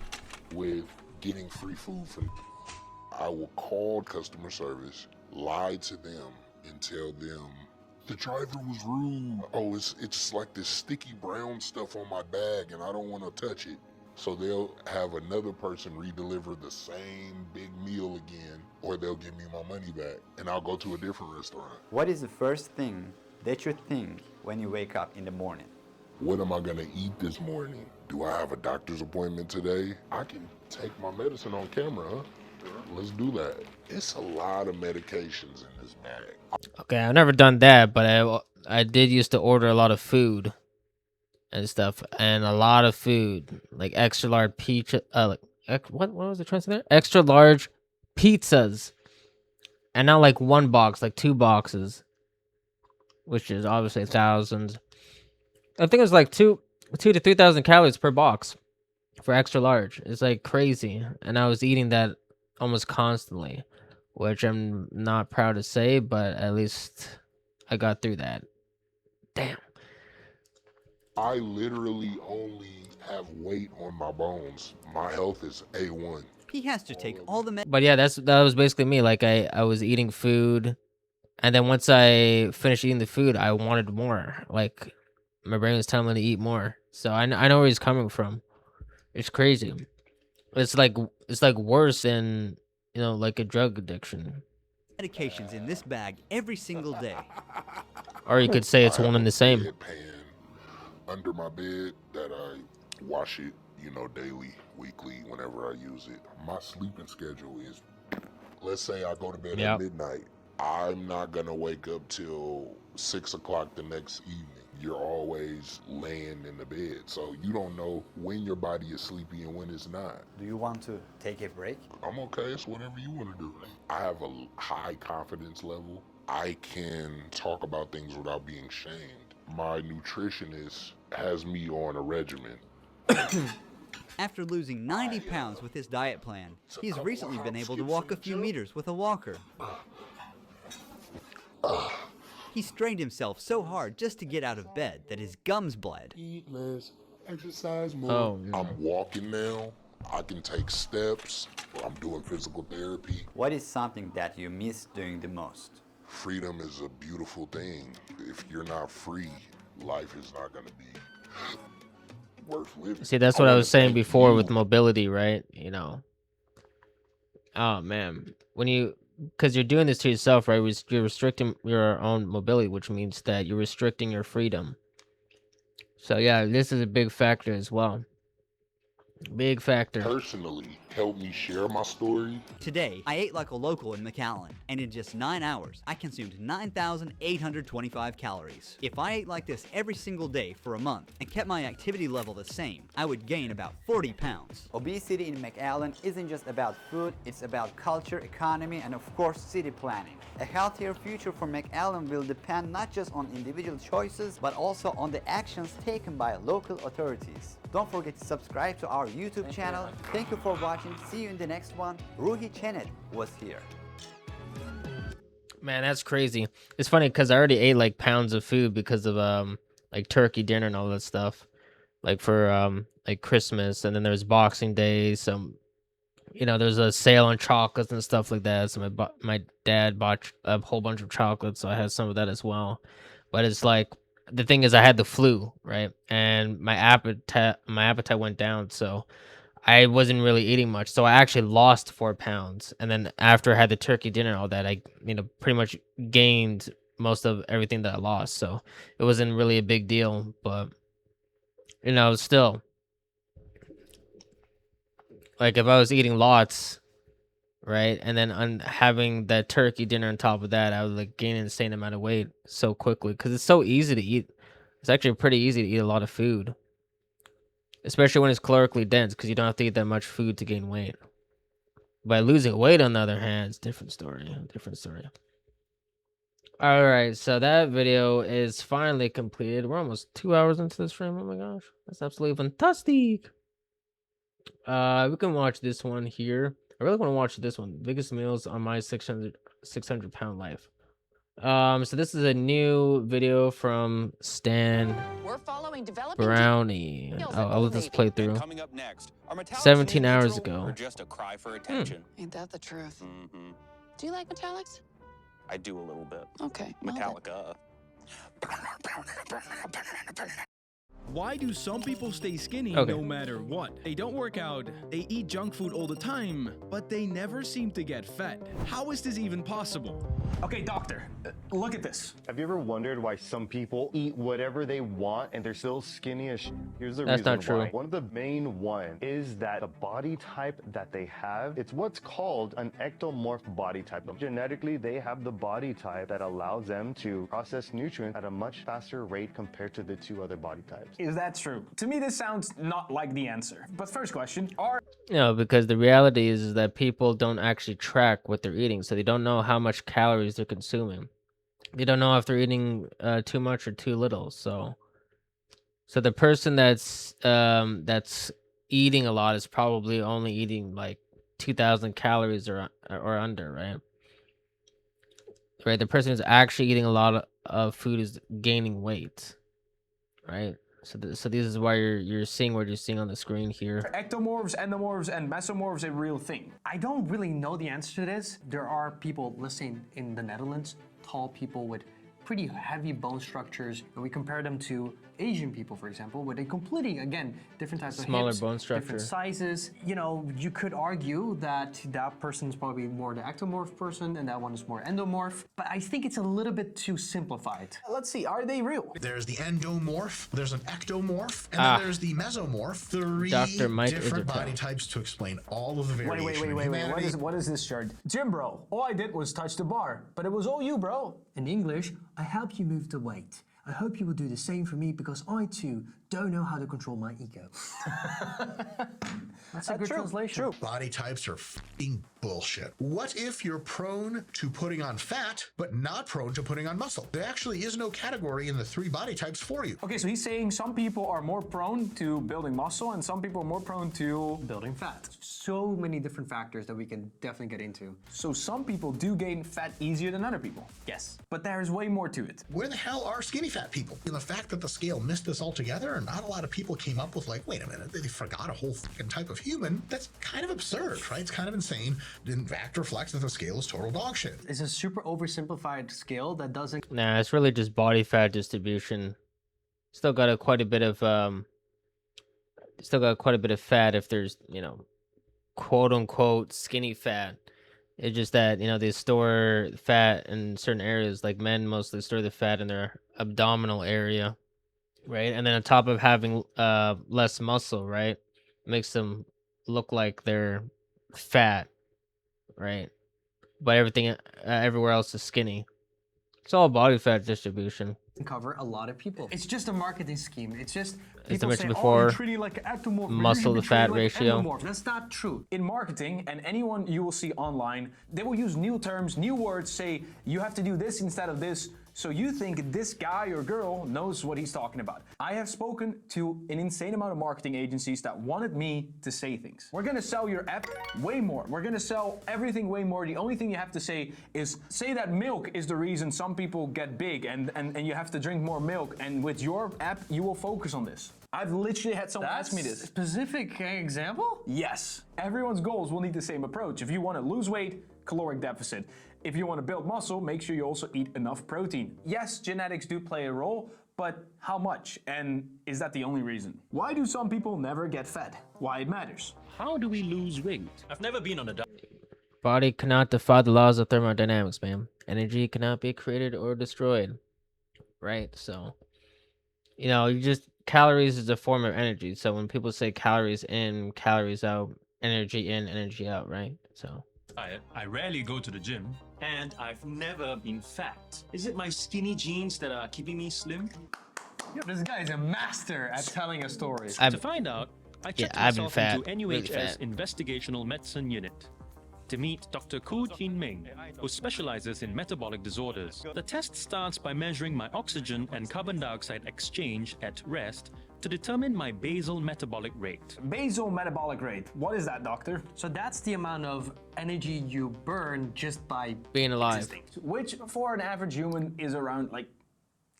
with getting free food from. I would call customer service, lie to them, and tell them the driver was rude. Oh, it's like this sticky brown stuff on my bag, and I don't want to touch it. So they'll have another person redeliver the same big meal again, or they'll give me my money back, and I'll go to a different restaurant. What is the first thing that you think when you wake up in the morning? What am I gonna eat this morning? Do I have a doctor's appointment today? I can take my medicine on camera, huh? Let's do that. It's a lot of medications in this bag. Okay, I've never done that, but I did used to order a lot of food and stuff, and a lot of food, like extra large pizza. What was it trying to say there? Extra large pizzas, and not like 1 box, like 2 boxes, which is obviously thousands. I think it was like 2,000 to 3,000 calories per box for extra large. It's like crazy, and I was eating that almost constantly, which I'm not proud to say, but at least I got through that. Damn. I literally only have weight on my bones. My health is A1. He has to take all the But yeah, that was basically me. Like, I was eating food, and then once I finished eating the food, I wanted more. Like, my brain was telling me to eat more. So I know where he's coming from. It's crazy. It's like worse than like a drug addiction. medications in this bag every single day. Or you could say it's one and the same. Pan under my bed that I wash it, daily, weekly, whenever I use it. My sleeping schedule is, let's say I go to bed at midnight. I'm not gonna wake up till 6 o'clock the next evening. You're always laying in the bed, so you don't know when your body is sleepy and when it's not. Do you want to take a break? I'm okay, it's whatever you want to do. I have a high confidence level. I can talk about things without being shamed. My nutritionist has me on a regimen. After losing 90 pounds with his diet plan, he's recently been able to walk a few meters with a walker. He strained himself so hard just to get out of bed that his gums bled. Eat less, exercise more. Oh, no. I'm walking now. I can take steps. I'm doing physical therapy. What is something that you miss doing the most? Freedom is a beautiful thing. If you're not free, life is not going to be worth living. See, that's what I was saying before with mobility, right? You know. Oh man, when you, because you're doing this to yourself, right? You're restricting your own mobility, which means that you're restricting your freedom. So yeah, this is a big factor as well. Big factor. Personally, help me share my story. Today, I ate like a local in McAllen, and in just 9 hours, I consumed 9,825 calories. If I ate like this every single day for a month and kept my activity level the same, I would gain about 40 pounds. Obesity in McAllen isn't just about food, it's about culture, economy, and of course city planning. A healthier future for McAllen will depend not just on individual choices, but also on the actions taken by local authorities. Don't forget to subscribe to our YouTube channel. Thank you for watching. See you in the next one. Ruhi Chenet was here. Man, that's crazy. It's funny because I already ate like pounds of food because of like turkey dinner and all that stuff, like for like Christmas, and then there's Boxing Day. Some, you know, there's a sale on chocolates and stuff like that. So my dad bought a whole bunch of chocolates, so I had some of that as well. But it's like, the thing is, I had the flu, right? And my appetite went down, so I wasn't really eating much. So I actually lost 4 pounds. And then after I had the turkey dinner and all that, I, you know, pretty much gained most of everything that I lost. So it wasn't really a big deal, but you know, still, like if I was eating lots, right, and then having that turkey dinner on top of that, I would like gain an insane amount of weight so quickly because it's so easy to eat. It's actually pretty easy to eat a lot of food, especially when it's calorically dense, because you don't have to eat that much food to gain weight. By losing weight, on the other hand, it's different story. Different story. All right, so that video is finally completed. We're almost 2 hours into this stream. Oh my gosh, that's absolutely fantastic. We can watch this one here. I really want to watch this one. Biggest meals on my 600 pound life. So this is a new video from Stan Brownie. I'll let this play through. 17 hours ago. Just a cry for attention. Ain't that the truth? Mm-hmm. Do you like metallics? I do a little bit. Okay. well Metallica. Why do some people stay skinny no matter what? They don't work out, they eat junk food all the time, but they never seem to get fat. How is this even possible? Okay, doctor, look at this. Have you ever wondered why some people eat whatever they want and they're still skinny as shit? Here's the That's reason not true. why. One of the main ones is that the body type that they have, it's what's called an ectomorph body type. Genetically, they have the body type that allows them to process nutrients at a much faster rate compared to the two other body types. Is that true? To me, this sounds not like the answer. But first question, No, because the reality is that people don't actually track what they're eating, so they don't know how much calories they're consuming. They don't know if they're eating too much or too little. So the person that's eating a lot is probably only eating like 2,000 calories or under, right? Right. The person who's actually eating a lot of food is gaining weight, right? So this is why you're seeing what you're seeing on the screen here. ectomorphs, endomorphs, and mesomorphs a real thing? I don't really know the answer to this. There are people, let's say in the Netherlands, tall people with pretty heavy bone structures, and we compare them to Asian people, for example, with a completely, again, different types of Smaller hips, bone structure. different sizes. You know, you could argue that that person's probably more the ectomorph person and that one is more endomorph, but I think it's a little bit too simplified. Let's see, are they real? There's the endomorph, there's an ectomorph, and then there's the mesomorph. Three different body types to explain all of the variation. Wait, what is this chart? Jim, bro, all I did was touch the bar, but it was all you, bro. In English, I helped you move the weight. I hope you will do the same for me because I too don't know how to control my ego. That's a good translation. Body types are f***ing bullshit. What if you're prone to putting on fat, but not prone to putting on muscle? There actually is no category in the 3 body types for you. Okay, so he's saying some people are more prone to building muscle and some people are more prone to building fat. So many different factors that we can definitely get into. So some people do gain fat easier than other people. Yes, but there is way more to it. Where the hell are skinny fat people? And the fact that the scale missed this altogether, and not a lot of people came up with like, wait a minute, they forgot a whole fucking type of human. That's kind of absurd, right? It's kind of insane. In fact, reflects that the scale is total dog shit. It's a super oversimplified scale that doesn't... Nah, it's really just body fat distribution. Still got quite a bit of still got quite a bit of fat if there's, you know, quote unquote skinny fat. It's just that, you know, they store fat in certain areas. Like men mostly store the fat in their abdominal area, right? And then on top of having less muscle, right, makes them look like they're fat, right? But everything everywhere else is skinny. It's all body fat distribution. Cover a lot of people. It's just a marketing scheme. It's just As I people say, mentioned oh, before, you're treating like an ectomorph. muscle to fat ratio. Endomorph. That's not true. In marketing, and anyone you will see online, they will use new terms, new words, say you have to do this instead of this, so you think this guy or girl knows what he's talking about. I have spoken to an insane amount of marketing agencies that wanted me to say things. We're gonna sell your app way more. We're gonna sell everything way more. The only thing you have to say is, say that milk is the reason some people get big and you have to drink more milk, and with your app, you will focus on this. I've literally had someone ask me this. Specific example? Yes. Everyone's goals will need the same approach. If you want to lose weight, caloric deficit. If you want to build muscle, make sure you also eat enough protein. Yes, genetics do play a role, but how much? And is that the only reason? Why do some people never get fat? Why it matters? How do we lose weight? I've never been on a diet. Body cannot defy the laws of thermodynamics, man. Energy cannot be created or destroyed. Right? So, you know, you just, calories is a form of energy. So when people say calories in, calories out, energy in, energy out, right? So I rarely go to the gym, and I've never been fat. Is it my skinny jeans that are keeping me slim? This guy is a master at telling a story. To find out, I checked myself into NUH's Investigational Medicine Unit to meet Dr. Koo Jin Ming, who specializes in metabolic disorders. The test starts by measuring my oxygen and carbon dioxide exchange at rest to determine my basal metabolic rate. Basal metabolic rate. What is that, doctor? So that's the amount of energy you burn just by being alive. Existing. Which for an average human is around like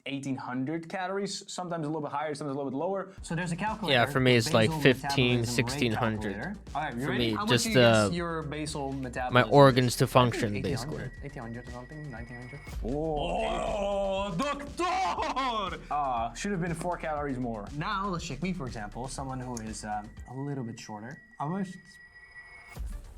1,800 calories, sometimes a little bit higher, sometimes a little bit lower. So there's a calculator. Yeah, for me it's like 15, 1,600. Right, for ready? me, how just your basal metabolism? my organs to function, basically. 1,800 or something, 1,900. Oh, doctor! Should have been 4 calories more. Now let's check me, for example, someone who is a little bit shorter. How much?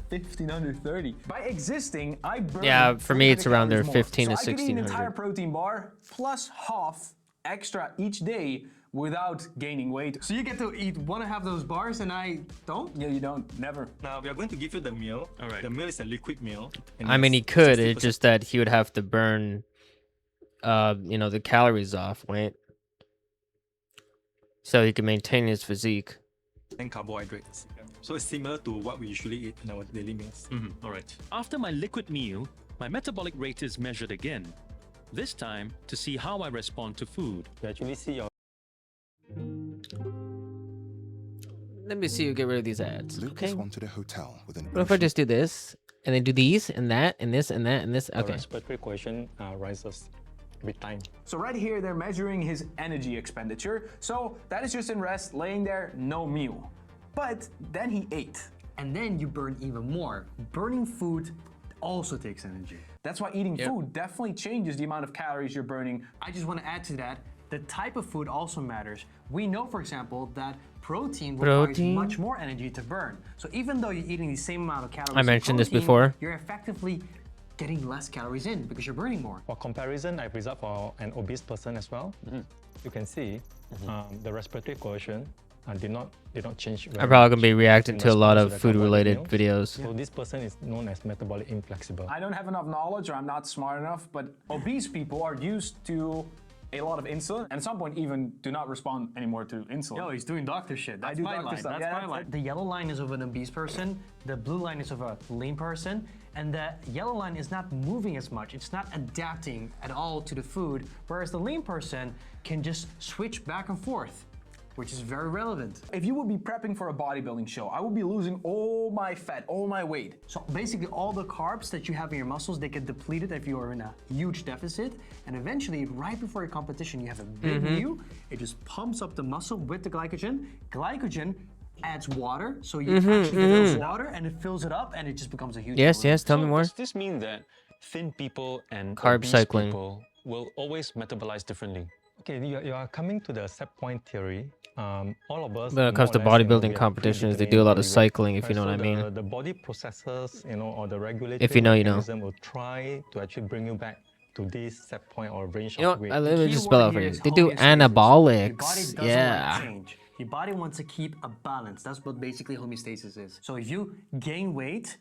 1,530. By existing, I burn. Yeah, for me it's around there, 15 to so I could eat an 1,600. entire protein bar plus half extra each day without gaining weight. So you get to eat 1.5 of those bars and I don't? Yeah, you don't. Never. Now we are going to give you the meal. All right. The meal is a liquid meal. I mean, he could. It's just that he would have to burn, you know, the calories off, right? So he can maintain his physique. And carbohydrates. So it's similar to what we usually eat in our daily meals. All right. After my liquid meal, my metabolic rate is measured again. This time to see how I respond to food. You actually see your... Let me see you get rid of these ads. Lucas wanted a hotel with an What if I just do this, and then do these, and that, and this, and that, and this? The Okay. respiratory quotient rises with time. So right here, they're measuring his energy expenditure. So that is just in rest, laying there, no meal. But then he ate. And then you burn even more. Burning food also takes energy. That's why eating food definitely changes the amount of calories you're burning. I just want to add to that, the type of food also matters. We know, for example, that protein requires much more energy to burn. So even though you're eating the same amount of calories, I mentioned this protein, before. You're effectively getting less calories in because you're burning more. For comparison, I've reserved for an obese person as well. You can see the respiratory quotient did not change. I'm probably gonna be reacting to a lot of food-related videos. So this person is known as metabolic inflexible. I don't have enough knowledge, or I'm not smart enough, but obese people are used to a lot of insulin, and at some point even do not respond anymore to insulin. Yo, he's doing doctor shit. That's I do my doctor line. stuff. That's Yeah, my line. The yellow line is of an obese person, the blue line is of a lean person, and the yellow line is not moving as much. It's not adapting at all to the food, whereas the lean person can just switch back and forth, which is very relevant. If you would be prepping for a bodybuilding show, I would be losing all my fat, all my weight. So basically all the carbs that you have in your muscles, they get depleted if you are in a huge deficit. And eventually, right before your competition, you have a big meal. It just pumps up the muscle with the glycogen. Glycogen adds water, so you actually get those water and it fills it up and it just becomes a huge Yes, yes, tell me more. Does this mean that thin people and Carb obese cycling. people will always metabolize differently? Okay, you are coming to the set point theory. All of us, When it comes to more or less, you know, bodybuilding we have competitions, they predetermined do a lot of body weight. cycling, if you know So what I mean. the body processes, you know, or the regulatory If you know, you know. mechanism will try to actually bring you back to this set point or range You know of what? weight. Let me Key just spell word out for here you. is They do homeostasis. Your body anabolics. doesn't Yeah. want to change. Your body wants to keep a balance. That's what basically homeostasis is. So if you gain weight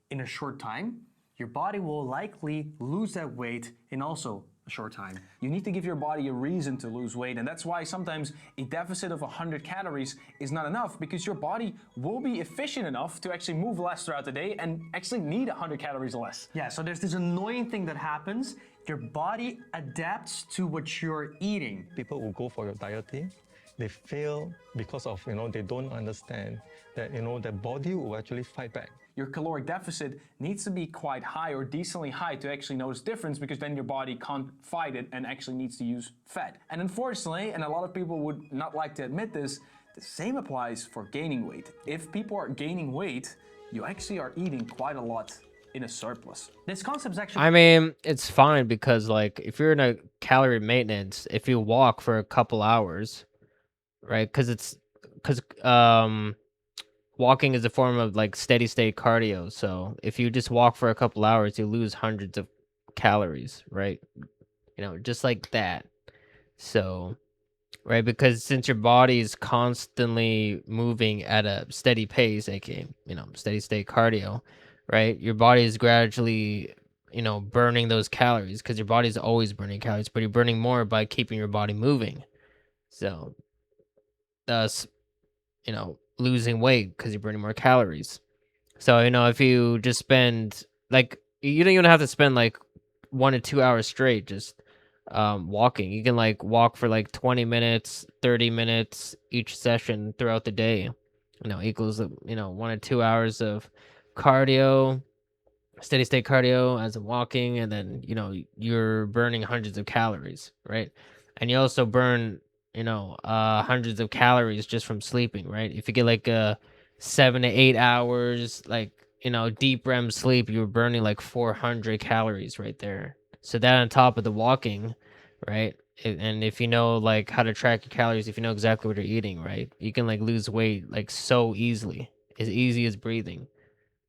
in a short time, your body will likely lose that weight in also a short time. You need to give your body a reason to lose weight, and that's why sometimes a deficit of 100 calories is not enough, because your body will be efficient enough to actually move less throughout the day and actually need 100 calories less. Yeah, so there's this annoying thing that happens. Your body adapts to what you're eating. People who go for your dieting, they fail because of, you know, they don't understand that, you know, the body will actually fight back. Your caloric deficit needs to be quite high or decently high to actually notice difference, because then your body can't fight it and actually needs to use fat. And unfortunately, and a lot of people would not like to admit this, the same applies for gaining weight. If people are gaining weight, you actually are eating quite a lot in a surplus. This concept's actually... I mean, it's fine because, like, if you're in a calorie maintenance, if you walk for a couple hours, right? Because walking is a form of like steady state cardio. So if you just walk for a couple hours, you lose hundreds of calories, right? You know, just like that. So, right, because since your body is constantly moving at a steady pace, aka, you know, steady state cardio, right? Your body is gradually, you know, burning those calories, because your body's always burning calories, but you're burning more by keeping your body moving. So, thus, you know, losing weight because you're burning more calories. So, you know, if you just spend, like, you don't even have to spend like 1 to 2 hours straight just walking. You can like walk for like 20 minutes, 30 minutes each session throughout the day. You know, equals, you know, 1 to 2 hours of cardio, steady state cardio as I'm walking, and then, you know, you're burning hundreds of calories, right? And you also burn, you know, hundreds of calories just from sleeping, right? If you get like 7 to 8 hours, like, you know, deep REM sleep, you're burning like 400 calories right there. So that on top of the walking, right? And if you know like how to track your calories, if you know exactly what you're eating, right, you can like lose weight like so easily, as easy as breathing.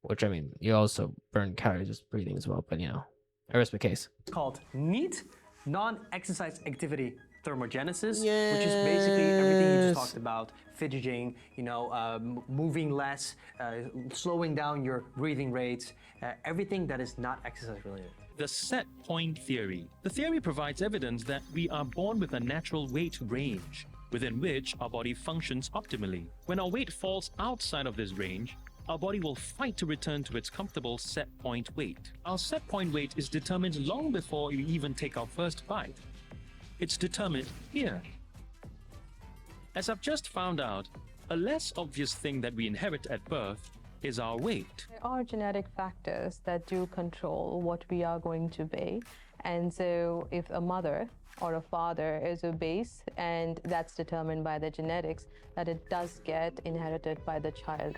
Which, I mean, you also burn calories just breathing as well, but, you know, I rest my case. It's called NEAT, non-exercise activity thermogenesis, which is basically everything you just talked about: fidgeting, you know, moving less, slowing down your breathing rates, everything that is not exercise related. The set point theory. The theory provides evidence that we are born with a natural weight range, within which our body functions optimally. When our weight falls outside of this range, our body will fight to return to its comfortable set point weight. Our set point weight is determined long before we even take our first bite. It's determined here. As I've just found out, a less obvious thing that we inherit at birth is our weight. There are genetic factors that do control what we are going to be. And so if a mother or a father is obese, and that's determined by the genetics, that it does get inherited by the child.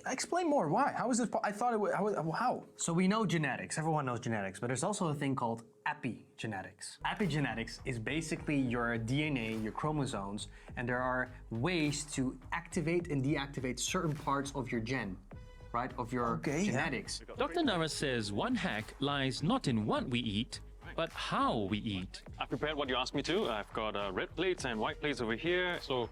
Explain more. Why? How is this? I thought it was. How? So we know genetics. Everyone knows genetics, but there's also a thing called epigenetics. Epigenetics is basically your DNA, your chromosomes, and there are ways to activate and deactivate certain parts of your gen, right? Of your genetics. Dr. Nara says one hack lies not in what we eat, but how we eat. I prepared what you asked me to. I've got red plates and white plates over here. So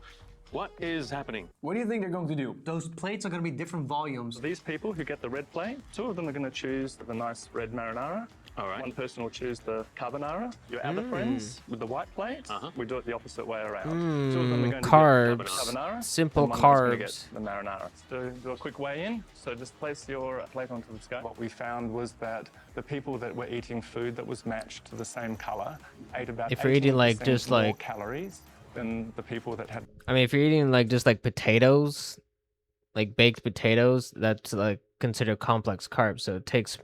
what is happening? What do you think they're going to do? Those plates are going to be different volumes. These people who get the red plate, 2 of them are going to choose the nice red marinara. All right. One person will choose the carbonara. Your other friends with the white plate, we do it the opposite way around. 2 of them are going Carbs. to get carbonara. Simple and one of them's going to carbs. get the marinara. So do a quick weigh in. So just place your plate onto the scale. What we found was that the people that were eating food that was matched to the same color ate about If you're eating like 18% just more like calories than the people that had. I mean, if you're eating like just like potatoes, like baked potatoes, that's like considered complex carbs. So it takes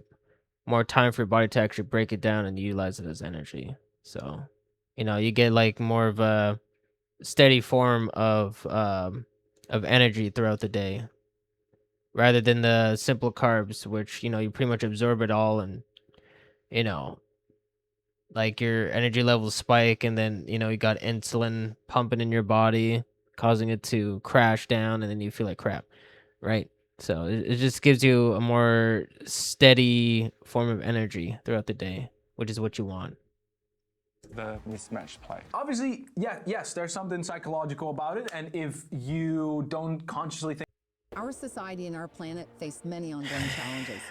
more time for your body to actually break it down and utilize it as energy. So, you know, you get like more of a steady form of energy throughout the day, rather than the simple carbs, which, you know, you pretty much absorb it all and, you know, like your energy levels spike, and then you got insulin pumping in your body, causing it to crash down, and then you feel like crap, right? So it just gives you a more steady form of energy throughout the day, which is what you want. The mismatched play. Obviously, yes, there's something psychological about it, and if you don't consciously think. Our society and our planet face many ongoing challenges.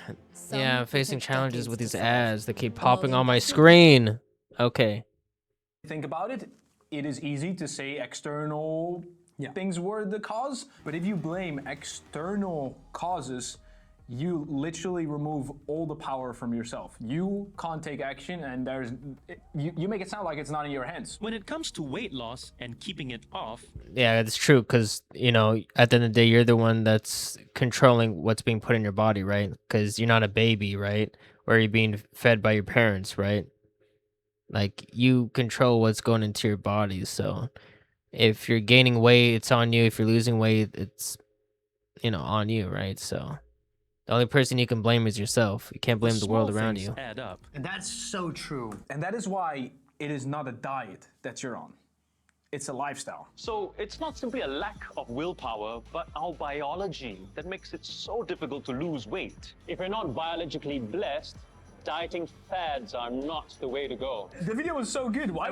Yeah, I'm facing challenges with these ads that keep popping on my screen. Okay. Think about it, it is easy to say external things were the cause, but if you blame external causes, you literally remove all the power from yourself. You can't take action, and you make it sound like it's not in your hands. When it comes to weight loss and keeping it off, Yeah, it's true, because at the end of the day, you're the one that's controlling what's being put in your body, right? Because you're not a baby, right? Or you're being fed by your parents, right? Like, you control what's going into your body. So if you're gaining weight, it's on you. If you're losing weight, it's on you, right? So the only person you can blame is yourself. You can't blame the world around you. Add up. And that's so true. And that is why it is not a diet that you're on. It's a lifestyle. So it's not simply a lack of willpower, but our biology that makes it so difficult to lose weight. If you're not biologically blessed, dieting fads are not the way to go. The video was so good. Why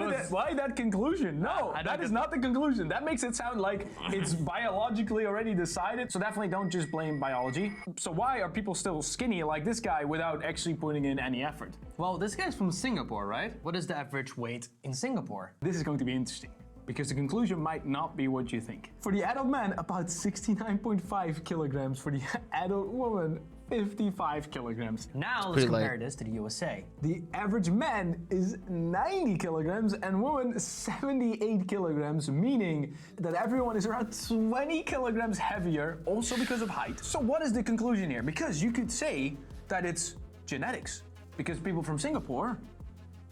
that conclusion? No, that is not the conclusion. That makes it sound like it's biologically already decided. So definitely don't just blame biology. So why are people still skinny like this guy without actually putting in any effort? Well, this guy's from Singapore, right? What is the average weight in Singapore? This is going to be interesting, because the conclusion might not be what you think. For the adult man, about 69.5 kilograms. For the adult woman, 55 kilograms. Now let's compare this to the USA. The average man is 90 kilograms and woman 78 kilograms, meaning that everyone is around 20 kilograms heavier, also because of height. So what is the conclusion here? Because you could say that it's genetics, because people from Singapore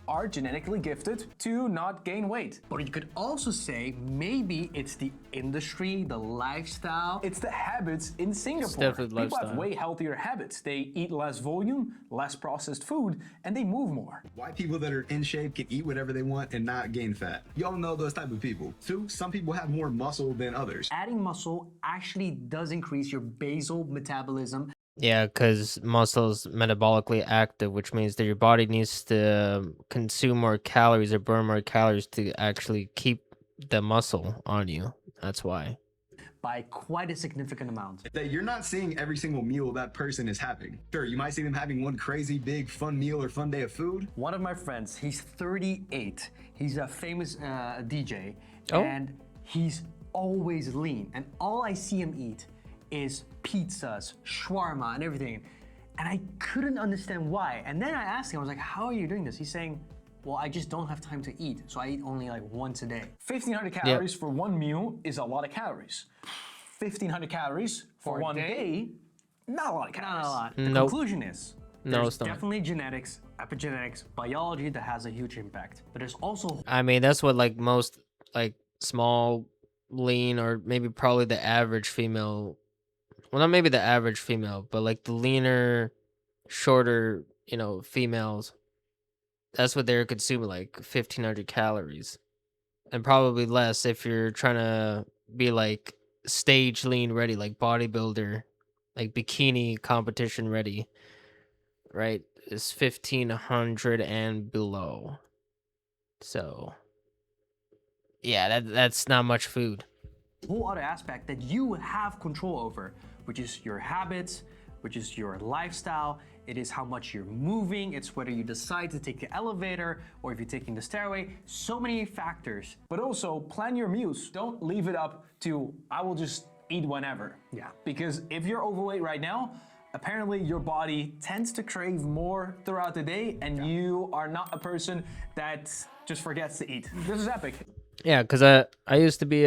are genetically gifted to not gain weight. But you could also say maybe it's the industry, the lifestyle. It's the habits in Singapore. definitely People lifestyle. have way healthier habits. They eat less volume, less processed food, and they move more. White people that are in shape can eat whatever they want and not gain fat. Y'all know those type of people. Two, some people have more muscle than others. Adding muscle actually does increase your basal metabolism. Yeah, because muscle is metabolically active, which means that your body needs to consume more calories or burn more calories to actually keep the muscle on you. That's why. By quite a significant amount. That you're not seeing every single meal that person is having. Sure, you might see them having one crazy big fun meal or fun day of food. One of my friends, he's 38. He's a famous DJ. Oh. And he's always lean. And all I see him eat is pizzas, shawarma, and everything. And I couldn't understand why. And then I asked him, I was like, how are you doing this? He's saying, well, I just don't have time to eat. So I eat only like once a day. 1,500 calories for one meal is a lot of calories. 1,500 calories for one day, not a lot of calories. Not a lot. The Nope. conclusion is, No, there's it's not. definitely genetics, epigenetics, biology that has a huge impact. But there's also I mean, that's what like most like small, lean, or maybe probably the average female. Well, not maybe the average female, but like the leaner, shorter, females. That's what they're consuming, like 1,500 calories, and probably less if you're trying to be like stage lean ready, like bodybuilder, like bikini competition ready. Right, is 1,500 and below. So, yeah, that's not much food. whole other aspect that you have control over, which is your habits, which is your lifestyle. It is how much you're moving. It's whether you decide to take the elevator or if you're taking the stairway. So many factors. But also plan your meals. Don't leave it up to, I will just eat whenever. Yeah. Because if you're overweight right now, apparently your body tends to crave more throughout the day, and you are not a person that just forgets to eat. This is epic. Yeah, because I used to be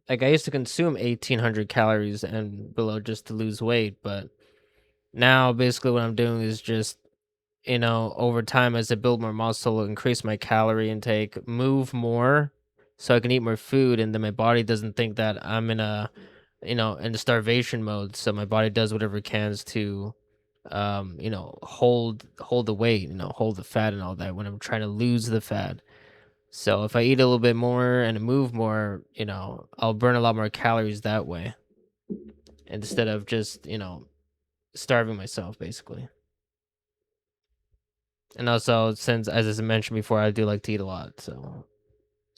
like I used to consume 1,800 calories and below just to lose weight, but now basically what I'm doing is just, over time as I build more muscle, increase my calorie intake, move more so I can eat more food, and then my body doesn't think that I'm in a, in a starvation mode, so my body does whatever it can to you know, hold the weight, you know, hold the fat and all that when I'm trying to lose the fat. So if I eat a little bit more and move more, you know, I'll burn a lot more calories that way instead of just, you know, starving myself basically. And also, since as I mentioned before, I do like to eat a lot, so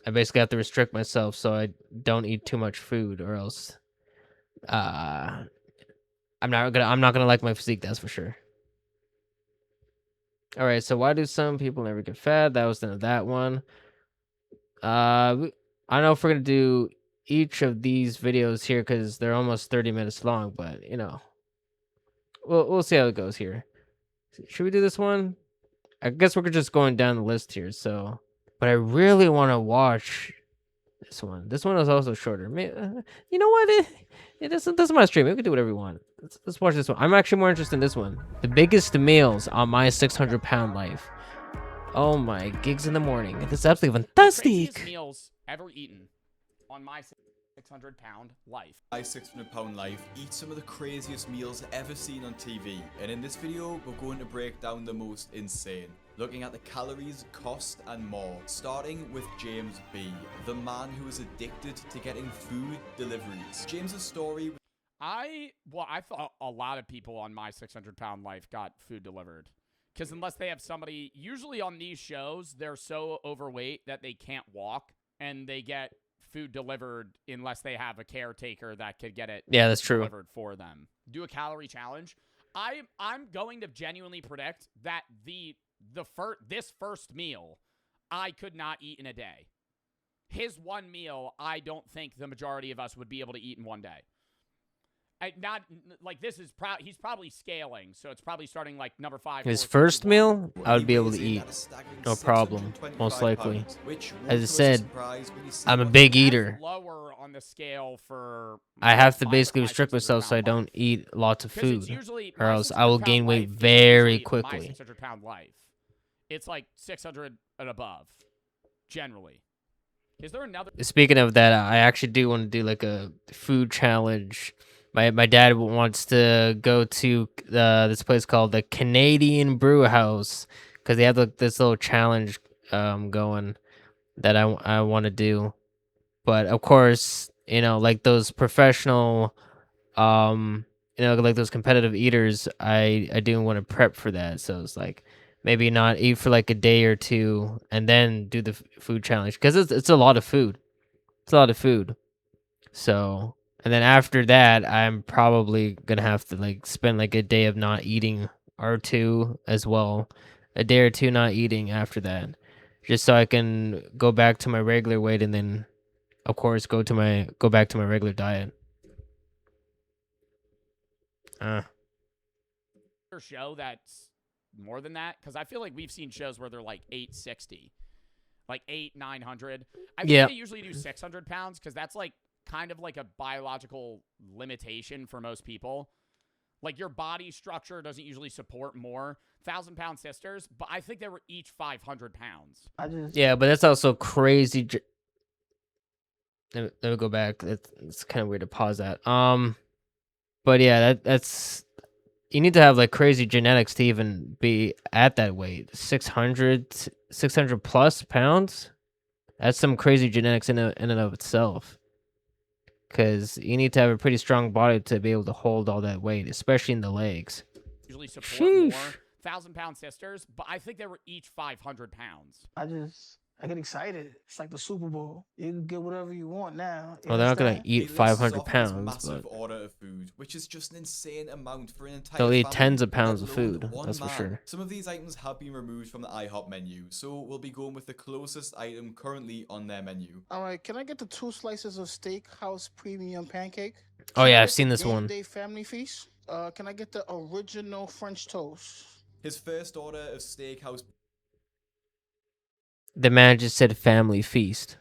I basically have to restrict myself so I don't eat too much food, or else I'm not gonna like my physique, that's for sure. All right, so why do some people never get fat? That was that one. I don't know if we're gonna do each of these videos here because they're almost 30 minutes long, but you know, we'll see how it goes here. Should we do this one? I guess we're just going down the list here. So, but I really want to watch this one. This one is also shorter. You know what? This is my stream. We can do whatever we want. Let's watch this one. I'm actually more interested in this one. The biggest meals on my 600-pound life. Oh my, gigs in the morning. This is absolutely fantastic. Craziest meals ever eaten on my 600-pound life. My 600-pound life, eat some of the craziest meals ever seen on TV, and in this video we're going to break down the most insane, looking at the calories, cost and more, starting with James B, the man who is addicted to getting food deliveries. James's story. I thought a lot of people on my 600-pound life got food delivered. Because unless they have somebody, usually on these shows, they're so overweight that they can't walk, and they get food delivered unless they have a caretaker that could get it that's true. Delivered for them. Do a calorie challenge. I'm going to genuinely predict that this first meal I could not eat in a day. His one meal, I don't think the majority of us would be able to eat in one day. Not like this is he's probably scaling, so it's probably starting like number 5. His first meal, I would be able to eat, no problem, most likely. As I said, I'm a big eater. Lower on the scale for I have to basically restrict myself so I don't eat lots of food, or else I will gain weight very quickly. My 600-pound life, it's like 600 and above, generally. Is there another? Speaking of that, I actually do want to do like a food challenge. My dad wants to go to this place called the Canadian Brew House because they have this little challenge going that I want to do. But of course, you know, like those professional, you know, like those competitive eaters, I do want to prep for that. So it's like maybe not eat for like a day or two and then do the food challenge because it's a lot of food. It's a lot of food. So. And then after that, I'm probably gonna have to like spend like a day of not eating or two as well, a day or two not eating after that, just so I can go back to my regular weight and then, of course, go back to my regular diet. Show that's more than that because I feel like we've seen shows where they're like 860, like 900. I think they usually do 600 pounds because that's like kind of like a biological limitation for most people. Like your body structure doesn't usually support more 1,000-pound sisters, but I think they were each 500 pounds. Yeah, but that's also crazy. Let me go back. It's kind of weird to pause that. But yeah, that's you need to have like crazy genetics to even be at that weight. 600 plus pounds. That's some crazy genetics in and of itself. Because you need to have a pretty strong body to be able to hold all that weight, especially in the legs. Usually support more 1,000-pound sisters, but I think they were each 500 pounds. I get excited. It's like the Super Bowl. You can get whatever you want now. Well, they're not gonna eat 500 pounds, massive but order of food, which is just an insane amount for an entire they'll eat family, tens of pounds of let alone food. one That's for man. sure. Some of these items have been removed from the IHOP menu, so we'll be going with the closest item currently on their menu. All right, can I get the 2 slices of Steakhouse Premium Pancake? Oh yeah, I've seen this one. Day Family Feast. Can I get the original French toast? His first order of Steakhouse. The man just said family feast.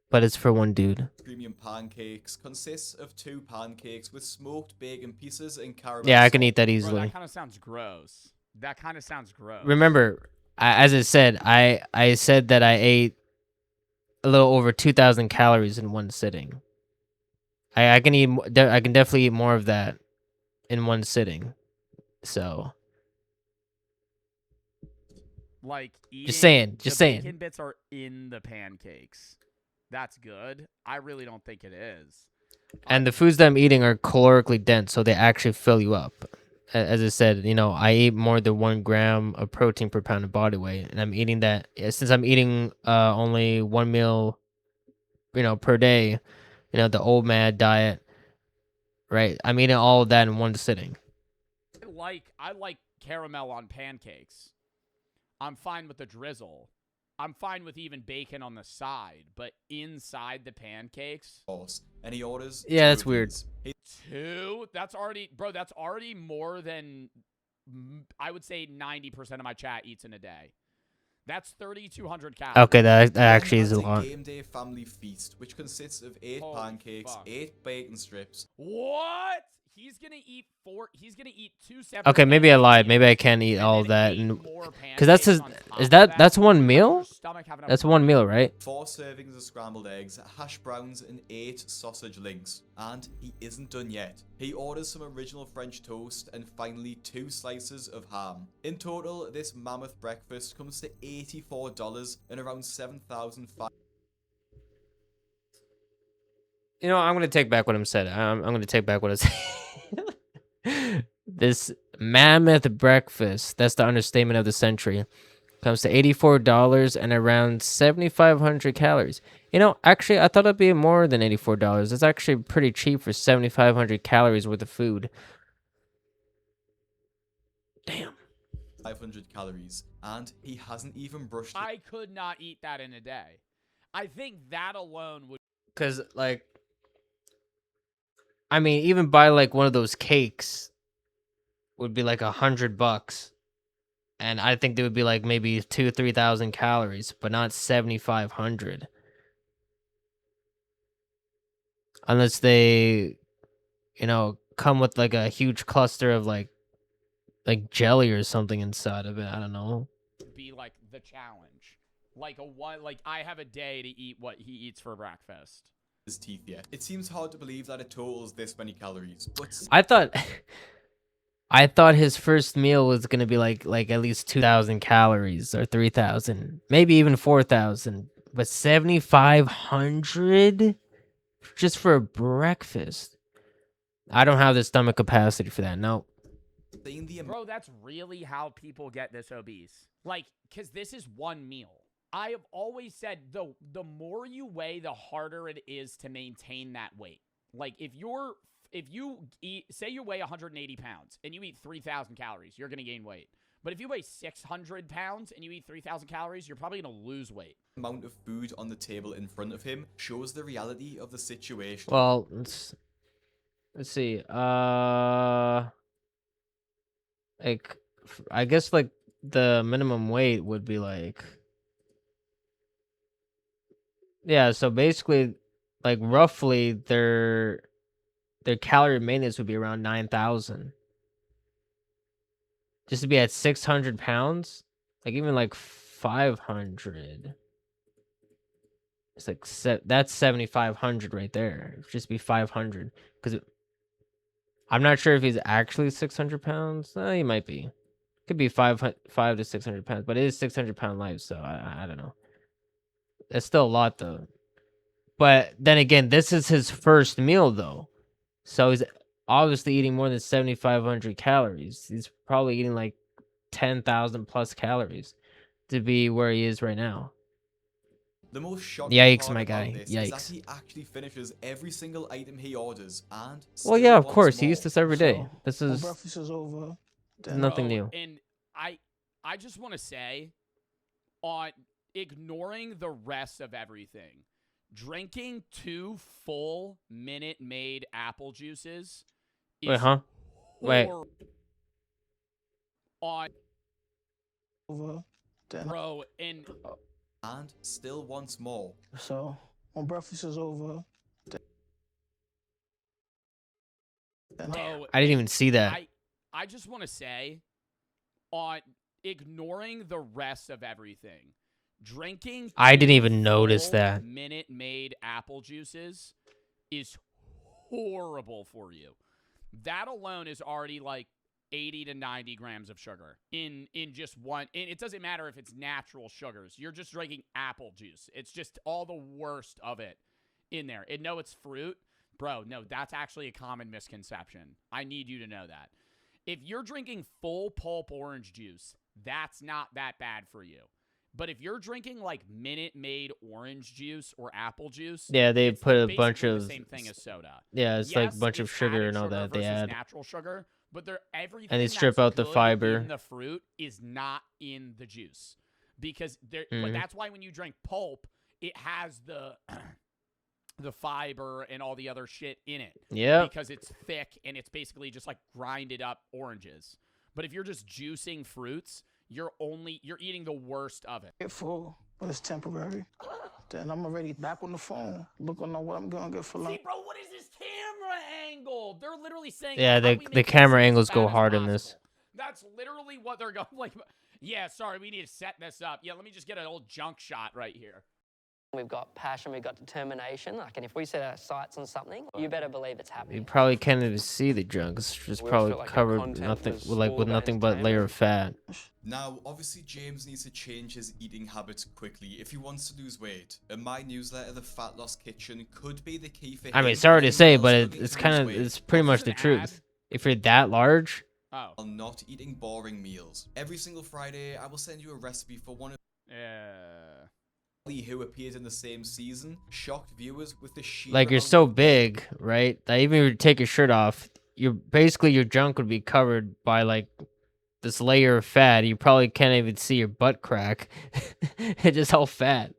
But it's for one dude. Premium pancakes consists of 2 pancakes with smoked bacon pieces and caramel. Yeah, I can eat that easily. Bro, that kind of sounds gross. Remember, as I said, I said that I ate a little over 2,000 calories in one sitting. I can definitely eat more of that in one sitting. So Like just saying. the bacon bits are in the pancakes. That's good. I really don't think it is. And the foods that I'm eating are calorically dense, so they actually fill you up. As I said, you know, I eat more than 1 gram of protein per pound of body weight, and I'm eating that since I'm eating only 1 meal, you know, per day. You know, the old mad diet, right? I'm eating all of that in one sitting. I like caramel on pancakes. I'm fine with the drizzle. I'm fine with even bacon on the side, but inside the pancakes. And he orders. Yeah, that's weird. 2? That's already, bro. That's already more than I would say 90% of my chat eats in a day. That's 3,200 calories. Okay, that actually is a lot. Game day family feast, which consists of 8 pancakes, 8 bacon strips. What? He's gonna eat 4. He's gonna eat 2 separate. Okay, maybe I lied. Maybe I can eat all of that, because that's his. That's 1 meal? That's 1 meal, right? 4 servings of scrambled eggs, hash browns, and 8 sausage links. And he isn't done yet. He orders some original French toast and finally 2 slices of ham. In total, this mammoth breakfast comes to $84 and around 7,500. You know, I'm gonna take back what I said. I'm gonna take back what I said. This mammoth breakfast, that's the understatement of the century, comes to $84 and around 7,500 calories. You know, actually, I thought it'd be more than $84. It's actually pretty cheap for 7,500 calories worth of food. Damn. 500 calories, and he hasn't even brushed. I could not eat that in a day. I think that alone would. Cause like, I mean, even buy like one of those cakes would be like $100, and I think they would be like maybe 2,000-3,000 calories, but not 7,500. Unless they, you know, come with like a huge cluster of like jelly or something inside of it. I don't know. Be like the challenge, like I have a day to eat what he eats for breakfast. His teeth yet. It seems hard to believe that it totals this many calories, but I thought his first meal was gonna be like at least 2,000 calories or 3,000, maybe even 4,000, but 7,500 just for a breakfast. I don't have the stomach capacity for that. No. Bro, that's really how people get this obese. Like, cause this is 1 meal. I have always said the more you weigh, the harder it is to maintain that weight. Like if you eat, say you weigh 180 pounds and you eat 3,000 calories, you're gonna gain weight. But if you weigh 600 pounds and you eat 3,000 calories, you're probably gonna lose weight. The amount of food on the table in front of him shows the reality of the situation. Well, let's see. Like, I guess like the minimum weight would be like. Yeah, so basically, like roughly their calorie maintenance would be around 9,000. Just to be at 600 pounds, like even like 500. It's like that's 7,500 right there. It'd just be 500 because I'm not sure if he's actually 600 pounds. He might be. Could be 5 to 600 pounds, but it is 600-pound life, so I don't know. That's still a lot, though. But then again, this is his first meal, though. So he's obviously eating more than 7,500 calories. He's probably eating like 10,000 plus calories to be where he is right now. The most shocking Yikes, part my about guy. this Yikes. is that he actually finishes every single item he orders, and Well, yeah, of still course. wants He more. eats this every day. This When is breakfast is over, nothing new. And I just want to say, on ignoring the rest of everything, drinking 2 full Minute Maid apple juices is Wait, huh? Wait. on over, then bro, and still wants more. so when breakfast is over, bro, I didn't even see that. I just want to say, on ignoring the rest of everything, drinking I didn't 2 even notice full that. Minute Maid apple juices is horrible for you. That alone is already like 80 to 90 grams of sugar in just one. And it doesn't matter if it's natural sugars. You're just drinking apple juice. It's just all the worst of it in there. And no, it's fruit. Bro, no, that's actually a common misconception. I need you to know that. If you're drinking full pulp orange juice, that's not that bad for you. But if you're drinking like Minute Maid orange juice or apple juice, Yeah, they put a bunch the of same thing as soda. Yeah, it's like a bunch of sugar and all that they add. Natural sugar, but everything And they strip that's out the good fiber. in the fruit is not in the juice because but that's why when you drink pulp, it has the the fiber and all the other shit in it. Yeah. Because it's thick and it's basically just like grinded up oranges. But if you're just juicing fruits, you're eating the worst of it. Get full, but it's temporary. Then I'm already back on the phone, looking on what I'm gonna get for lunch. See, bro, what is this camera angle? They're literally saying, Yeah, how do we the make camera this angles as go bad as hard in possible? this. That's literally what they're going like. Yeah, sorry, we need to set this up. Yeah, let me just get an old junk shot right here. We've got passion, we've got determination. Like, and if we set our sights on something, you better believe it's happening. You probably can't even see the junk. It's just probably covered with nothing but layer of fat. Now, obviously, James needs to change his eating habits quickly if he wants to lose weight. In my newsletter, the Fat Loss Kitchen could be the key for him. I mean, sorry to say, but it's pretty much the an truth. If you're that large, while not eating boring meals. Every single Friday, I will send you a recipe for one of who appears in the same season, shocked viewers with the sheer like you're amount so of big, right? That even if you take your shirt off, your junk would be covered by like this layer of fat. You probably can't even see your butt crack. It's just all fat.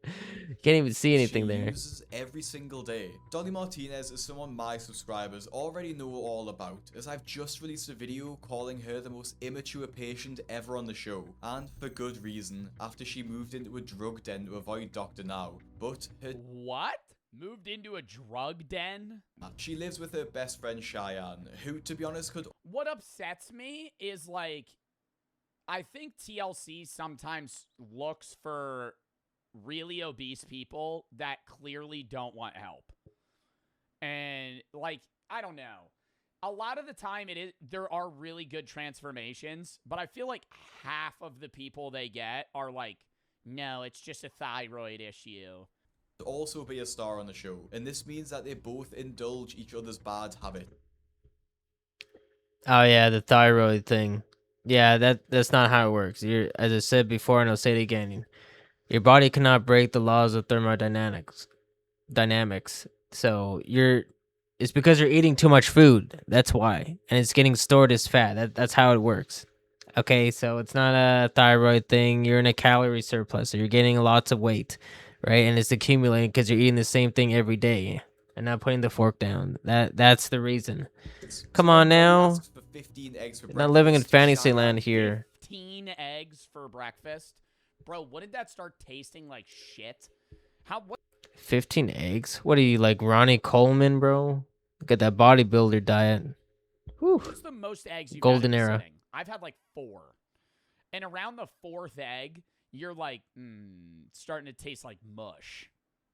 You can't even see anything there. uses every single day. Dolly Martinez is someone my subscribers already know all about, as I've just released a video calling her the most immature patient ever on the show, and for good reason, after she moved into a drug den to avoid Dr. Now. But her What? Moved into a drug den? She lives with her best friend Cheyenne, who, to be honest, could... What upsets me is, like, I think TLC sometimes looks for really obese people that clearly don't want help. And, like, I don't know. A lot of the time, there are really good transformations, but I feel like half of the people they get are like, no, it's just a thyroid issue. also be a star on the show, and this means that they both indulge each other's bad habit. Oh yeah, the thyroid thing. Yeah, that's not how it works. As I said before, and I'll say it again. Your body cannot break the laws of thermodynamics. So it's because you're eating too much food. That's why, and it's getting stored as fat. That's how it works. Okay, so it's not a thyroid thing. You're in a calorie surplus, so you're gaining lots of weight, right? And it's accumulating because you're eating the same thing every day and not putting the fork down. That's the reason. Come on now. You're not living in fantasy land here. 15 eggs for breakfast? Bro, wouldn't that start tasting like shit? 15 eggs? What are you, like Ronnie Coleman, bro? Look at that bodybuilder diet. Whew. What's the most eggs you've Golden had in a era. sitting? I've had like 4. And around the 4th egg, you're like, starting to taste like mush.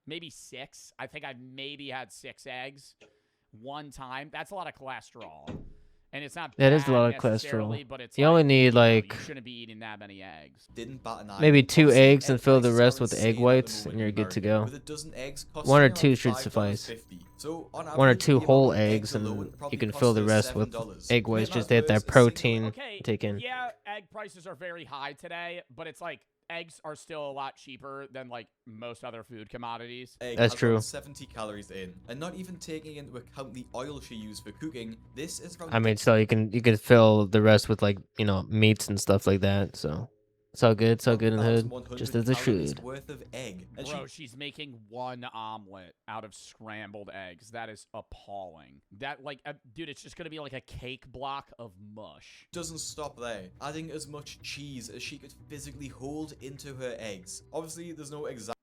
Maybe 6. I think I've maybe had 6 eggs one time. That's a lot of cholesterol. And it's not That bad is a lot of necessarily, cholesterol. but it's You like, only need like you shouldn't be eating that many eggs. maybe 2 eggs and fill the rest with egg whites, and you're good to go. 1 or 2 should suffice. So, on 1 or average, 2 the whole amount of eggs, and alone you probably can cost fill the us rest with $7. egg whites When just to get that a single- protein Okay, taken. yeah, egg prices are very high today, but it's like eggs are still a lot cheaper than like most other food commodities. Egg That's has true. around 70 calories in, and not even taking into account the oil she used for cooking, this is around I mean, so you can fill the rest with like, meats and stuff like that. So it's all good. It's all good in the hood, just as it calories should. worth of egg. And Bro, she's making 1 omelet out of scrambled eggs. That is appalling. That, like, dude, it's just going to be like a cake block of mush. doesn't stop there, adding as much cheese as she could physically hold into her eggs. Obviously, there's no exact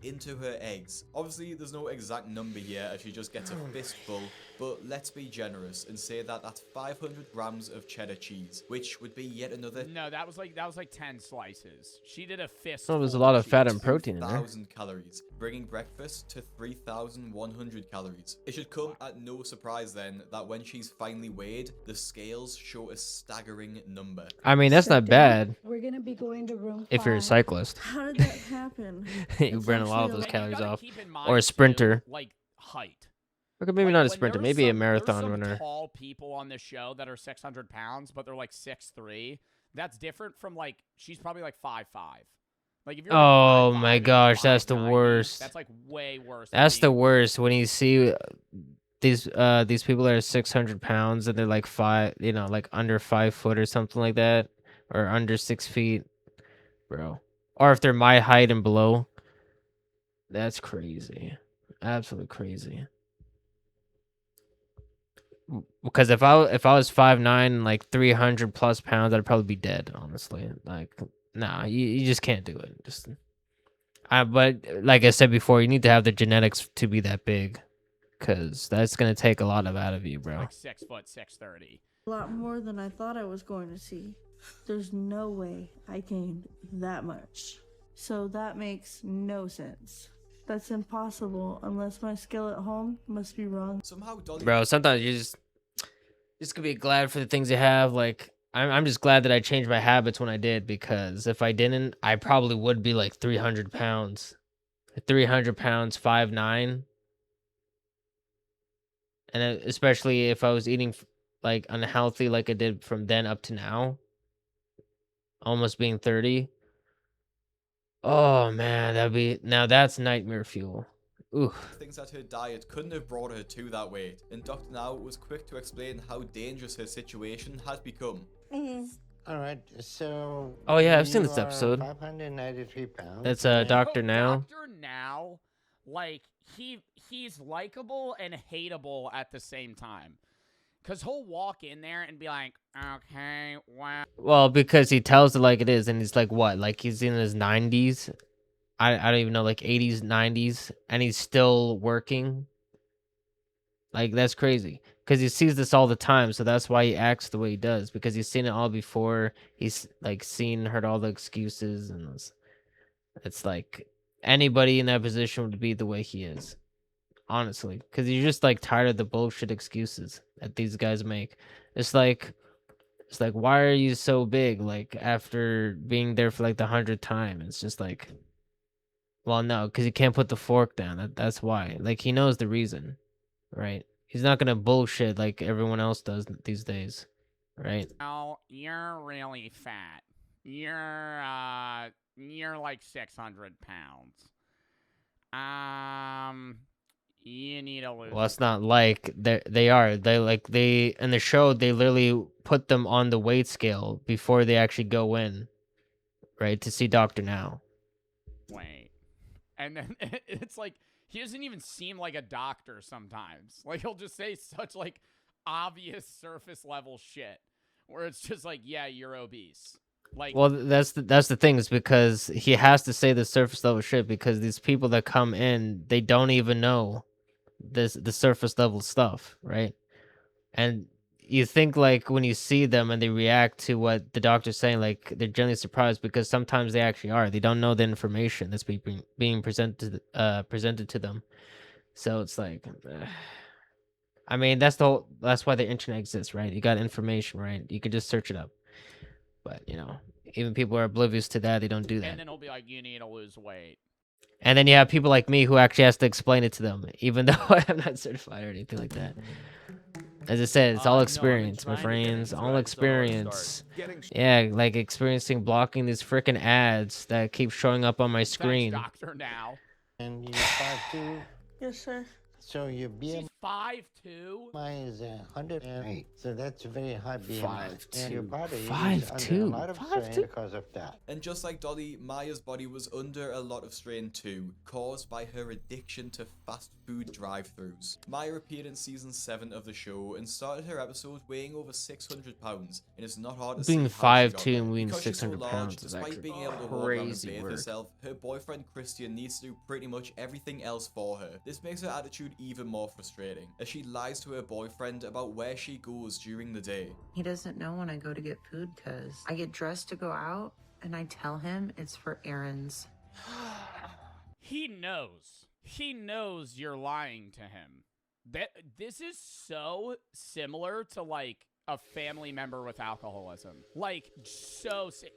into her eggs. Obviously, there's no exact number here as she just gets a fistful, but let's be generous and say that that's 500 grams of cheddar cheese, which would be yet another. No, that was like 10 slices. She did a fist. Oh, there's a lot of fat and protein in there. 2,000 calories, bringing breakfast to 3,100 calories. It should come at no surprise then that when she's finally weighed, the scales show a staggering number. I mean, that's not bad. We're gonna be going to room if you're a 5. cyclist. How did that happen? You burn a lot of actually those a- calories off. Keep in mind, Or a sprinter. too, like height. Okay, maybe Like, not a when sprinter. there's Maybe a some- marathon there's some runner. Tall people on the show that are 600 pounds, but they're like 6'3". That's different from like she's probably like 5'5". Like if you're Oh like 5'5" my and gosh, that's the 5'90", worst. That's like way worse. than That's the being- worst when you see these people that are 600 pounds and they're like like under 5 foot or something like that, or under 6 feet, bro. Or if they're my height and below, that's crazy, absolutely crazy. Because if I was 5'9", like 300 plus pounds, I'd probably be dead. Honestly, like, nah, you just can't do it. Just, but like I said before, you need to have the genetics to be that big, because that's gonna take a lot out of you, bro. Like 6 foot, 630. A lot more than I thought I was going to see. There's no way I gained that much. So that makes no sense. That's impossible unless my skill at home must be wrong. Somehow Dolly. Bro, sometimes you just gonna be glad for the things you have. Like I'm just glad that I changed my habits when I did, because if I didn't, I probably would be like 300 pounds. 300 pounds, 5'9". And especially if I was eating like unhealthy like I did from then up to now, almost being 30. Oh man, that's nightmare fuel. Ooh. Things that her diet couldn't have brought her to that weight, and Dr. Now was quick to explain how dangerous her situation has become. All right, so. Oh yeah, I've seen you this are episode. 593 pounds. That's and- Dr. Now. Dr. Now, like he's likable and hateable at the same time, because he'll walk in there and be like, okay, wow. Well, because he tells it like it is, and he's like, what? Like he's in his 90s. I don't even know, like 80s, 90s, and he's still working. Like that's crazy, because he sees this all the time, so that's why he acts the way he does, because he's seen it all before. He's like heard all the excuses, and it's like anybody in that position would be the way he is, honestly, because you're just like tired of the bullshit excuses that these guys make. It's like, why are you so big? Like after being there for like the 100th time, it's just like, well, no, because you can't put the fork down. That's why. Like he knows the reason, right? He's not gonna bullshit like everyone else does these days, right? Oh, you're really fat. You're like 600 pounds. You need to lose. Well, it's not like they are. They in the show they literally put them on the weight scale before they actually go in, right, to see Dr. Now. Wait. And then it's like he doesn't even seem like a doctor sometimes. Like he'll just say such like obvious surface level shit where it's just like, yeah, you're obese. Like, well, that's the thing, is because he has to say the surface level shit, because these people that come in, they don't even know the surface level stuff, right? And you think like when you see them and they react to what the doctor's saying, like they're generally surprised, because sometimes they actually are. They don't know the information that's being presented to them. So it's like, I mean, that's why the internet exists, right? You got information, right? You can just search it up. But even people are oblivious to that. They don't do that. and then he'll be like, you need to lose weight. And then you have people like me who actually has to explain it to them, even though I'm not certified or anything like that. As I said, it's all experience, my friends. All experience. Yeah, like experiencing blocking these freaking ads that keep showing up on my screen. Thanks, Dr. Now. And you 5'2". Yes, sir. So your She's BMI 5'2". is 108. So that's a very high BMI. 5'2". And your body is 5'2". under a lot of strain because of that. And just like Dolly, Maya's body was under a lot of strain too, caused by her addiction to fast food drive-thrus. Maya appeared in season 7 of the show and started her episode weighing over 600 pounds, and it's not hard to see Being how she got 5'2" there. and weighing Because she's so 600 large, pounds is despite actually being able to walk around and crazy bathe work. herself, her boyfriend Christian needs to do pretty much everything else for her. This makes her attitude even more frustrating, as she lies to her boyfriend about where she goes during the day. He doesn't know when I go to get food because I get dressed to go out and I tell him it's for errands. He knows. He knows you're lying to him. This is so similar to like a family member with alcoholism. Like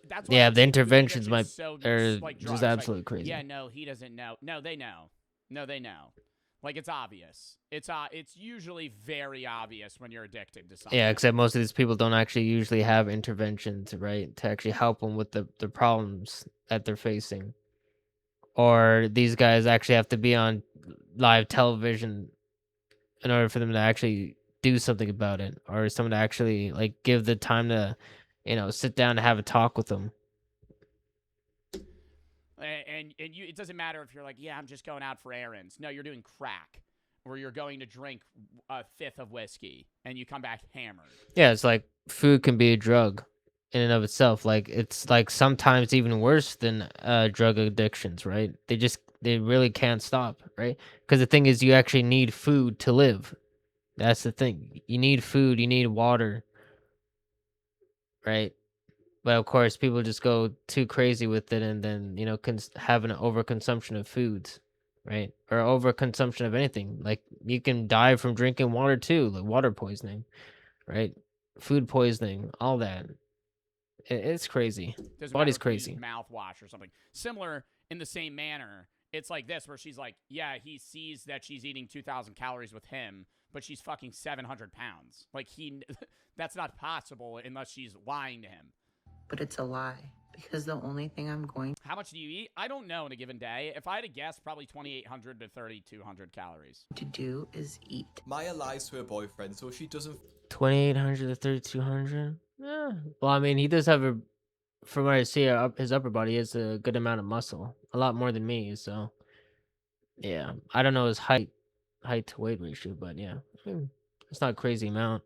that's why Yeah, I'm the saying interventions food might addiction's are like just drugs. absolutely Like, crazy. yeah, no, he doesn't know. No, they know. No, they know. Like it's obvious. It's usually very obvious when you're addicted to something. Yeah, except most of these people don't actually usually have interventions, right, to actually help them with the problems that they're facing. Or these guys actually have to be on live television in order for them to actually do something about it, or someone to actually like give the time to, sit down and have a talk with them. And you, it doesn't matter if you're like, yeah, I'm just going out for errands. No, you're doing crack, or you're going to drink a fifth of whiskey, and you come back hammered. Yeah, it's like food can be a drug in and of itself. Like it's like sometimes even worse than drug addictions, right? They really can't stop, right? Because the thing is, you actually need food to live. That's the thing. You need food, you need water, right? But of course, people just go too crazy with it, and then have an overconsumption of foods, right? Or overconsumption of anything. Like you can die from drinking water too, like water poisoning, right? Food poisoning, all that. It's crazy. Doesn't Body's matter if you crazy. use mouthwash or something. Similar in the same manner. It's like this, where she's like, yeah, he sees that she's eating 2,000 calories with him, but she's fucking 700 pounds. Like that's not possible unless she's lying to him. But it's a lie because the only thing I'm going How much do you eat? I don't know in a given day. If I had to guess, probably 2,800 to 3,200 calories. to do is eat. Maya lies to her boyfriend so she doesn't 2,800 to 3,200. Yeah. Well, I mean, he does have from what I see, his upper body is a good amount of muscle, a lot more than me. So, yeah, I don't know his height to weight ratio, but yeah, it's not a crazy amount.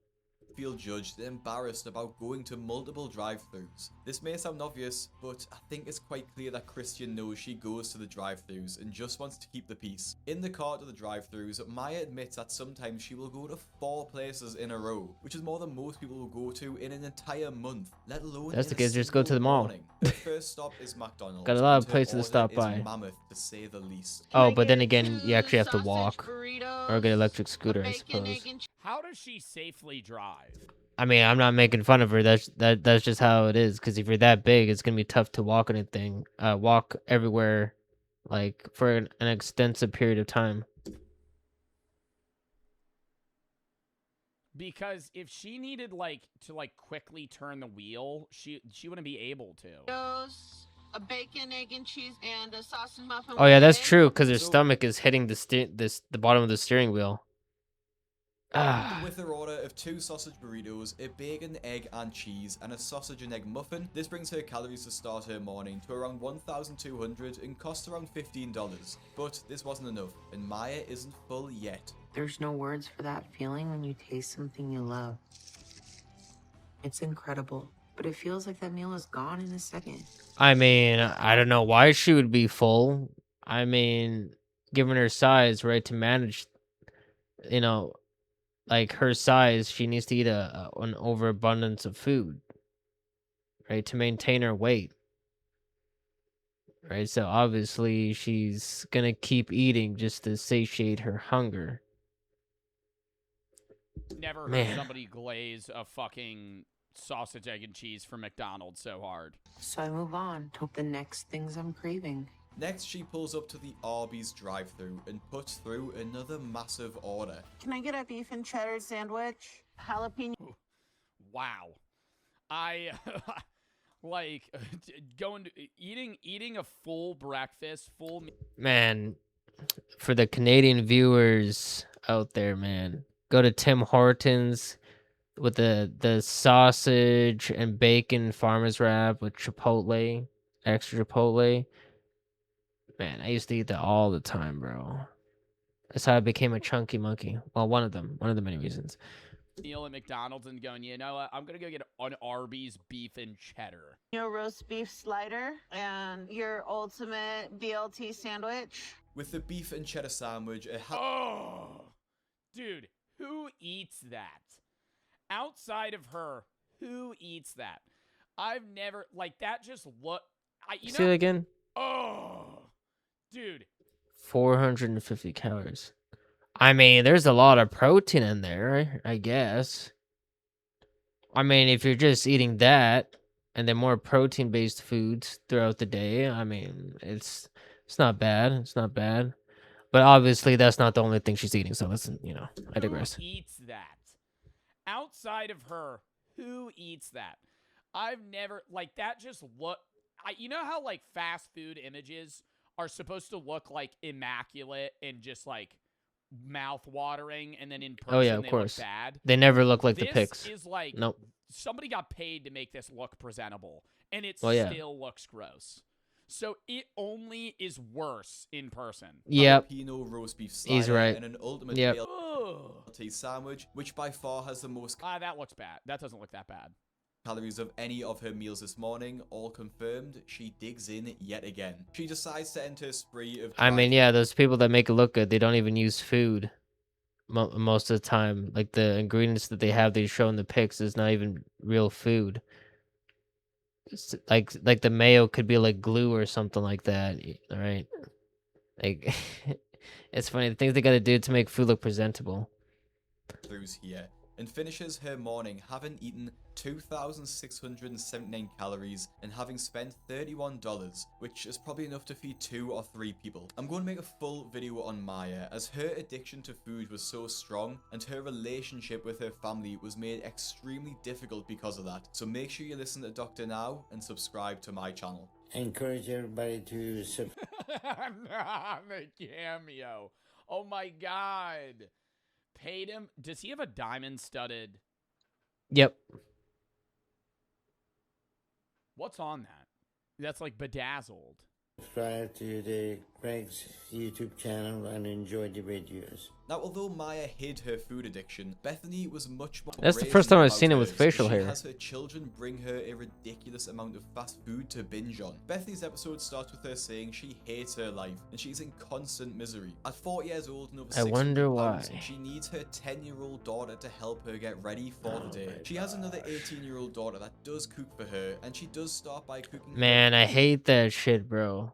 feel judged and embarrassed about going to multiple drive-thrus. This may sound obvious, but I think it's quite clear that Christian knows she goes to the drive-thrus and just wants to keep the peace. In the car to the drive-thrus, Maya admits that sometimes she will go to 4 places in a row, which is more than most people will go to in an entire month, let alone That's in the a case, just go to the mall. morning. Her first stop is McDonald's. Got a lot of and her places to order stop is by. mammoth, to say the least. Oh, but then again, you actually have to walk or get an electric scooter, I suppose. How does she safely drive? I mean, I'm not making fun of her. That's just how it is. Because if you're that big, it's gonna be tough to walk anything, walk everywhere, like for an extensive period of time. Because if she needed to quickly turn the wheel, she wouldn't be able to. A bacon, egg, and cheese, and a sausage muffin. Oh yeah, that's true. Because her stomach is hitting the bottom of the steering wheel. With her order of 2 sausage burritos, a bacon, egg, and cheese, and a sausage and egg muffin, this brings her calories to start her morning to around 1,200 and costs around $15. But this wasn't enough, and Maya isn't full yet. There's no words for that feeling when you taste something you love. It's incredible, but it feels like that meal is gone in a second. I mean, I don't know why she would be full. I mean, given her size, right, to manage, like her size, she needs to eat an overabundance of food, right, to maintain her weight. Right, so obviously she's gonna keep eating just to satiate her hunger. Never heard somebody glaze a fucking sausage, egg, and cheese from McDonald's so hard. So I move on to the next things I'm craving. Next, she pulls up to the Arby's drive-thru and puts through another massive order. Can I get a beef and cheddar sandwich? Jalapeno. Wow. eating a full breakfast, Man, for the Canadian viewers, out there, man. Go to Tim Hortons with the sausage and bacon farmer's wrap with chipotle, extra chipotle. Man, I used to eat that all the time, bro. That's how I became a chunky monkey. Well, one of the many reasons. Meal at McDonald's and going, you know what? I'm gonna go get an Arby's beef and cheddar. Your roast beef slider and your ultimate BLT sandwich. With the beef and cheddar sandwich, Oh, dude, who eats that? Outside of her, who eats that? I've never like that. Just look. See that again? Oh, dude. 450 calories. I mean, there's a lot of protein in there, I guess. I mean, if you're just eating that and then more protein-based foods throughout the day, I mean, it's not bad. It's not bad. But obviously, that's not the only thing she's eating. So listen, I digress. Who eats that? Outside of her, who eats that? I've never like that. Just look. You know how like fast food images are supposed to look like immaculate and just like mouth-watering, and then in person Oh yeah, of they course. look bad. They never look like the pics. This is like nope. Somebody got paid to make this look presentable, and it Well, yeah. still looks gross. So it only is worse in person. Yep. jalapeno roast beef He's slider right. and an ultimate Yep. BLT sandwich, which by far has the most That looks bad. That doesn't look that bad. calories of any of her meals this morning. All confirmed. She digs in yet again. She decides to enter a spree of I mean, yeah, those people that make it look good, they don't even use food most of the time. Like the ingredients that they have, they show in the pics is not even real food. It's like the mayo could be like glue or something like that. All right, like it's funny the things they got to do to make food look presentable. throughs here and finishes her morning having eaten 2,679 calories and having spent $31, which is probably enough to feed 2 or 3 people. I'm going to make a full video on Maya, as her addiction to food was so strong and her relationship with her family was made extremely difficult because of that. So make sure you listen to Doctor now and subscribe to my channel. I encourage everybody to The cameo. Oh my god. Paid him. Does he have a diamond studded? Yep. What's on that? That's like bedazzled. subscribe to the Greg's YouTube channel and enjoy the videos. Now, although Maya hid her food addiction, Bethany was much more That's the first time I've brazen seen it about with hers, facial as hair. She has her children bring her a ridiculous amount of fast food to binge on. Bethany's episode starts with her saying she hates her life and she's in constant misery. At 40 years old and over I wonder 600 why. pounds, she needs her 10-year-old daughter to help her get ready for the day. She has another 18-year-old daughter that does cook for her, and she does start by cooking. Man, I hate that shit, bro.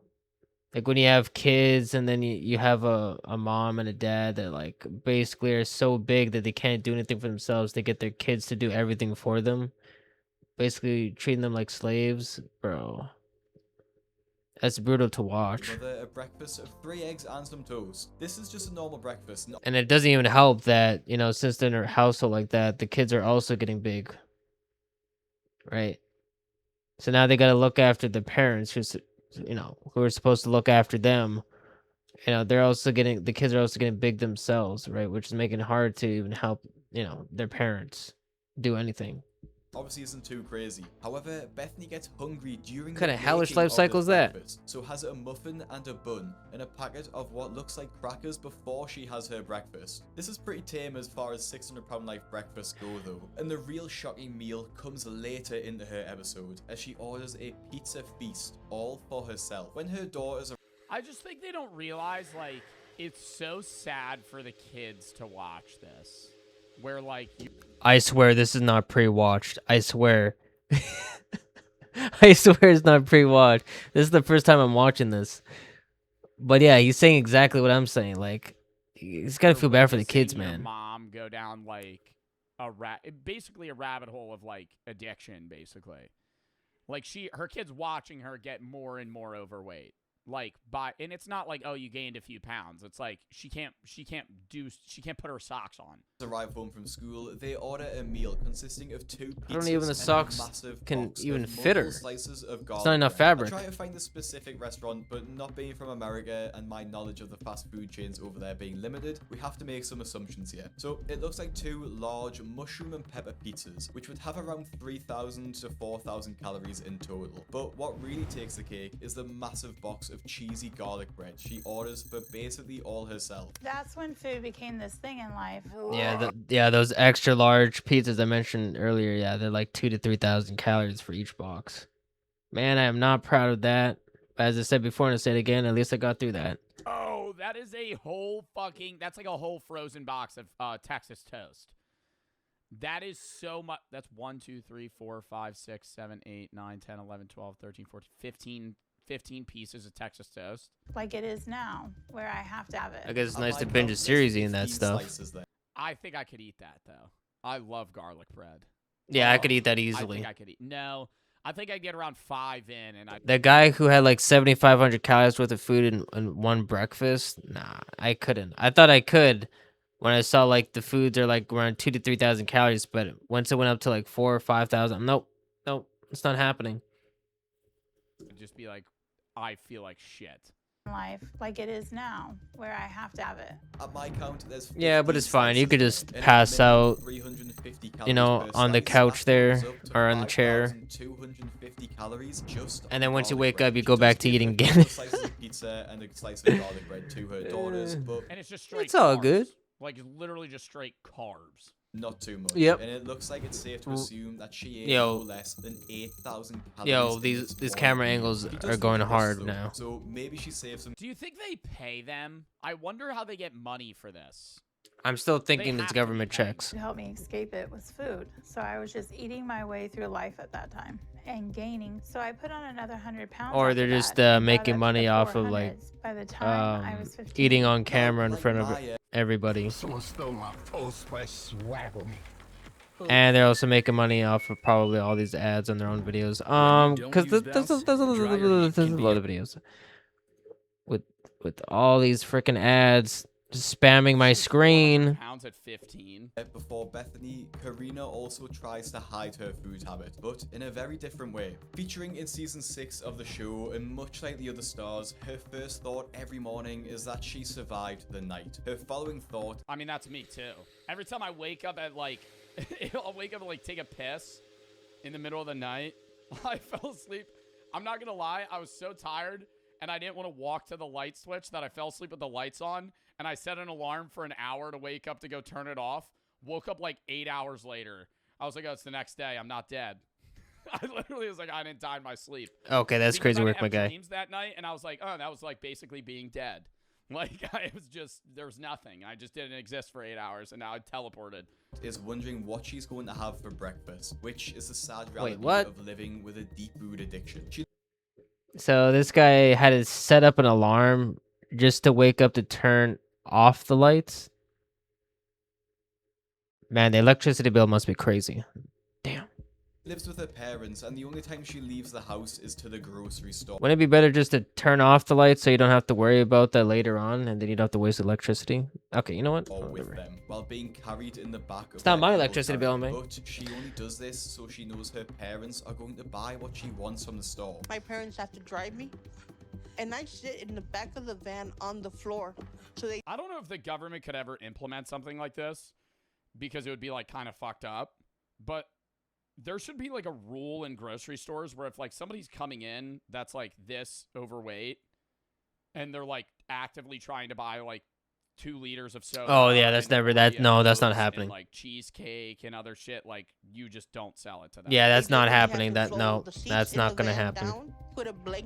Like when you have kids and then you have a mom and a dad that like basically are so big that they can't do anything for themselves. They get their kids to do everything for them. Basically treating them like slaves, bro. That's brutal to watch. Mother a breakfast of 3 eggs and some toast. This is just a normal breakfast. And it doesn't even help that, you know, since they're in a household like that, the kids are also getting big. Right? So now they got to look after the parents who's, you know, who are supposed to look after them. You know, the kids are also getting big themselves, right? Which is making it hard to even help, you know, their parents do anything. Obviously isn't too crazy. However, Bethany gets hungry during What kind the of hellish baking life of cycle the is that? breakfast, so has a muffin and a bun and a packet of what looks like crackers before she has her breakfast. This is pretty tame as far as 600-pound life breakfasts go though, and the real shocking meal comes later into her episode as she orders a pizza feast all for herself. When her daughters are I just think they don't realize, like, it's so sad for the kids to watch this. Where, like, I swear this is not pre-watched. I swear. I swear it's not pre-watched. This is the first time I'm watching this. But yeah, he's saying exactly what I'm saying. Like, he's got to feel bad for the kids, your man. mom go down, like, basically a rabbit hole of, like, addiction, basically. Like, her kid's watching her get more and more overweight. Like and it's not like, oh, you gained a few pounds. It's like she can't put her socks on. Arrive home from school, they order a meal consisting of 2 pizzas. I don't even the and a socks massive can box even of fit her. multiple slices of It's garlic not enough bread. fabric. I try to find a specific restaurant, but not being from America and my knowledge of the fast food chains over there being limited, we have to make some assumptions here. So it looks like 2 large mushroom and pepper pizzas, which would have around 3,000 to 4,000 calories in total. But what really takes the cake is the massive box of cheesy garlic bread she orders for basically all herself. That's when food became this thing in life. Yeah, those extra large pizzas I mentioned earlier. Yeah, they're like 2,000 to 3,000 calories for each box. Man, I am not proud of that. As I said before, and I say it again, at least I got through that. Oh, that is a whole that's like a whole frozen box of Texas toast. That is so much. That's 1, 2, 3, 4, 5, 6, 7, 8, 9, 10, 11, 12, 13, 14, 15 pieces of Texas toast. Like it is now, where I have to have it. I guess it's nice to binge a series eating that stuff. I think I could eat that, though. I love garlic bread. Yeah, I could eat that easily. I think I could eat. No, I think I'd get around 5 in, and I. The guy who had like 7,500 calories worth of food in one breakfast, nah, I couldn't. I thought I could when I saw like the foods are like around 2,000 to 3,000 calories, but once it went up to like 4,000 or 5,000, nope, it's not happening. It'd just be like, I feel like shit. Life like it is now, where I have to have it. At my count, there's but it's fine. You could just pass out, you know, on the couch there or on the chair. And then once you wake up, you go back to eating again. Pizza and a slice of garlic bread to her daughters, but and it's just straight. It's all carbs. good. Like it's literally just straight carbs. Not too much. Yep. And it looks like it's safe to assume that she ate Yo. no less than 8,000 calories. Yo, in these this camera one angles meal. She are does going look hard though, now. So maybe she saved some. Do you think they pay them? I wonder how they get money for this. I'm still thinking it's government checks. To help me escape it was food. So I was just eating my way through life at that time and gaining. So I put on another 100 pounds. Or after they're just that and brought it making up to money the off of like 400s. By the time I was 15. eating on camera in front of everybody. Someone stole my Post Fresh swaggle. And they're also making money off of probably all these ads on their own videos. Because there's a lot of videos with all these freaking ads just spamming my screen. Pounds at 15. Before Bethany, Karina also tries to hide her food habit, but in a very different way. Featuring in season 6 of the show, and much like the other stars, her first thought every morning is that she survived the night. Her following thought. I mean, that's me too. Every time I wake up at like, I'll wake up and like take a piss in the middle of the night. I fell asleep. I'm not gonna lie, I was so tired and I didn't want to walk to the light switch that I fell asleep with the lights on. And I set an alarm for an hour to wake up to go turn it off. Woke up like 8 hours later. I was like, oh, it's the next day. I'm not dead. I literally was like, I didn't die in my sleep. Okay, that's because crazy I work, didn't have my guy. dreams that night, and I was like, oh, that was like basically being dead. Like, it was just, there was nothing. I just didn't exist for 8 hours, and now I teleported. Is wondering what she's going to have for breakfast, which is the sad reality what? of living with a deep food addiction. So this guy had to set up an alarm just to wake up to turn off the lights. Man, the electricity bill must be crazy. Damn. Lives with her parents, and the only time she leaves the house is to the grocery store. Wouldn't it be better just to turn off the lights so you don't have to worry about that later on, and then you don't have to waste electricity? Okay, you know what? Or with them, while being carried in the back of It's not their my little electricity carriage. bill, mate. But she only does this so she knows her parents are going to buy what she wants from the store. My parents have to drive me, and I sit in the back of the van on the floor. So they. I don't know if the government could ever implement something like this because it would be like kind of fucked up, but there should be like a rule in grocery stores where if like somebody's coming in that's like this overweight and they're like actively trying to buy like 2 liters of soda. Oh yeah, that's and never that. No, that's not Oreos happening. and, like cheesecake and other shit, like you just don't sell it to them. Yeah, that's not happening. That no, that's not gonna happen.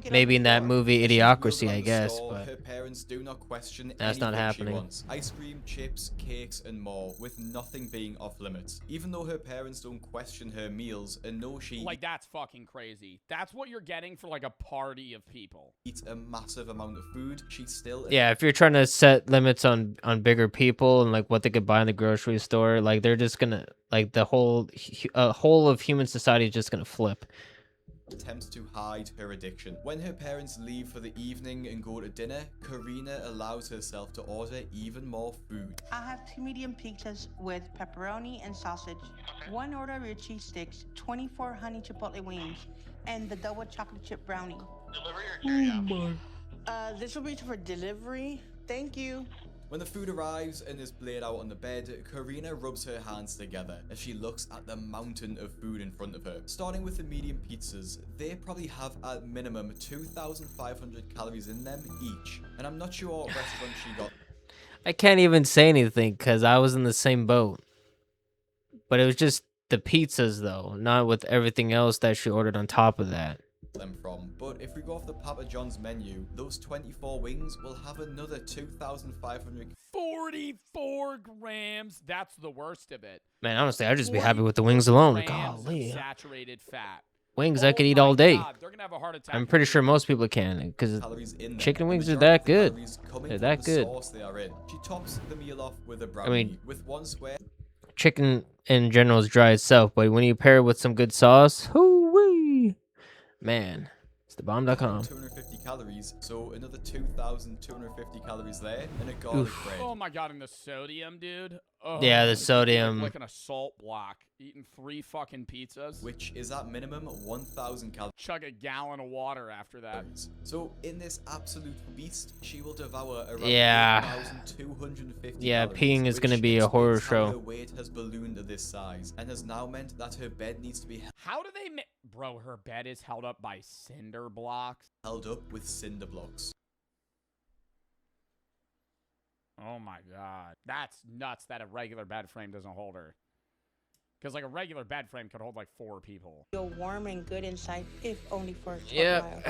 Maybe in that movie Idiocracy, I guess, but her parents do not question that's not anything she happening. wants. Ice cream, chips, cakes, and more, with nothing being off limits. Even though her parents don't question her meals and know she like that's fucking crazy. That's what you're getting for like a party of people. eats a massive amount of food, she still Yeah, if you're trying to set limits on bigger people and like what they could buy in the grocery store, like they're just gonna like the whole of human society is just gonna flip. attempts to hide her addiction. When her parents leave for the evening and go to dinner, Karina allows herself to order even more food. I'll have 2 medium pizzas with pepperoni and sausage, 1 order of your cheese sticks, 24 honey chipotle wings, and the double chocolate chip brownie. Delivery or carry out? This will be for delivery. Thank you. When the food arrives and is laid out on the bed, Karina rubs her hands together as she looks at the mountain of food in front of her. Starting with the medium pizzas, they probably have at minimum 2,500 calories in them each. And I'm not sure what restaurant she got. I can't even say anything because I was in the same boat. But it was just the pizzas though, not with everything else that she ordered on top of that. Them from, but if we go off the Papa John's menu, those 24 wings will have another 2,500. 44 grams. That's the worst of it. Man, honestly, I'd just be happy with the wings alone. Grams of Golly. saturated fat. Wings I could eat all day. God, they're gonna have a heart attack. I'm pretty sure most people can because chicken wings are that good. They're that good. She tops the meal off with a brownie with 1 square. Chicken in general is dry itself, but when you pair it with some good sauce, hoo-wee, man, it's thebomb.com. 250 calories, so another 2,250 calories there, and a garlic bread. Oh my god, and the sodium, dude. Oh, Yeah, the sodium. Like an assault block. Eating 3 fucking pizzas. Which is at minimum 1,000 calories. Chug a gallon of water after that. So in this absolute feast, she will devour around 1,250 Yeah, calories, peeing is which going to be a horror explains how show. her weight has ballooned to this size, and has now meant that her bed needs to be How do they make... Bro, her bed is held up by cinder blocks. held up with cinder blocks. Oh my god. That's nuts that a regular bed frame doesn't hold her. Because like a regular bed frame could hold like 4 people. Feel warm and good inside, if only for a short Yep. while.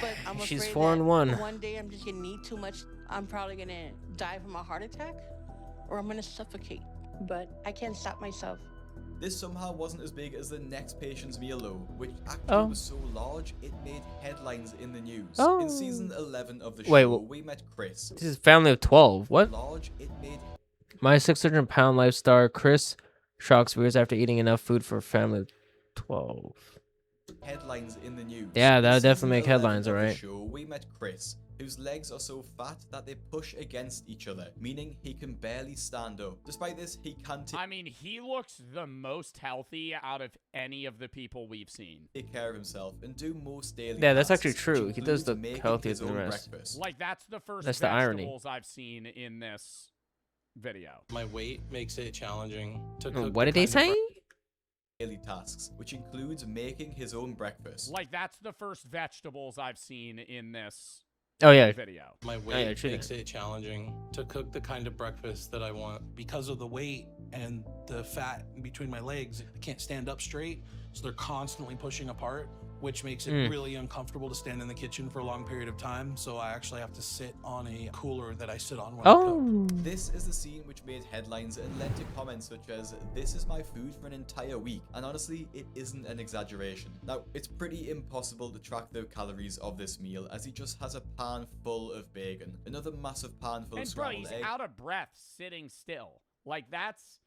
But I'm She's afraid 4 and that 1. One day I'm just gonna need too much. I'm probably gonna die from a heart attack, or I'm gonna suffocate. But I can't stop myself. This somehow wasn't as big as the next patient's meal though, which actually was so large it made headlines in the news. In season 11 of the show, we met Chris. This is family of 12. What? Large, it made My 600-pound life star, Chris, shocks viewers after eating enough food for a family of 12. headlines in the news. Yeah, that In would definitely make season 11 headlines, of the alright. show, we met Chris, whose legs are so fat that they push against each other, meaning he can barely stand up. Despite this, he can I mean, he looks the most healthy out of any of the people we've seen. take care of himself and do most daily Yeah, that's tasks, actually true. which He does includes look making healthier his than the own rest. breakfast. Like, that's the first That's the irony. vegetables I've seen in this video. My weight makes it challenging to Oh, cook what the did they kind of say? Daily tasks, which includes making his own breakfast. Like, that's the first vegetables I've seen in this Oh, yeah. video. My yeah, weight true. makes it challenging to cook the kind of breakfast that I want. Because of the weight and the fat in between my legs, I can't stand up straight, so they're constantly pushing apart, which makes it really uncomfortable to stand in the kitchen for a long period of time. So I actually have to sit on a cooler that I sit on when I cook. This is the scene which made headlines and led to comments such as, "This is my food for an entire week." And honestly, it isn't an exaggeration. Now, it's pretty impossible to track the calories of this meal, as he just has a pan full of bacon, another massive pan full of And bro, scrambled he's eggs, out of breath sitting still. Like, that's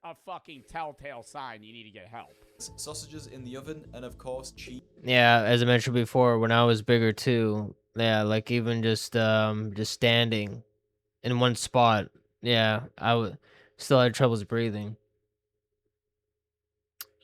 a fucking telltale sign you need to get help. sausages in the oven, and of course, cheese. Yeah, as I mentioned before, when I was bigger too, yeah, like even just standing in one spot, yeah, still had troubles breathing.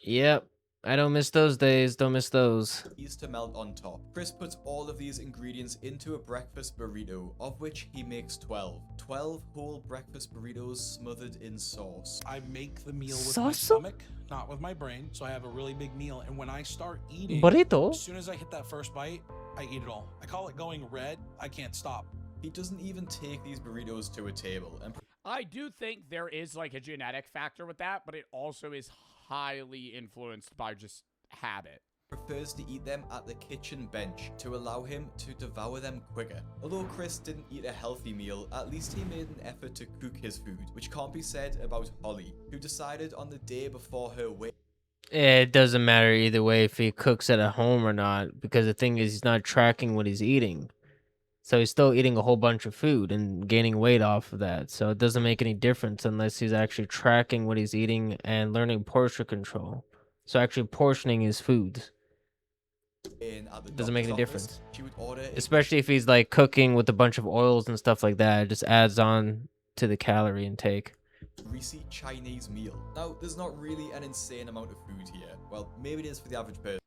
Yep, I don't miss those days. Don't miss those. To melt on top. Chris puts all of these ingredients into a breakfast burrito, of which he makes 12. 12 whole breakfast burritos smothered in sauce. I make the meal with my stomach, not with my brain. So I have a really big meal. And when I start eating, Burrito? as soon as I hit that first bite, I eat it all. I call it going red. I can't stop. He doesn't even take these burritos to a table. And I do think there is like a genetic factor with that, but it also is highly influenced by just habit. Prefers to eat them at the kitchen bench to allow him to devour them quicker. Although Chris didn't eat a healthy meal, at least he made an effort to cook his food, which can't be said about Holly, who decided on the day before her wedding. It doesn't matter either way if he cooks it at home or not, because the thing is he's not tracking what he's eating. So he's still eating a whole bunch of food and gaining weight off of that. So it doesn't make any difference unless he's actually tracking what he's eating and learning portion control. So actually portioning his foods. Doesn't make any difference. She would order Especially if he's like cooking with a bunch of oils and stuff like that. It just adds on to the calorie intake. greasy Chinese meal. Now, there's not really an insane amount of food here. Well, maybe it is for the average person.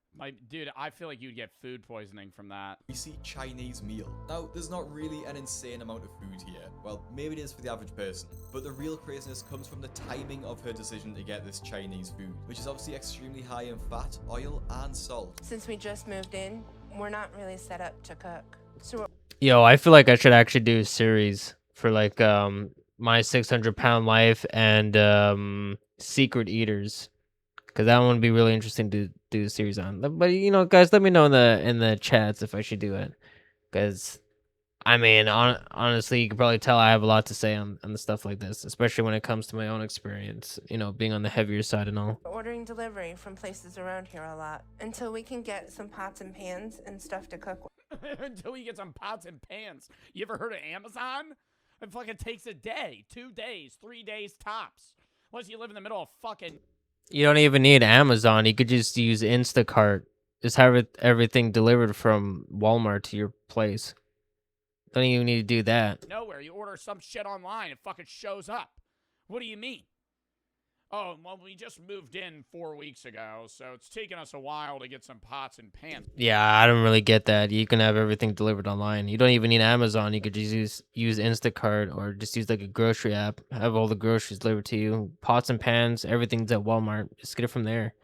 Dude, I feel like you'd get food poisoning from that. Greasy Chinese meal. Now, there's not really an insane amount of food here. Well, maybe it is for the average person. But the real craziness comes from the timing of her decision to get this Chinese food, which is obviously extremely high in fat, oil, and salt. Since we just moved in, we're not really set up to cook. So Yo, I feel like I should actually do a series for like my 600-pound life and secret eaters, because that one would be really interesting to do a series on. But you know, guys, let me know in the chats if I should do it, because I mean, honestly, you can probably tell I have a lot to say on the stuff like this, especially when it comes to my own experience, you know, being on the heavier side and all. we're ordering delivery from places around here a lot until we can get some pots and pans and stuff to cook with. Until we get some pots and pans. You ever heard of Amazon? It fucking takes a day, 2 days, 3 days tops. Unless you live in the middle of fucking... You don't even need Amazon. You could just use Instacart. Just have everything delivered from Walmart to your place. Don't even need to do that. Nowhere. You order some shit online, it fucking shows up. What do you mean? Oh, well, we just moved in 4 weeks ago, so it's taken us a while to get some pots and pans. Yeah, I don't really get that. You can have everything delivered online. You don't even need Amazon. You could just use Instacart or just use like a grocery app. Have all the groceries delivered to you. Pots and pans, everything's at Walmart. Just get it from there.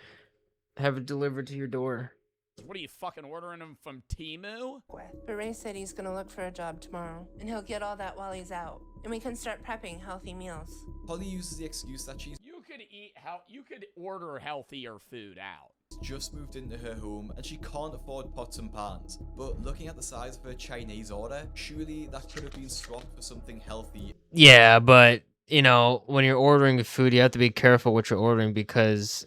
Have it delivered to your door. What are you fucking ordering them from Temu? But Ray said he's gonna look for a job tomorrow, and he'll get all that while he's out, and we can start prepping healthy meals. Holly uses the excuse that she's You could order healthier food out. just moved into her home and she can't afford pots and pans. But looking at the size of her Chinese order, surely that could have been swapped for something healthy. Yeah, but you know, when you're ordering food, you have to be careful what you're ordering, because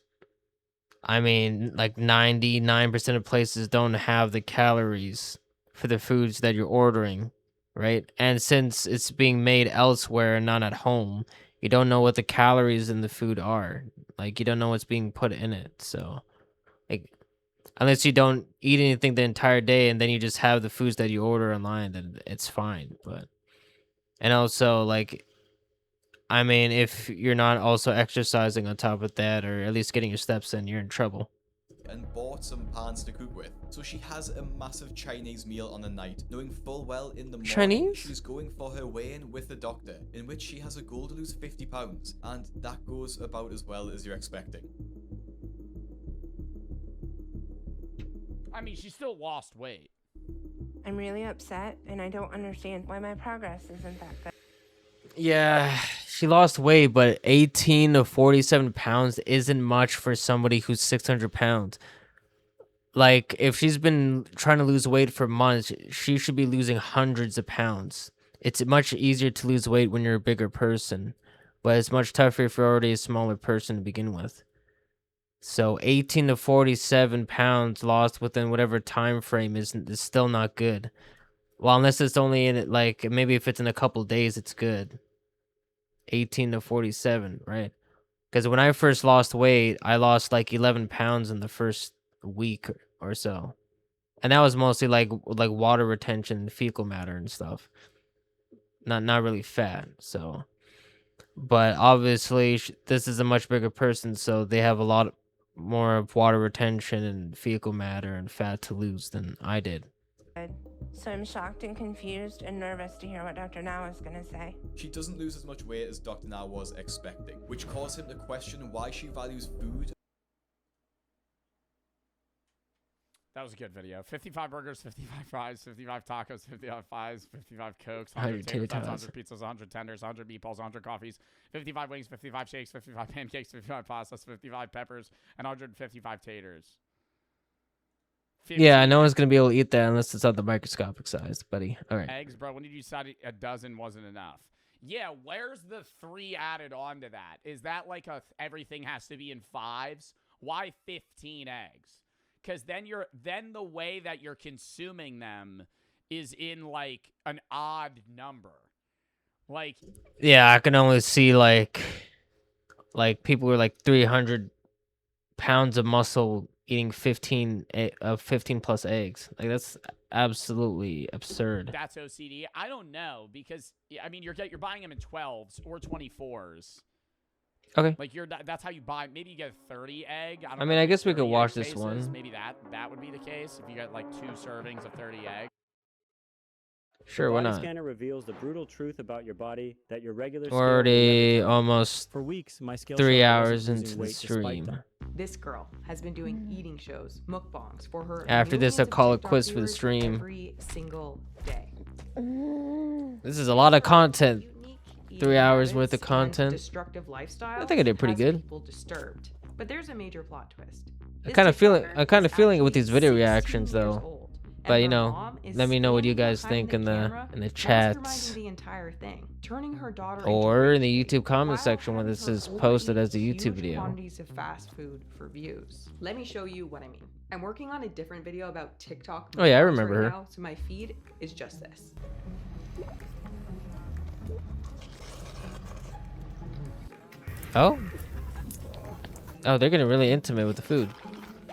I mean, like 99% of places don't have the calories for the foods that you're ordering, right? And since it's being made elsewhere and not at home, you don't know what the calories in the food are. Like, you don't know what's being put in it. So, like, unless you don't eat anything the entire day and then you just have the foods that you order online, then it's fine. But, and also, like, I mean, if you're not also exercising on top of that, or at least getting your steps in, you're in trouble. And bought some pans to cook with. So she has a massive Chinese meal on the night, knowing full well in the morning Chinese? she's going for her weigh-in with the doctor, in which she has a goal to lose 50 pounds, and that goes about as well as you're expecting. I mean, she still lost weight. I'm really upset, and I don't understand why my progress isn't that good. Yeah, she lost weight, but 18 to 47 pounds isn't much for somebody who's 600 pounds. Like, if she's been trying to lose weight for months, she should be losing hundreds of pounds. It's much easier to lose weight when you're a bigger person, but it's much tougher if you're already a smaller person to begin with. So 18 to 47 pounds lost within whatever time frame is still not good. Well, unless it's only in, like, maybe if it's in a couple days, it's good. 18 to 47, right? Because when I first lost weight, I lost like 11 pounds in the first week or so. And that was mostly like water retention, fecal matter and stuff. Not really fat, so. But obviously, this is a much bigger person, so they have a lot more of water retention and fecal matter and fat to lose than I did. So I'm shocked and confused and nervous to hear what Dr. Now is going to say. She doesn't lose as much weight as Dr. Now was expecting, which caused him to question why she values food. That was a good video. 55 burgers, 55 fries, 55 tacos, 55 fries, 55 cokes, 100 100 tater tots, tots. 100 pizzas, 100 tenders, 100 meatballs, 100 coffees, 55 wings, 55 shakes, 55 pancakes, 55 pastas, 55 peppers, and 155 taters. 15 Yeah, no one's going to be able to eat that unless it's on the microscopic size, buddy. All right. eggs, bro. When did you decide a dozen wasn't enough? Yeah, where's the 3 added on to that? Is that like everything has to be in 5s? Why 15 eggs? Because then the way that you're consuming them is in like an odd number. Like, Yeah, I can only see like people with like 300 pounds of muscle eating 15 plus eggs. Like that's absolutely absurd. That's OCD. I don't know because I mean you're buying them in 12s or 24s. Okay. Like that's how you buy. Maybe you get a 30 egg. I mean, I guess we could watch this one. Maybe that would be the case if you got like 2 servings of 30 eggs. Sure, why The not? body scanner reveals the brutal truth about your body that your regular We're already almost for weeks, my scale 3 showed I hours wasn't into losing the weight despite stream. that. This girl has been doing eating shows, mukbangs, for her After this, millions I'll of call it TikTok quits for the viewers stream. every single day. This is a lot of content. 3 hours worth of And content. destructive lifestyle. I think I did pretty good. People disturbed, but there's a major plot twist. I'm kind of feeling it with these video reactions though. But you know, let me know what you guys think in the chats The entire thing, turning her daughter or in the YouTube comment section when this is posted as a YouTube video. quantities of fast food for views. Let me show you what I mean. I'm working on a different video about TikTok. Oh yeah, I mukbangs remember right her. now, so my feed is just this. Oh, they're getting really intimate with the food.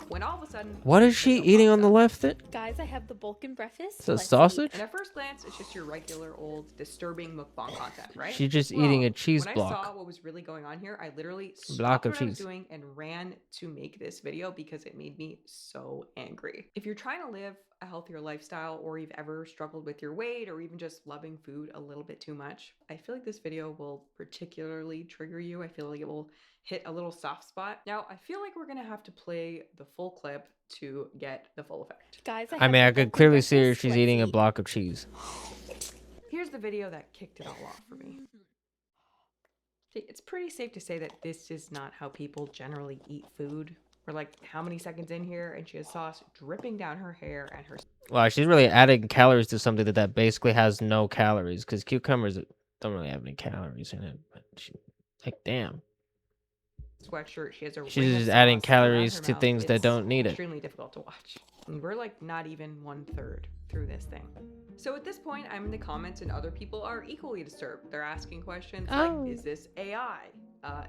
When all of a sudden, What is she eating on the left? Guys, I have the bulk breakfast. It's a Let's sausage? and at first glance, it's just your regular old disturbing mukbang content, right? She's just eating a cheese when block. I saw what was really going on here, I literally Block stopped of what I was cheese. doing and ran to make this video because it made me so angry. If you're trying to live a healthier lifestyle, or you've ever struggled with your weight, or even just loving food a little bit too much, I feel like this video will particularly trigger you. I feel like it will hit a little soft spot. Now, I feel like we're gonna have to play the full clip to get the full effect. Guys, I mean, I could clearly see her. She's eating a block of cheese. Here's the video that kicked it all off for me. See, it's pretty safe to say that this is not how people generally eat food. We're like, how many seconds in here, and she has sauce dripping down her hair and her... Wow, she's really adding calories to something that basically has no calories, because cucumbers don't really have any calories in it. But like, damn. sweatshirt. She has a She's ring of just adding sauce around calories her to mouth. things that It's don't need it. Extremely difficult to watch. And we're like not even 1/3 through this thing. So at this point, I'm in the comments and other people are equally disturbed. They're asking questions like, is this AI?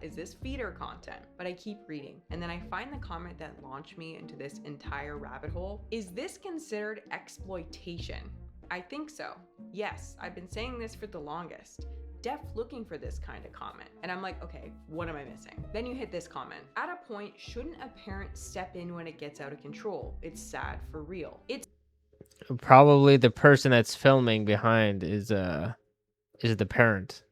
Is this feeder content? But I keep reading. And then I find the comment that launched me into this entire rabbit hole. Is this considered exploitation? I think so. Yes, I've been saying this for the longest. Def looking for this kind of comment. And I'm like, okay, what am I missing? Then you hit this comment. At a point, shouldn't a parent step in when it gets out of control? It's sad for real. It's Probably the person that's filming behind is the parent.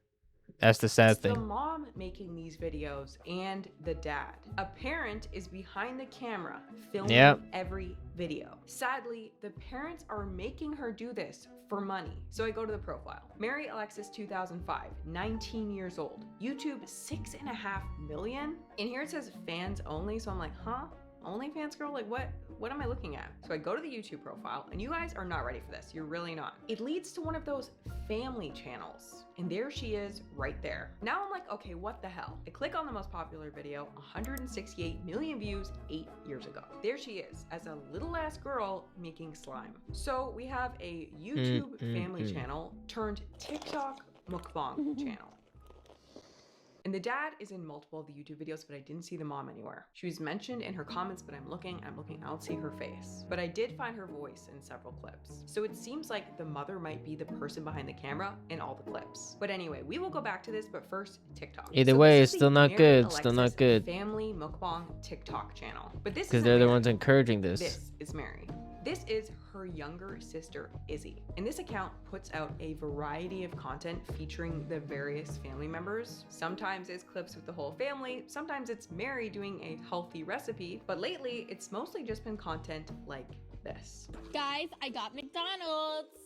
That's the sad the thing. mom making these videos and the dad. A parent is behind the camera filming every video. Sadly, the parents are making her do this for money. So I go to the profile. Mary Alexis 2005, 19 years old. YouTube 6.5 million. And here it says fans only. So I'm like, huh? OnlyFans girl? Like what am I looking at? So I go to the YouTube profile, and you guys are not ready for this. You're really not. It leads to one of those family channels. And there she is right there. Now I'm like, okay, what the hell? I click on the most popular video, 168 million views 8 years ago. There she is as a little ass girl making slime. So we have a YouTube family channel turned TikTok mukbang channel. And the dad is in multiple of the YouTube videos, but I didn't see the mom anywhere. She was mentioned in her comments, but I'm looking, I don't see her face. But I did find her voice in several clips. So it seems like the mother might be the person behind the camera in all the clips. But anyway, we will go back to this, but first, TikTok. Either So way, this it's is still the not Mary good. Still not Alexis good. Family mukbang TikTok channel. But this Because is they're the ones encouraging this. This is Mary. This is her younger sister, Izzy. And this account puts out a variety of content featuring the various family members. Sometimes it's clips with the whole family, sometimes it's Mary doing a healthy recipe, but lately it's mostly just been content like this. Guys, I got McDonald's.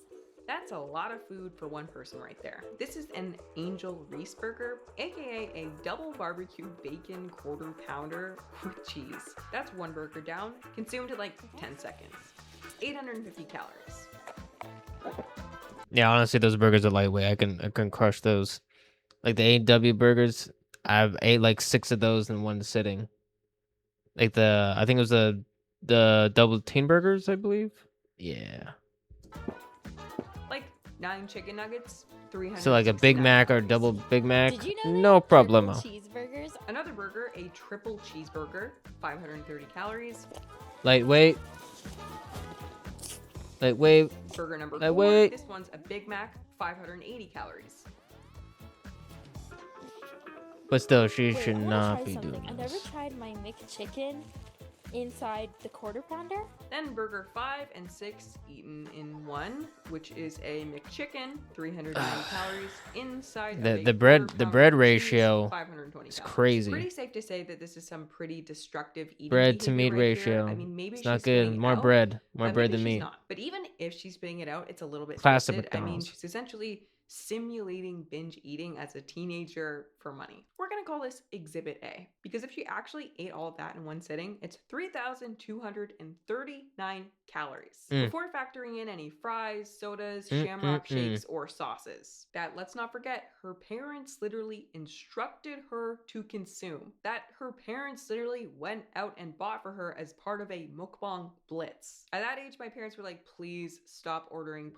That's a lot of food for one person right there. This is an Angel Reese burger, aka a double barbecue bacon quarter pounder with cheese. That's one burger down, consumed in like 10 seconds. 850 calories. Yeah, honestly, those burgers are lightweight. I can crush those. Like the A&W burgers, I've ate like 6 of those in one sitting. Like I think it was the double teen burgers, I believe. Yeah. Like 9 chicken nuggets, 300. So like a Big Mac or double Big Mac, Did you know no problemo. cheeseburgers? Another burger, a triple cheeseburger, 530 calories. Lightweight. Lightweight. Burger number 4. Lightweight. This one's a Big Mac, 580 calories. But still, she Wait, should I wanna not try be something. doing I this. never tried my McChicken inside the quarter pounder. Then burger 5 and 6 eaten in one, which is a McChicken, 390 calories inside of a The quarter bread pounder of cheese, ratio 520 is calories. crazy. Pretty safe to say that this is some pretty destructive eating Bread to behavior meat right ratio. Here. I mean, maybe It's she's not spitting good. it More out, bread but than maybe she's meat. not. But even if she's spitting it out, it's a little bit Classic twisted. I mean, McDonald's. she's essentially simulating binge eating as a teenager for money. We're gonna call this Exhibit A, because if she actually ate all of that in one sitting, it's 3,239 calories before factoring in any fries, sodas, shamrock shakes, or sauces that, let's not forget, her parents literally instructed her to consume, that her parents literally went out and bought for her as part of a mukbang blitz. At that age, my parents were like, please stop ordering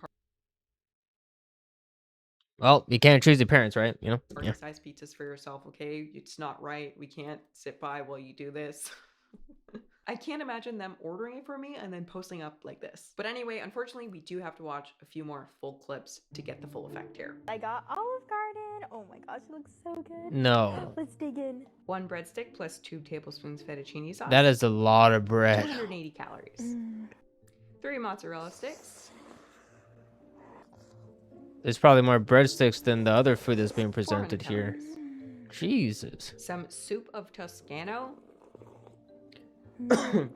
Well, you can't choose your parents, right? You know? party Yeah. size pizzas for yourself, okay? It's not right. We can't sit by while you do this. I can't imagine them ordering it for me and then posting up like this. But anyway, unfortunately, we do have to watch a few more full clips to get the full effect here. I got Olive Garden. Oh my gosh, it looks so good. No. Let's dig in. 1 breadstick plus 2 tablespoons fettuccine sauce. That is a lot of bread. 280 calories. 3 mozzarella sticks. There's probably more breadsticks than the other food that's being presented 400 here. Jesus. Some soup of Toscano. Oh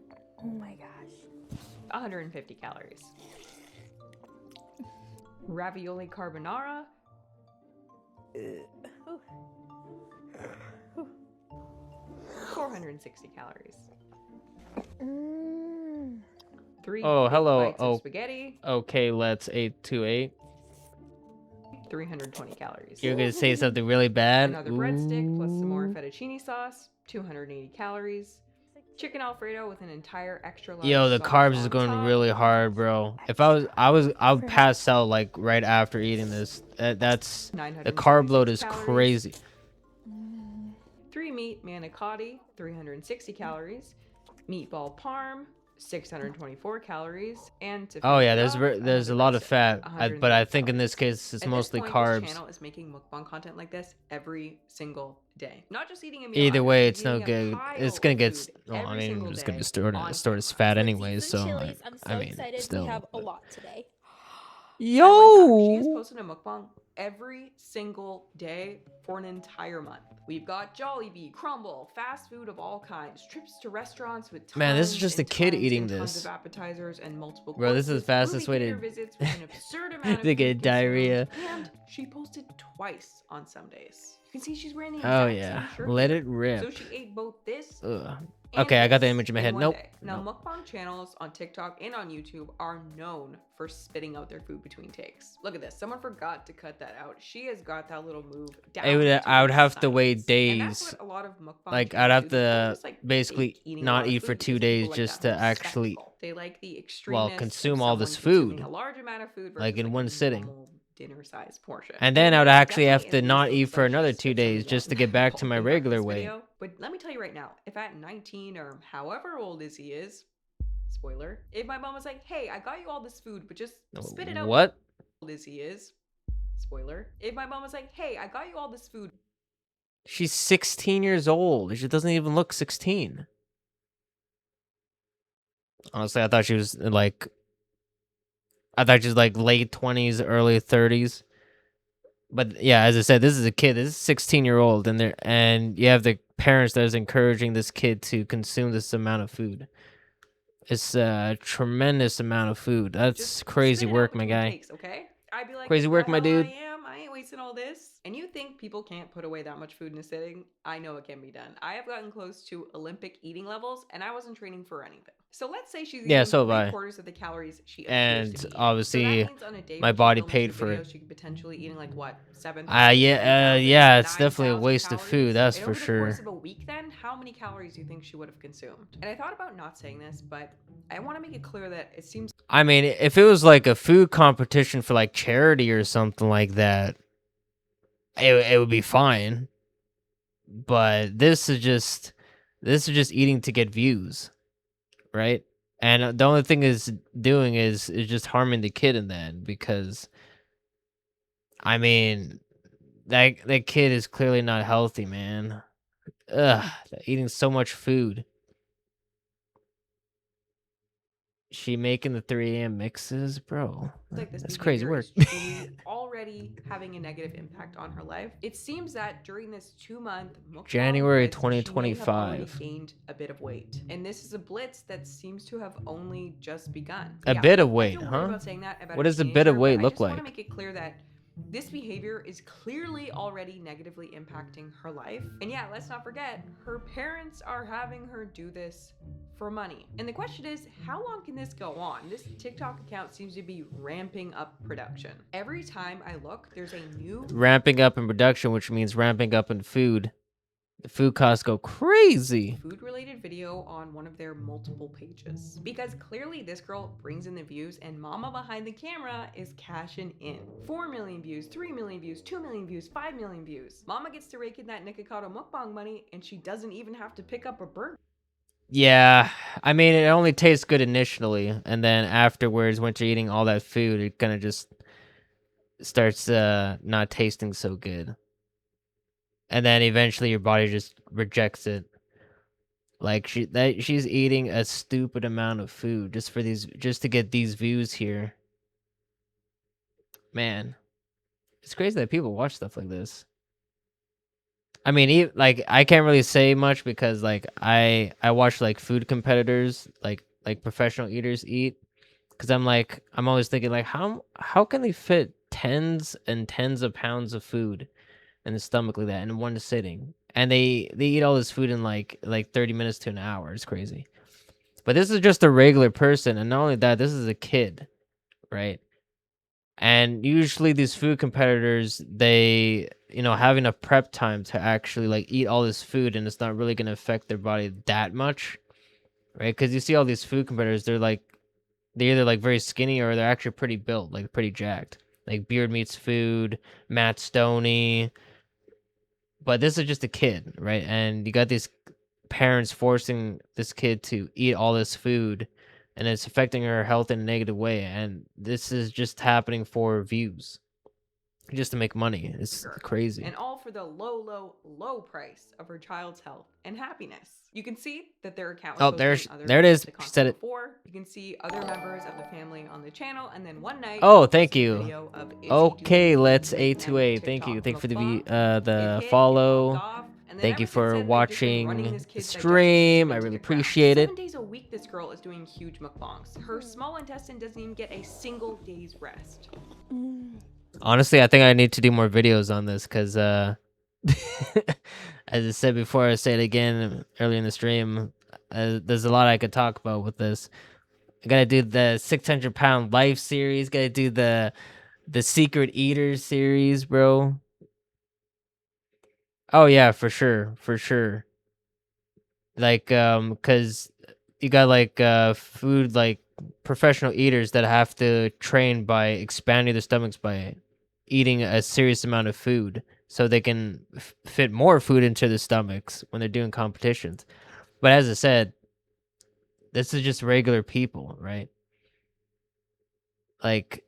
my gosh. 150 calories. Ravioli carbonara. 460 calories. 3 Oh, big hello. bites of spaghetti. Okay, let's 828. 320 calories. You're gonna say something really bad? Another breadstick plus some more Ooh. fettuccine sauce. 280 calories. Chicken Alfredo with an entire extra large Yo, the sauce carbs is on going top. really hard, bro. If I would pass out like right after eating this. That's the carb load is crazy. 3 meat manicotti, 360 calories. Meatball parm, 624 calories. And to Oh yeah, finish it off, there's a lot of fat, but I think in this calories. case it's At mostly this point, carbs. This channel is making mukbang content like this every single day. Not just eating a meal. Either either. way, She's it's no eating a good. pile It's gonna of get. food Well, I every mean, single it's gonna be day stored on as fat anyways. So Chili's. I'm so I mean, excited. still. We have a lot today. She is Yo. posting a mukbang every single day for an entire month. We've got Jollibee, Crumble, fast food of all kinds, trips to restaurants with tons Man, this is just a and kid tons eating and tons this. of appetizers and multiple Bro, this is the courses, fastest movie way theater to visits with an absurd amount of to get food diarrhea. consumed, and she posted twice on some days. You can see she's wearing the Oh exact yeah, same shirt let here. it rip. So she ate both this Ugh. and Okay, I got the this image in my head. one Nope. day. Now, Nope. mukbang channels on TikTok and on YouTube are known for spitting out their food between takes. Look at this. Someone forgot to cut that out. She has got that little move down. I would have to wait And that's days. what a lot of mukbang Like I'd have channels do. They don't to just, like, basically fake eating a not lot of eat for food 2 because days people like just that to whole actually, spectacle. They like the well, extremeness consume of all this someone consuming food, a large amount of food like versus, in like, one a sitting. normal dinner-sized portion. And then I would actually have Definitely to at not least eat looks for like she another spits 2 it days out just to in get back to bulk my in regular breakfast weight. video. But let me tell you right now, if at 19 or however old is he is, spoiler, if my mom was like, hey, I got you all this food, but just spit it out. What? Old as he is, spoiler, if my mom was like, hey, I got you all this food. She's 16 years old. She doesn't even look 16. Honestly, I thought she was like late 20s, early 30s. But yeah, as I said, this is a kid. This is a 16-year-old, and you have the parents that is encouraging this kid to consume this amount of food. It's a tremendous amount of food. That's crazy work, my guy. Takes, okay? I'd be like, Crazy work, my dude. I ain't wasting all this. And you think people can't put away that much food in a sitting? I know it can be done. I have gotten close to Olympic eating levels, and I wasn't training for anything. So let's say she's eating so have I. 3/4 of the calories she appears And to be eating. obviously, So that means on a day my when she's body filming paid 2 for it. videos, she could potentially eating like what, 7? Yeah, it's definitely a waste of food. That's And for over the sure. course of a week, then, how many calories do you think she would have consumed? And I thought about not saying this, but I want to make it clear that it seems. I mean, if it was like a food competition for like charity or something like that, it would be fine. But this is just eating to get views, right? And the only thing is doing is just harming the kid in that, because I mean that kid is clearly not healthy, man. Ugh, eating so much food. She making the 3 a.m. mixes, bro. like this That's crazy behavior work. is truly already having a negative impact on her life. It seems that during this 2-month mukbang January blitz, she may have already 2025. gained a bit of weight. And this is a blitz that seems to have only just begun. A Yeah, bit of I weight, feel weird huh? about saying that about What a does a bit of teenager, weight but look I just want to like? make it clear that this behavior is clearly already negatively impacting her life. And yeah, let's not forget, her parents are having her do this for money. And the question is, how long can this go on? This TikTok account seems to be ramping up production. Every time I look, there's a new Ramping up in production, which means ramping up in food. The food costs go crazy. food-related video on one of their multiple pages. Because clearly this girl brings in the views and mama behind the camera is cashing in. 4 million views, 3 million views, 2 million views, 5 million views. Mama gets to rake in that Nikocado mukbang money and she doesn't even have to pick up a burger. Yeah, I mean, it only tastes good initially, and then afterwards, once you're eating all that food, it kind of just starts not tasting so good. And then eventually your body just rejects it. Like she's eating a stupid amount of food just to get these views here. Man, it's crazy that people watch stuff like this. I mean, like I can't really say much because like I watch like food competitors, like professional eaters eat, because I'm always thinking like how can they fit tens and tens of pounds of food in the stomach like that in one sitting, and they eat all this food in like 30 minutes to an hour. It's crazy. But this is just a regular person, and not only that, this is a kid, right? And usually these food competitors, they have enough prep time to actually like eat all this food, and it's not really going to affect their body that much, right? Because you see all these food competitors, they're either like very skinny or they're actually pretty built, like pretty jacked, like Beard Meats Food, Matt Stoney. But this is just a kid, right? And you got these parents forcing this kid to eat all this food, and it's affecting her health in a negative way. And this is just happening for views, just to make money. It's crazy. And all for the low price of her child's health and happiness. You can see that their account was there it is. She said it. Before. You can see other members of the family on the channel, and then one night. Oh, thank you. Okay, let's A2A. Thank you for the follow. Thank you for watching the stream. I really appreciate it. 7 days a week, this girl is doing huge mukbangs. Her small intestine doesn't even get a single day's rest. Honestly, I think I need to do more videos on this because, as I said before, I say it again earlier in the stream, there's a lot I could talk about with this. I gotta do the 600-pound life series. Gotta do the secret eaters series, bro. Oh yeah, for sure. Like, cause you got like food like professional eaters that have to train by expanding their stomachs by eating a serious amount of food so they can fit more food into their stomachs when they're doing competitions. But as I said, this is just regular people, right? Like,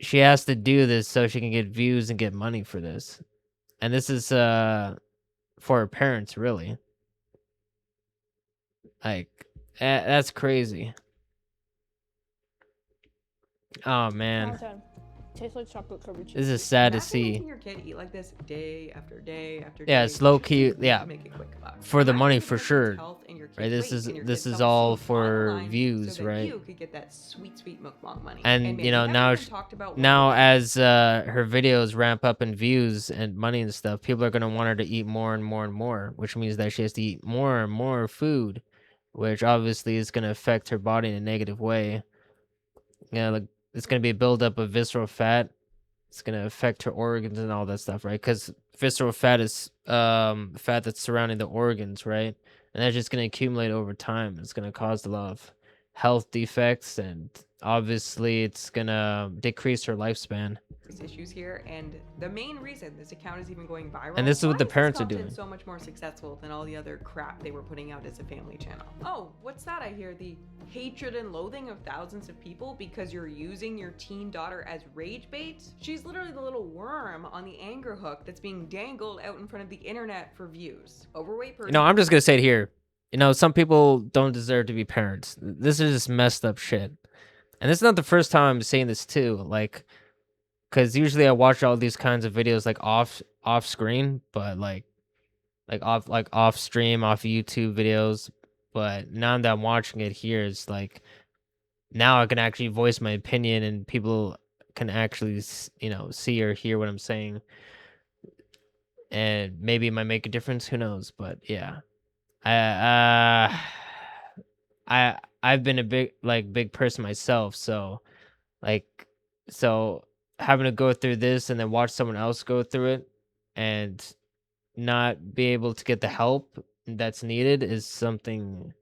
she has to do this so she can get views and get money for this. And this is for her parents, really. Like, that's crazy. Oh man, Tastes like chocolate covered cheese. this is sad to Imagine see. making your kid eat like this day after day after Yeah, day. it's low just key. to Yeah, make a quick buck. for the Imagine money your for kid's sure. health and your kid's Right, this weight is and your this kid's is all self-esteem on the for line views, so that right? you could get that sweet mukbang money. And man, you know, we haven't now even talked about what now the- as her videos ramp up in views and money and stuff, people are gonna want her to eat more and more and more, which means that she has to eat more and more food, which obviously is gonna affect her body in a negative way. Yeah, like it's gonna be a buildup of visceral fat. It's gonna affect her organs and all that stuff, right? Because visceral fat is fat that's surrounding the organs, right? And that's just gonna accumulate over time. It's gonna cause a lot of health defects, and obviously it's gonna decrease her lifespan. surface issues here, and the main reason this account is even going viral. And this is what the Why parents are this content doing. so much more successful than all the other crap they were putting out as a family channel. Oh, what's that I hear? The hatred and loathing of thousands of people because you're using your teen daughter as rage bait? She's literally the little worm on the anger hook that's being dangled out in front of the internet for views. Overweight person. You know, I'm just gonna say it here. You know, some people don't deserve to be parents. This is just messed up shit. And this is not the first time I'm saying this too. Like, because usually I watch all these kinds of videos like off screen, but like off stream, off YouTube videos. But now that I'm watching it here, it's like now I can actually voice my opinion, and people can actually see or hear what I'm saying, and maybe it might make a difference. Who knows? But yeah, I've been a big person myself, so like so having to go through this and then watch someone else go through it and not be able to get the help that's needed is something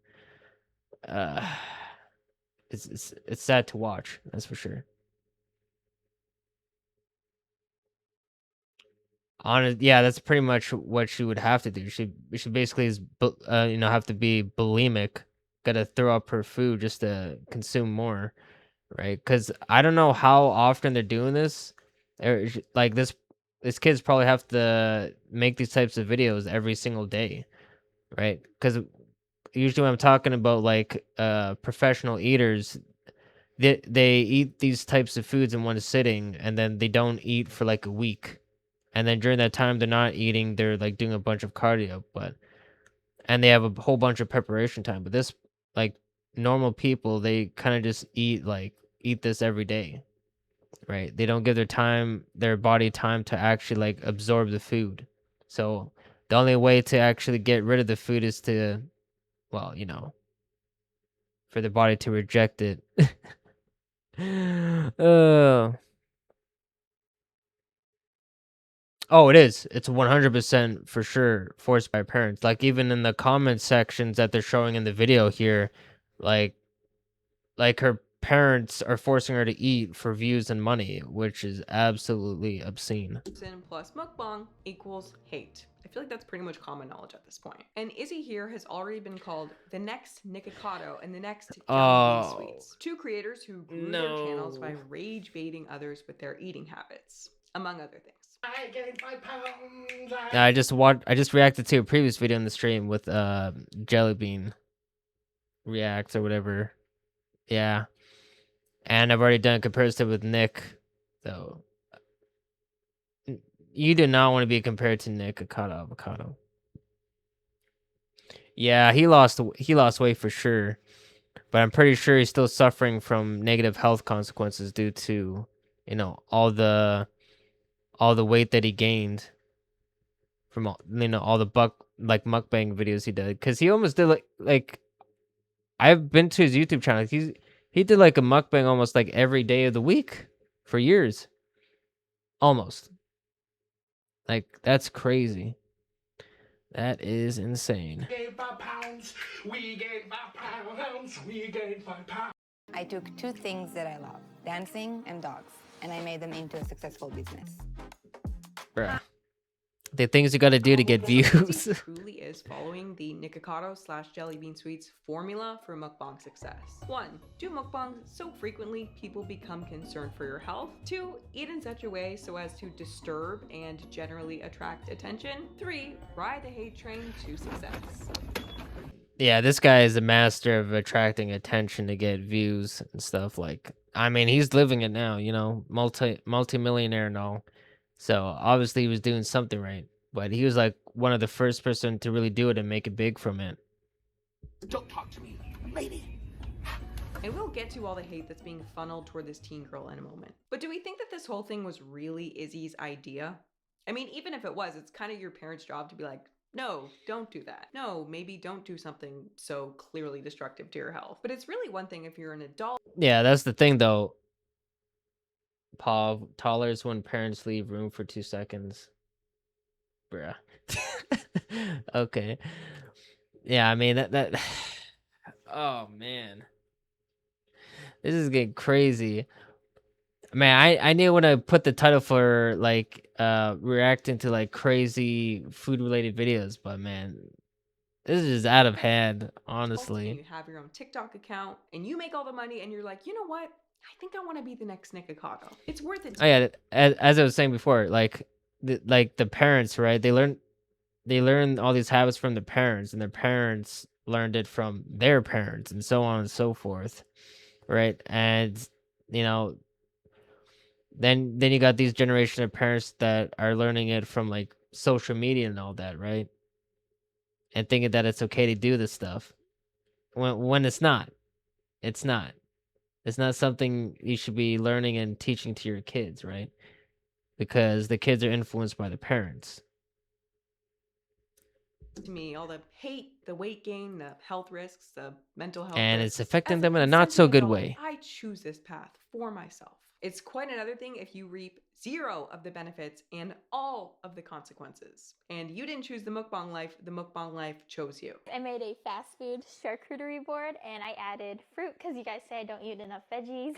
it's sad to watch, that's for sure. Yeah, that's pretty much what she would have to do. She basically have to be bulimic, gotta throw up her food just to consume more, right? Because I don't know how often they're doing this. Like this kids probably have to make these types of videos every single day, right? Because usually when I'm talking about like professional eaters, they eat these types of foods in one sitting, and then they don't eat for like a week. And then during that time they're not eating, they're like doing a bunch of cardio, and they have a whole bunch of preparation time. But this, like, normal people, they kind of just eat this every day, right? They don't give their body time to actually like absorb the food. So the only way to actually get rid of the food is to, well, for the body to reject it. Oh, it is. It's 100% for sure forced by parents. Like even in the comment sections that they're showing in the video here, like her parents are forcing her to eat for views and money, which is absolutely obscene. Plus mukbang equals hate. I feel like that's pretty much common knowledge at this point. And Izzy here has already been called the next Nikocado and the next Jelly Bean Sweets. Two creators who grew their channels by rage baiting others with their eating habits, among other things. I gained 5 pounds. I just reacted to a previous video in the stream with Jelly Bean reacts or whatever. Yeah. And I've already done a comparison with Nick, so you do not want to be compared to Nick Avocado. Yeah, he lost weight for sure, but I'm pretty sure he's still suffering from negative health consequences due to, all the weight that he gained from all the mukbang videos he did. Cause he almost did like I've been to his YouTube channel. He did like a mukbang almost like every day of the week for years. Almost. Like, that's crazy. That is insane. We gained 5 pounds. We gained 5 pounds. We gained 5 pounds. I took two things that I love, dancing and dogs, and I made them into a successful business. Bruh. The things you gotta do to get views. Truly is following the Nikocado / Jelly Bean Sweets formula for mukbang success. 1. Do mukbangs so frequently people become concerned for your health. 2. Eat in such a way so as to disturb and generally attract attention. 3. Ride the hate train to success. Yeah, this guy is a master of attracting attention to get views and stuff. Like, I mean, he's living it now, multi-millionaire and all. So obviously he was doing something right, but he was like one of the first person to really do it and make it big from it. Don't talk to me, lady. And we'll get to all the hate that's being funneled toward this teen girl in a moment. But do we think that this whole thing was really Izzy's idea? I mean, even if it was, it's kind of your parents' job to be like, no, don't do that. No, maybe don't do something so clearly destructive to your health. But it's really one thing if you're an adult. Yeah, that's the thing though. Paul tolerance when parents leave room for 2 seconds. Bruh. Okay. Yeah, I mean that oh man. This is getting crazy. Man, I knew when I put the title for like reacting to like crazy food related videos, but man, this is just out of hand, And honestly. you have your own TikTok account and you make all the money and you're like, you know what? I think I want to be the next Nick Chicago. It's worth it. Oh yeah, as I was saying before, like the parents, right? They learn all these habits from their parents, and their parents learned it from their parents, and so on and so forth, right? And you know, then you got these generation of parents that are learning it from like social media and all that, right? And thinking that it's okay to do this stuff when it's not. It's not. It's not something you should be learning and teaching to your kids, right? Because the kids are influenced by the parents. To me, all the hate, the weight gain, the health risks, the mental health And risks. it's affecting As them in a not so consenting good adult, way. I choose this path for myself. It's quite another thing if you reap 0 of the benefits and all of the consequences. And you didn't choose the mukbang life chose you. I made a fast food charcuterie board and I added fruit because you guys say I don't eat enough veggies.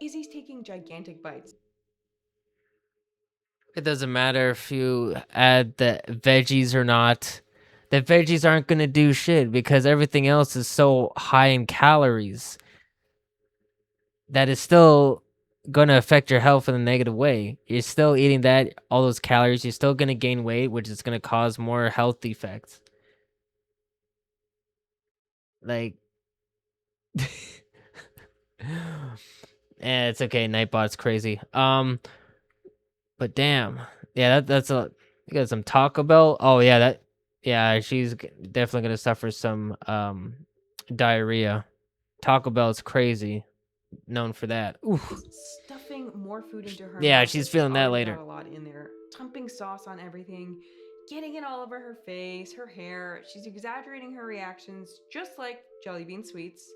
Izzy's taking gigantic bites. It doesn't matter if you add the veggies or not. The veggies aren't going to do shit because everything else is so high in calories that is still going to affect your health in a negative way. You're still eating that, all those calories. You're still going to gain weight, which is going to cause more health defects. Like, it's okay. Nightbot's crazy. But damn, yeah, that's a. You got some Taco Bell. Oh yeah, she's definitely gonna suffer some diarrhea. Taco Bell's crazy, known for that. Oof. Stuffing more food into her Yeah, mouth. she's feeling that Already later. got a lot in there. Dumping sauce on everything, getting it all over her face, her hair. She's exaggerating her reactions, just like jelly bean sweets.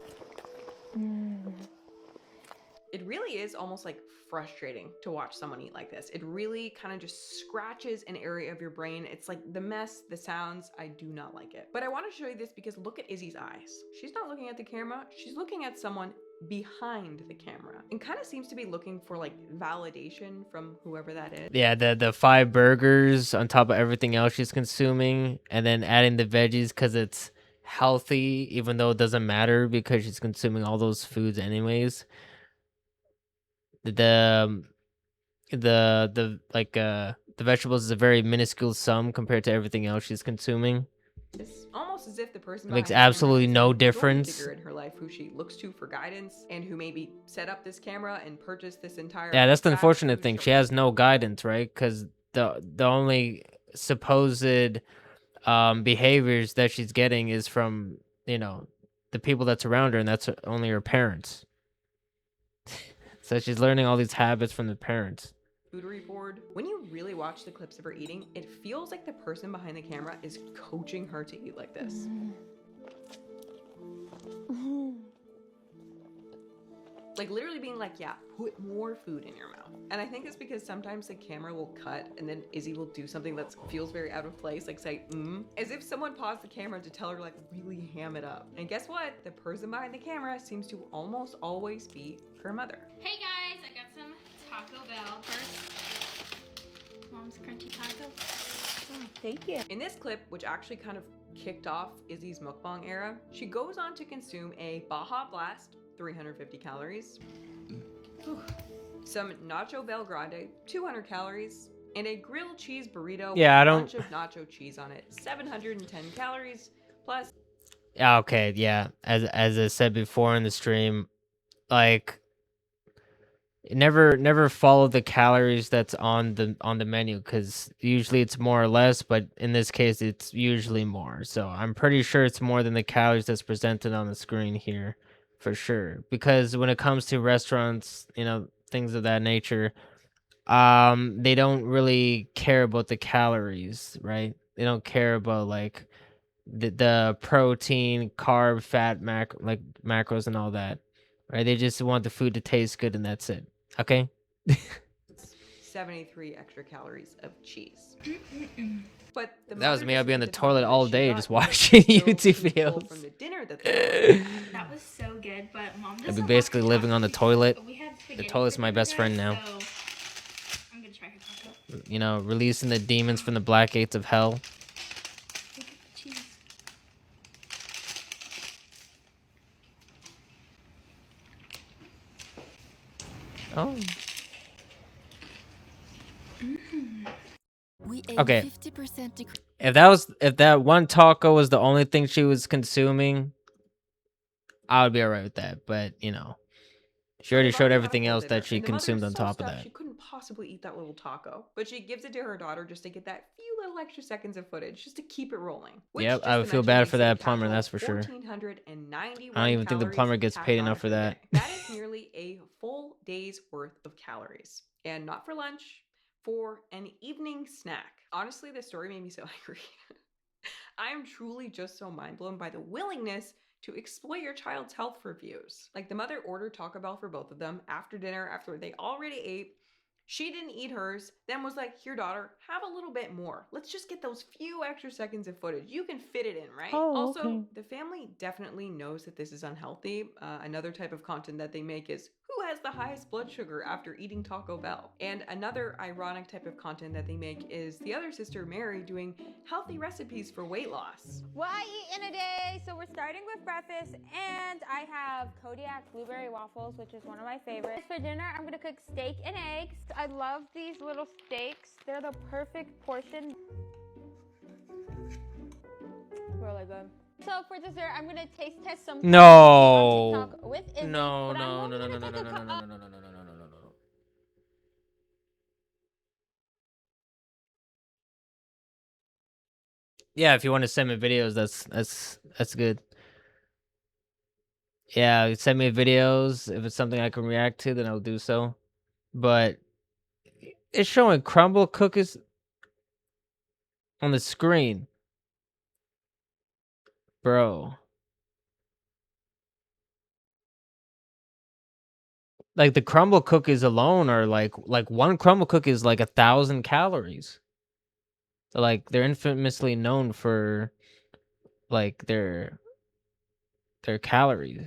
It really is almost like frustrating to watch someone eat like this. It really kind of just scratches an area of your brain. It's like the mess, the sounds, I do not like it. But I want to show you this because look at Izzy's eyes. She's not looking at the camera, she's looking at someone behind the camera and kind of seems to be looking for like validation from whoever that is. Yeah, the 5 burgers on top of everything else she's consuming, and then adding the veggies because it's healthy, even though it doesn't matter because she's consuming all those foods anyways. The vegetables is a very minuscule sum compared to everything else she's consuming. It's almost as if the person It makes behind the camera absolutely is no an authority difference. figure in her life who she looks to for guidance and who maybe set up this camera and purchased this entire Yeah, that's the fast unfortunate food thing. show. She has no guidance, right? Because the only supposed behaviors that she's getting is from the people that's around her, and that's only her parents. So she's learning all these habits from the parents. Foodreactions board. When you really watch the clips of her eating, it feels like the person behind the camera is coaching her to eat like this. Like literally being like, yeah, put more food in your mouth. And I think it's because sometimes the camera will cut and then Izzy will do something that feels very out of place, like say, as if someone paused the camera to tell her like really ham it up. And guess what? The person behind the camera seems to almost always be her mother. Hey guys, I got some Taco Bell first. Mom's crunchy taco. Oh, thank you. In this clip, which actually kind of kicked off Izzy's mukbang era, she goes on to consume a Baja Blast, 350 calories, some Nacho Bel Grande, 200 calories, and a grilled cheese burrito with a bunch of nacho cheese on it, 710 calories, plus... Yeah, okay, yeah. As I said before in the stream, like never follow the calories that's on the menu, because usually it's more or less, but in this case it's usually more. So I'm pretty sure it's more than the calories that's presented on the screen here, for sure. Because when it comes to restaurants, things of that nature, they don't really care about the calories, right? They don't care about like the protein, carb, fat, macros and all that, right? They just want the food to taste good and that's it. Okay. 73 extra calories of cheese. But the That was mother me. I'd be on doesn't the get to tell toilet them all that she day got just because watching she's still YouTube feeling full videos. from the dinner that they That was so good, but mom I'd doesn't be basically like living on the toilet. We had The spaghetti toilet's for my dinner, best friend guys, now. So I'm gonna try her taco. You know, releasing the demons from the black gates of hell. Look at the cheese. Oh. Okay. If that one taco was the only thing she was consuming, I would be alright with that. But you know, she already They've showed already had a everything full else dinner, that she and the mother consumed is on so top of stuffed that. she couldn't possibly eat that little taco, but she gives it to her daughter just to get that few little extra seconds of footage, just to keep it rolling. Which, Yep, just I to would feel mention, bad makes for it a that plumber, casual that's for sure. 1,491 I don't even think the calories plumber gets tacked paid on enough for per that. day. That is nearly a full day's worth of calories, and not for lunch, for an evening snack. Honestly, this story made me so angry. I am truly just so mind blown by the willingness to exploit your child's health for views. Like, the mother ordered Taco Bell for both of them after dinner, after they already ate. She didn't eat hers, then was like, here, daughter, have a little bit more. Let's just get those few extra seconds of footage. You can fit it in, right? Oh, also, okay. the family definitely knows that this is unhealthy. Another type of content that they make is, who has the highest blood sugar after eating Taco Bell? And another ironic type of content that they make is the other sister, Mary, doing healthy recipes for weight loss. What I eat in a day, so we're starting with breakfast, and I have Kodiak blueberry waffles, which is one of my favorites. For dinner, I'm gonna cook steak and eggs. I love these little steaks. They're the perfect portion. Really good. So for dessert, I'm gonna taste test some No. on TikTok with Izzy. No, but I'm no, only no, no, gonna no, no, take no, a no, cup no, of- no, no, no, no, no, no, no, no. Yeah, if you want to send me videos, that's good. Yeah, send me videos. If it's something I can react to, then I'll do so. But it's showing crumble cookies on the screen. Bro. Like the crumble cookies alone are like one crumble cookie is like 1,000 calories. So like they're infamously known for like their calories.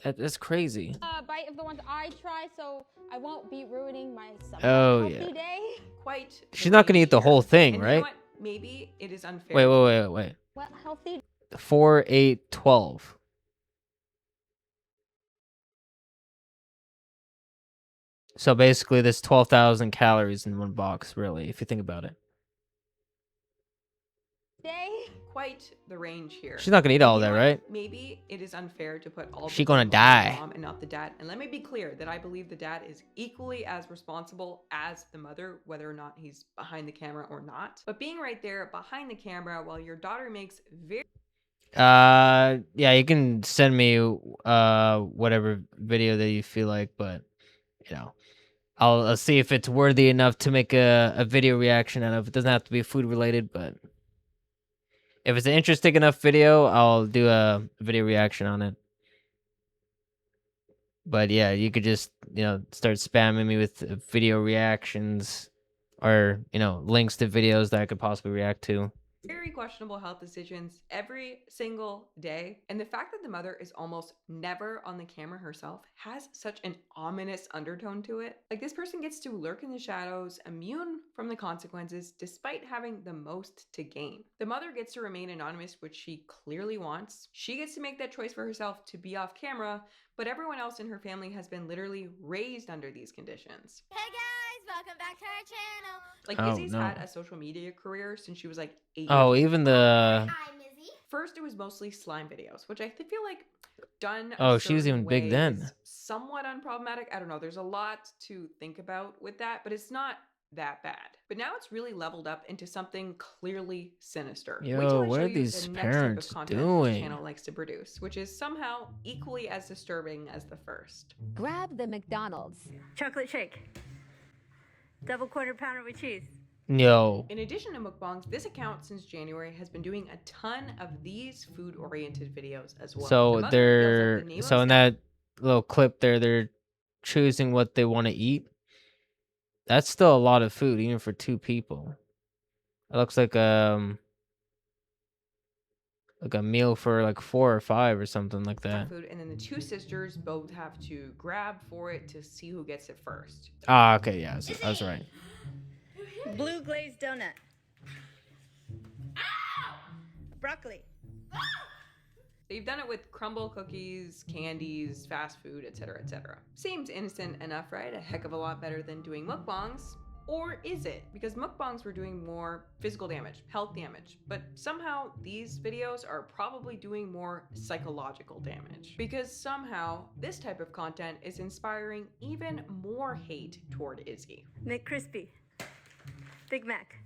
That's crazy. Bite of the ones I try, so I won't be ruining my somewhat Oh, healthy yeah. day. Quite. She's not gonna eat the whole thing, And right? you know what? Maybe it is unfair. Wait. What healthy? 4, 8, 12. So basically, there's 12,000 calories in one box, really, if you think about it. Day? Quite the range here. She's not gonna eat And all you that, know what? right? Maybe it is unfair to put all She the gonna blame on the die. mom and not the dad. And let me be clear that I believe the dad is equally as responsible as the mother, whether or not he's behind the camera or not. But being right there behind the camera while your daughter makes very Yeah, you can send me whatever video that you feel like, but you know, I'll see if it's worthy enough to make a video reaction out of. It doesn't have to be food related, but if it's an interesting enough video, I'll do a video reaction on it. But yeah, you could just, start spamming me with video reactions or, links to videos that I could possibly react to. very questionable health decisions every single day. And the fact that the mother is almost never on the camera herself has such an ominous undertone to it. Like, this person gets to lurk in the shadows, immune from the consequences, despite having the most to gain. The mother gets to remain anonymous, which she clearly wants. She gets to make that choice for herself to be off camera, but everyone else in her family has been literally raised under these conditions. Hey guys, welcome back to our channel. Like, Oh, Izzy's no. had a social media career since she was like 8 years Oh, old. even the First, it was mostly slime videos, which I feel like done. Oh, she was even big then. Is somewhat unproblematic. I don't know. There's a lot to think about with that, but it's not that bad. But now it's really leveled up into something clearly sinister. Wait till Yo, I what show are you these the next type of parents content this doing? channel likes to produce, which is somehow equally as disturbing as the first. Grab the McDonald's. Chocolate shake. Double quarter pounder with cheese. Yo. In addition to mukbangs, this account since January has been doing a ton of these food-oriented videos as well. So The mother reveals that the name of in that little clip there, they're choosing what they want to eat. That's still a lot of food, even for 2 people. It looks like a meal for like 4 or 5 or something like that. Food, and then the 2 sisters both have to grab for it to see who gets it first. Ah, okay, yeah, I was right. Blue glazed donut. Broccoli. They've done it with crumble cookies, candies, fast food, etc., etc. Seems innocent enough, right? A heck of a lot better than doing mukbangs. Or is it? Because mukbangs were doing more physical damage, health damage, but somehow these videos are probably doing more psychological damage. Because somehow this type of content is inspiring even more hate toward Izzy. McCrispy. Big Mac.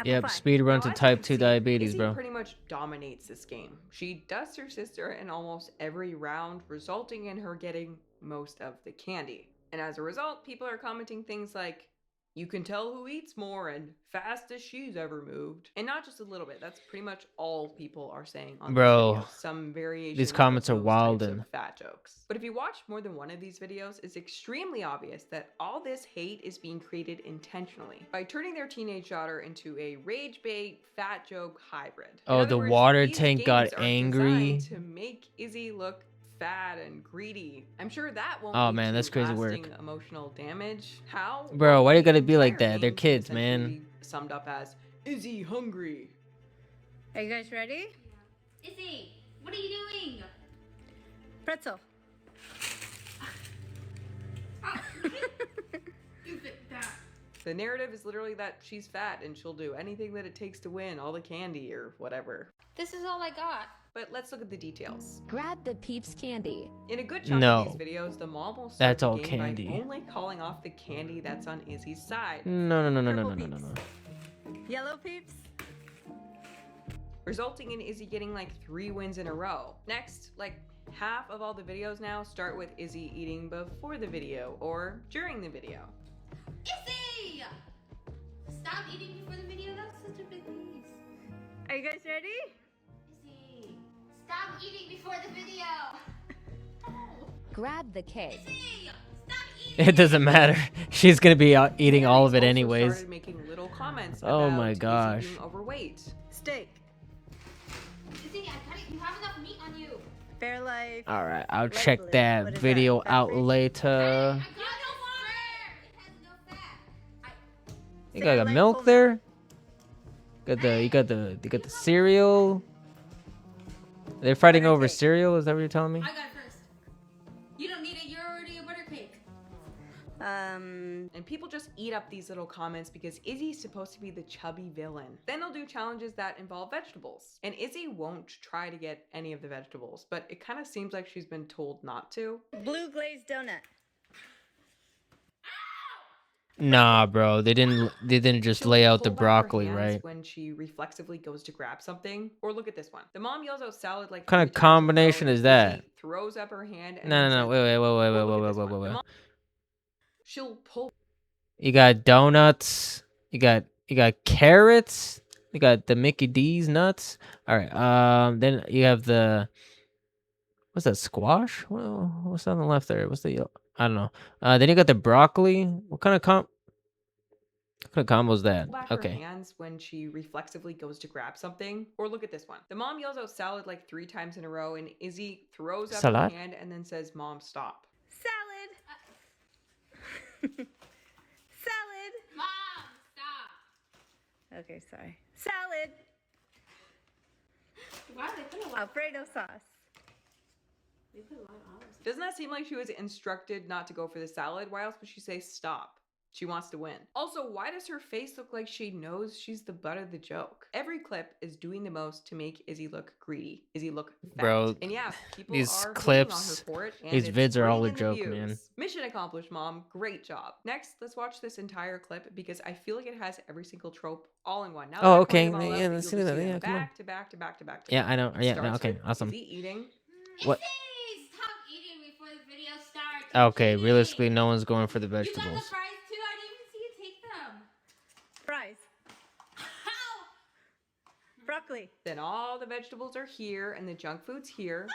Yep, speed run to type 2 diabetes, Izzy bro. pretty much dominates this game. She dusts her sister in almost every round, resulting in her getting most of the candy. And as a result, people are commenting things like, "You can tell who eats more," and "fastest she's ever moved." And not just a little bit, that's pretty much all people are saying on Bro, this video. Some variations these comments are of those types wildin'. of fat jokes. But if you watch more than one of these videos, it's extremely obvious that all this hate is being created intentionally by turning their teenage daughter into a rage bait fat joke hybrid. In Oh, other the words, water these tank got games are angry. designed to make Izzy look fat and greedy. I'm sure that won't Oh lead man, to that's crazy lasting work. emotional damage. How? Bro, Well, why you the gotta be like entire that? They're game kids, can man. essentially be summed up as Izzy hungry. Are you guys ready? Izzy, what are you doing? Pretzel. You bit that. The narrative is literally that she's fat and she'll do anything that it takes to win, all the candy or whatever. This is all I got. But let's look at the details. Grab the Peeps candy. In a good chunk No. of these videos, the mom will start That's the all game candy. by only calling off the candy that's on Izzy's side. No. Yellow Peeps. Resulting in Izzy getting like 3 wins in a row. Next, like half of all the videos now start with Izzy eating before the video or during the video. Izzy! Stop eating before the video. That's such a big piece. Are you guys ready? Izzy, stop eating before the video. Grab the cake. Izzy, stop eating. It doesn't matter. She's gonna be eating all of it Also anyways. started making little comments Oh about my Izzy gosh. being overweight. Steak. Izzy, you have enough meat on you. Fair life. All right, I'll Red check balloon. that What is video that? out Fat-free? later. You Sarah got Lane milk Pullman. there? You got the cereal. They're fighting over cereal. Is that what you're telling me? I got it first. You don't need it. You're already a butter cake. And people just eat up these little comments because Izzy's supposed to be the chubby villain. Then they'll do challenges that involve vegetables. And Izzy won't try to get any of the vegetables, but it kind of seems like she's been told not to. Blue glazed donut. Nah, bro. They didn't just She'll lay out the pull back her broccoli, hands right? when she reflexively goes to grab something. Or look at this one. The mom yells out salad like What kind of 3 times in a row, combination and is that? Izzy throws up her hand and No. then says, Wait. "Well, look at this one." The mom- She'll pull You got donuts. You got carrots. You got the Mickey D's nuts. All right. Then you have the what's that? Squash? What's on the left there? What's the I don't know. Then you got the broccoli. What kind of combo is that? back her Okay. hands when she reflexively goes to grab something. Or look at this one. The mom yells out salad like 3 times in a row, and Izzy throws up Salad? her hand and then says, "Mom, stop." Salad. Salad. Mom, stop. Okay, sorry. Salad. Why did they put a lot? Alfredo sauce. They put a lot of olives. Doesn't that seem like she was instructed not to go for the salad? Why else would she say stop? She wants to win. Also, why does her face look like she knows she's the butt of the joke? Every clip is doing the most to make Izzy look greedy. Izzy look fat. Bro, And yeah, people these are hating clips, on her for it, and these it's vids are all a bringing the joke, man. views. Mission accomplished, Mom. Great job. Next, let's watch this entire clip because I feel like it has every single trope all in one. Now that Oh, I've okay. pointed them all Yeah, out, let's you'll see just that. them Yeah, come on. back to back to back to back. Yeah, I know. Yeah, Starts okay, with awesome. Izzy eating. What? Izzy, stop eating before the video starts. Okay, realistically, no one's going for the You got the vegetables. fries too. I didn't even see you take them. Fries. How? Broccoli. Then all the vegetables are here and the junk food's here.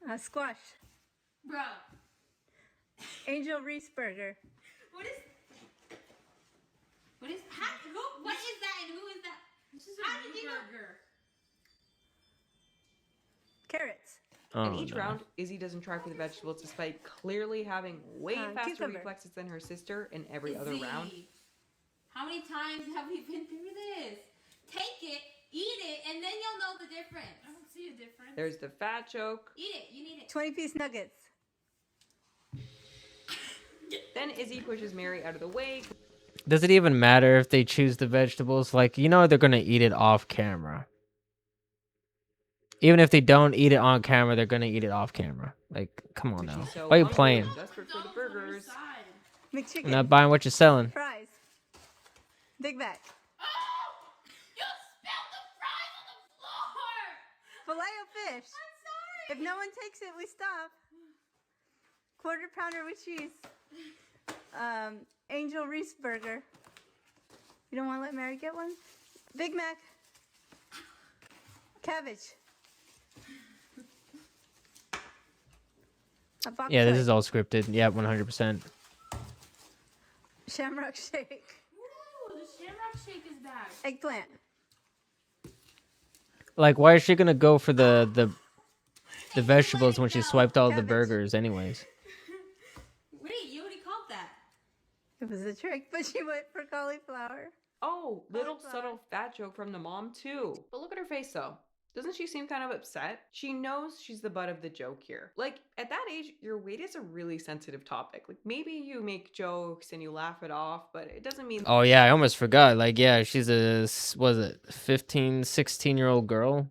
$100. Squash. Bro. Angel Reese Burger. What is that and who is that? This is a new burger. Carrots. In Oh, each no. round, Izzy doesn't try for the vegetables despite clearly having way faster cucumber. reflexes than her sister in every other round. How many times have we been through this? Take it, eat it, and then you'll know the difference. I don't see a difference. There's the fat joke. Eat it, you need it. 20-piece nuggets. Then Izzy pushes Mary out of the way. Does it even matter if they choose the vegetables? Like, you know they're gonna eat it off camera. Even if they don't eat it on camera, they're gonna eat it off camera. Like, come on now. So Why are you hungry, playing? desperate for the burgers. McChicken. You're not buying what you're selling. Fries. Big Mac. You spilled the fries on the floor! Filet of fish. I'm sorry! If no one takes it, we stop. Quarter pounder with cheese. Angel Reese Burger. You don't want to let Mary get one? Big Mac. Cabbage. A bok Yeah, this choy. is all scripted. Yeah, 100%. Shamrock shake. Ooh, the shamrock shake is back. Eggplant. Like, why is she gonna go for the vegetables when she swiped all the burgers anyways? Wait, you already called that. It was a trick, but she went for cauliflower. Oh, little subtle fat joke from the mom too. But look at her face though. Doesn't she seem kind of upset? She knows she's the butt of the joke here. Like, at that age, your weight is a really sensitive topic. Like, maybe you make jokes and you laugh it off, but it doesn't mean... Oh yeah, I almost forgot. Like, yeah, she's a, was it 15, 16-year-old girl?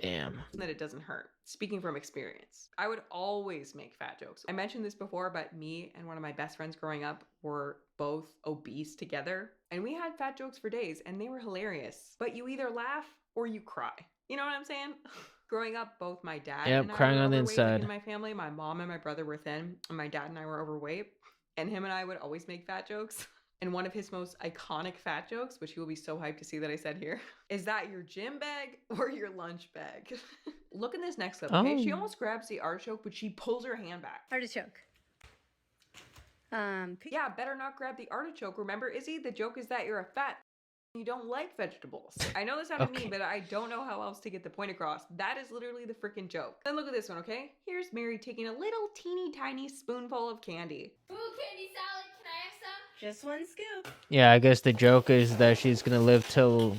Damn. that it doesn't hurt. Speaking from experience, I would always make fat jokes. I mentioned this before, but me and one of my best friends growing up were both obese together, and we had fat jokes for days, and they were hilarious. But you either laugh or you cry. You know what I'm saying? Growing up, both my dad and I crying were on the overweight, like, inside. in my family. My mom and my brother were thin, and my dad and I were overweight. And him and I would always make fat jokes. And one of his most iconic fat jokes, which he will be so hyped to see that I said here, is that your gym bag or your lunch bag? Look in this next clip, okay? She Oh. almost grabs the artichoke, but she pulls her hand back. Artichoke. Yeah, better not grab the artichoke. Remember, Izzy, the joke is that you're a fat. You don't like vegetables. I know this sounded mean, but I don't know how else to get the point across. That is literally the freaking joke. Then look at this one, okay? Here's Mary taking a little teeny tiny spoonful of candy. Ooh, candy salad. Can I have some? Just one scoop. Yeah, I guess the joke is that she's gonna live till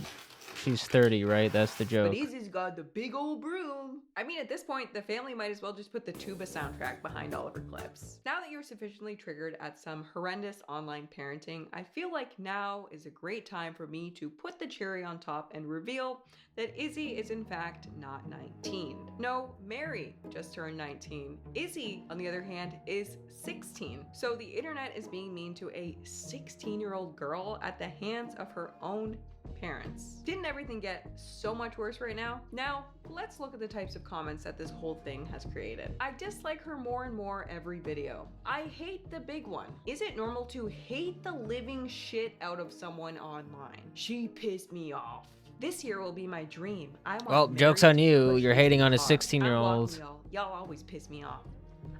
she's 30, right? That's the joke. But Izzy's got the big old broom. I mean, at this point, the family might as well just put the tuba soundtrack behind all of her clips. Now that you're sufficiently triggered at some horrendous online parenting, I feel like now is a great time for me to put the cherry on top and reveal that Izzy is in fact not 19. No, Mary just turned 19. Izzy, on the other hand, is 16. So the internet is being mean to a 16-year-old girl at the hands of her own parents. Didn't everything get so much worse right now? Now, let's look at the types of comments that this whole thing has created. I dislike her more and more every video. I hate the big one. Is it normal to hate the living shit out of someone online? She pissed me off. This year will be my dream. I want Well, Mary joke's to on you. push You're me hating on a hard. 16-year-old. I'm blocking y'all. Y'all always piss me off.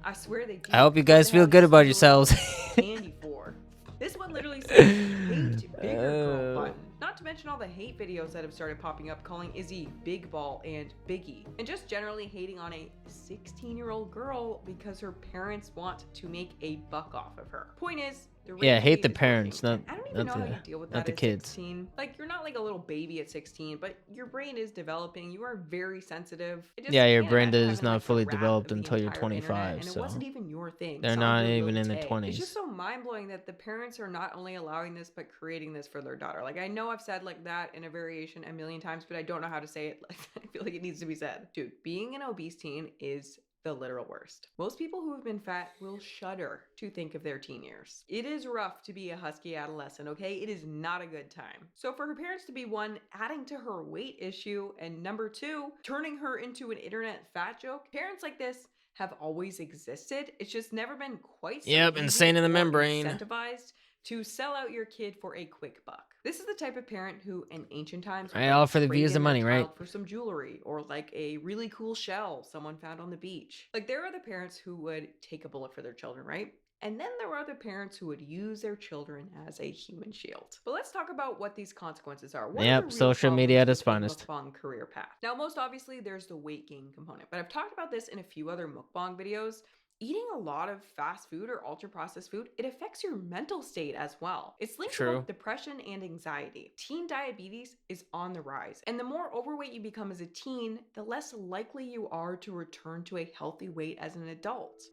I swear they do. I hope you What guys the feel hell good is about this yourselves. candy for? This one literally says hate bigger girl button. Not to mention all the hate videos that have started popping up calling Izzy Big Ball and Biggie. And just generally hating on a 16-year-old girl because her parents want to make a buck off of her. Point is, the Yeah, rage hate the is parents, working. not I don't even know how you the deal with not that the at kids. 16. Like, you're not like a little baby at 16, but your brain is developing. You are very sensitive. It just Yeah, your can't brain imagine is having, not like, the fully wrath developed of the until you're entire internet, 25, and it so wasn't even your thing. they're It's not all your even little in their tay. 20s. It's just so mind-blowing that the parents are not only allowing this, but creating this for their daughter. Like, I know I've said like that in a variation a million times, but I don't know how to say it. Like, I feel like it needs to be said. Dude, being an obese teen is the literal worst. Most people who have been fat will shudder to think of their teen years. It is rough to be a husky adolescent, okay? It is not a good time. So for her parents to be, one, adding to her weight issue, and number two, turning her into an internet fat joke, parents like this have always existed. It's just never been quite so Yep, easy insane in the or membrane. incentivized to sell out your kid for a quick buck. This is the type of parent who in ancient times Right, all for the trade views in and their money, right? child for some jewelry or like a really cool shell someone found on the beach. Like there are the parents who would take a bullet for their children, right? And then there are the parents who would use their children as a human shield. But let's talk about what these consequences are. What are the Yep, real social media at problems its with a finest. mukbang career path? Now, most obviously, there's the weight gain component, but I've talked about this in a few other mukbang videos. Eating a lot of fast food or ultra processed food, it affects your mental state as well. It's linked to True. both depression and anxiety. Teen diabetes is on the rise, and the more overweight you become as a teen, the less likely you are to return to a healthy weight as an adult.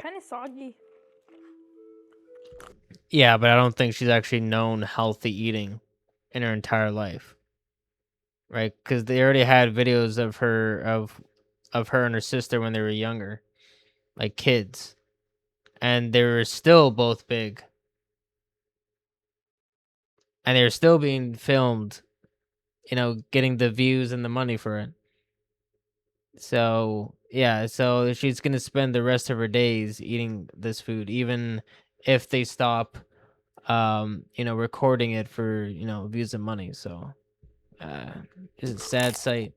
Kind of soggy. Yeah, but I don't think she's actually known healthy eating in her entire life, right? Because they already had videos of her and her sister when they were younger, like kids, and they were still both big, and they were still being filmed, you know, getting the views and the money for it. So yeah, so she's gonna spend the rest of her days eating this food, even if they stop, you know, recording it for, you know, views and money. So, it's a sad sight.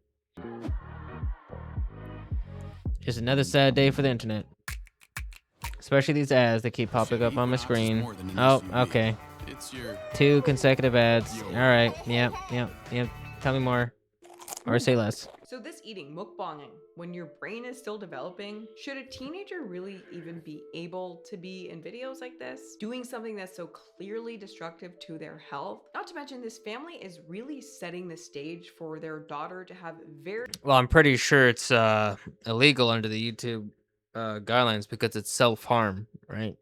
Just another sad day for the internet, especially these ads that keep popping up on my screen. Oh, okay. It's your 2 consecutive ads. All right. Yep. Tell me more, or say less. So this eating, mukbanging, when your brain is still developing, should a teenager really even be able to be in videos like this? Doing something that's so clearly destructive to their health? Not to mention this family is really setting the stage for their daughter to have very Well, I'm pretty sure it's illegal under the YouTube guidelines because it's self-harm, right?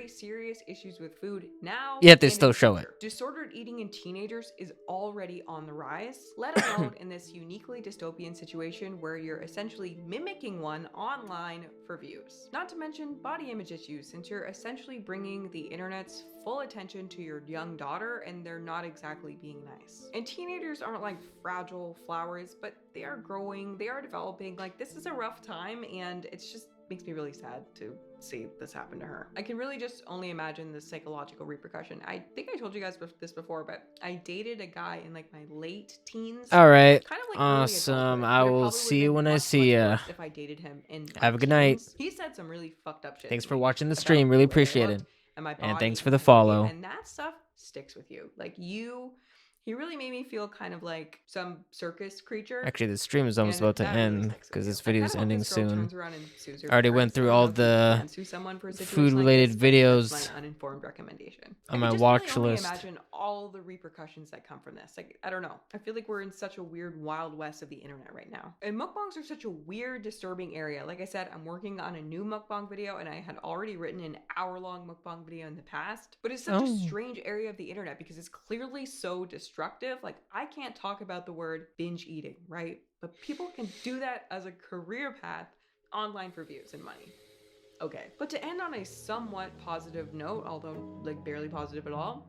serious issues with food now. Yet they and in still the show it. future. Disordered eating in teenagers is already on the rise, let alone in this uniquely dystopian situation where you're essentially mimicking one online for views. Not to mention body image issues, since you're essentially bringing the internet's full attention to your young daughter and they're not exactly being nice. And teenagers aren't like fragile flowers, but they are growing, they are developing. Like this is a rough time and it's just makes me really sad to see this happen to her. I can really just only imagine the psychological repercussion. I think I told you guys this before, but I dated a guy in like my late teens. All right. Kind of like early Awesome. adulthood, I but it will probably see would've you been when I much, see much ya. worse if I dated him in my Have a good night. teens. He said some really fucked up shit. Thanks to for me watching the about stream. the Really way I appreciate looked it. and my And body thanks for the and my weight, follow. and that stuff sticks with you. Like he really made me feel kind of like some circus creature. Actually, the stream is almost and about to that really end sticks with because you. this I video kinda is hope ending this girl soon. turns around and sues her I already went parents. I through don't all know if you the can sue someone for a situation food-related like this, but videos that's my uninformed recommendation. on I my can just watch really only list. imagine all the repercussions that come from this. Like, I don't know. I feel like we're in such a weird wild west of the internet right now. And mukbangs are such a weird, disturbing area. Like I said, I'm working on a new mukbang video and I had already written an hour-long mukbang video in the past. But it's such a strange area of the internet because it's clearly so destructive. Like, I can't talk about the word binge eating, right? But people can do that as a career path online for views and money. Okay, but to end on a somewhat positive note, although like barely positive at all,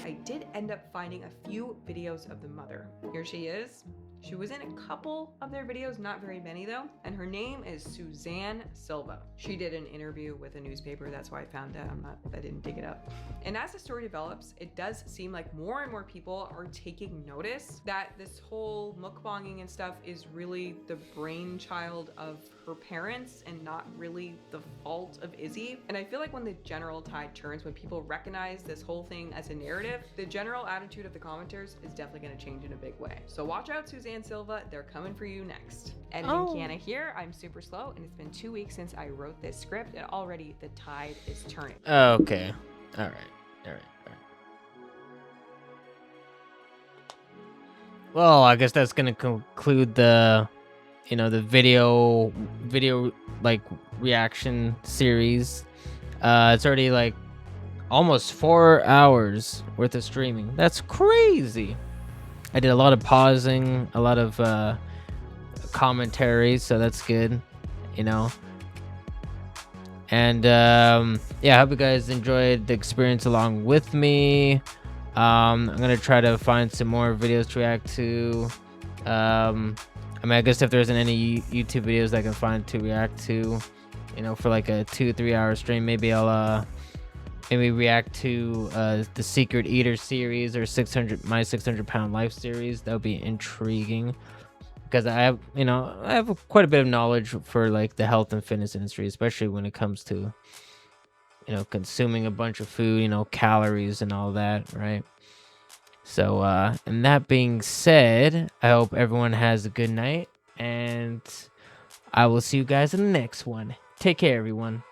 I did end up finding a few videos of the mother. Here she is. She was in a couple of their videos, not very many though, and her name is Suzanne Silva. She did an interview with a newspaper, that's why I found that. I didn't dig it up. And as the story develops, it does seem like more and more people are taking notice that this whole mukbanging and stuff is really the brainchild of her parents and not really the fault of Izzy. And I feel like when the general tide turns, when people recognize this whole thing as a narrative, the general attitude of the commenters is definitely going to change in a big way. So watch out, Suzanne Silva, they're coming for you next. Editing Kiana here, I'm super slow and it's been 2 weeks since I wrote this script and already the tide is turning. Okay. All right. Well, I guess that's gonna conclude the, the video like reaction series. It's already like almost 4 hours worth of streaming. That's crazy. I did a lot of pausing, a lot of commentary, so that's good, And yeah, I hope you guys enjoyed the experience along with me. I'm gonna try to find some more videos to react to. I guess if there isn't any YouTube videos I can find to react to, you know, for like a 2-3 hour stream. Maybe I'll maybe react to the Secret Eater series or 600 pound life series. That would be intriguing, because I have, you know, I have quite a bit of knowledge for like the health and fitness industry, especially when it comes to, you know, consuming a bunch of food, you know, calories and all that, right? So and that being said, I hope everyone has a good night, and I will see you guys in the next one. Take care, everyone.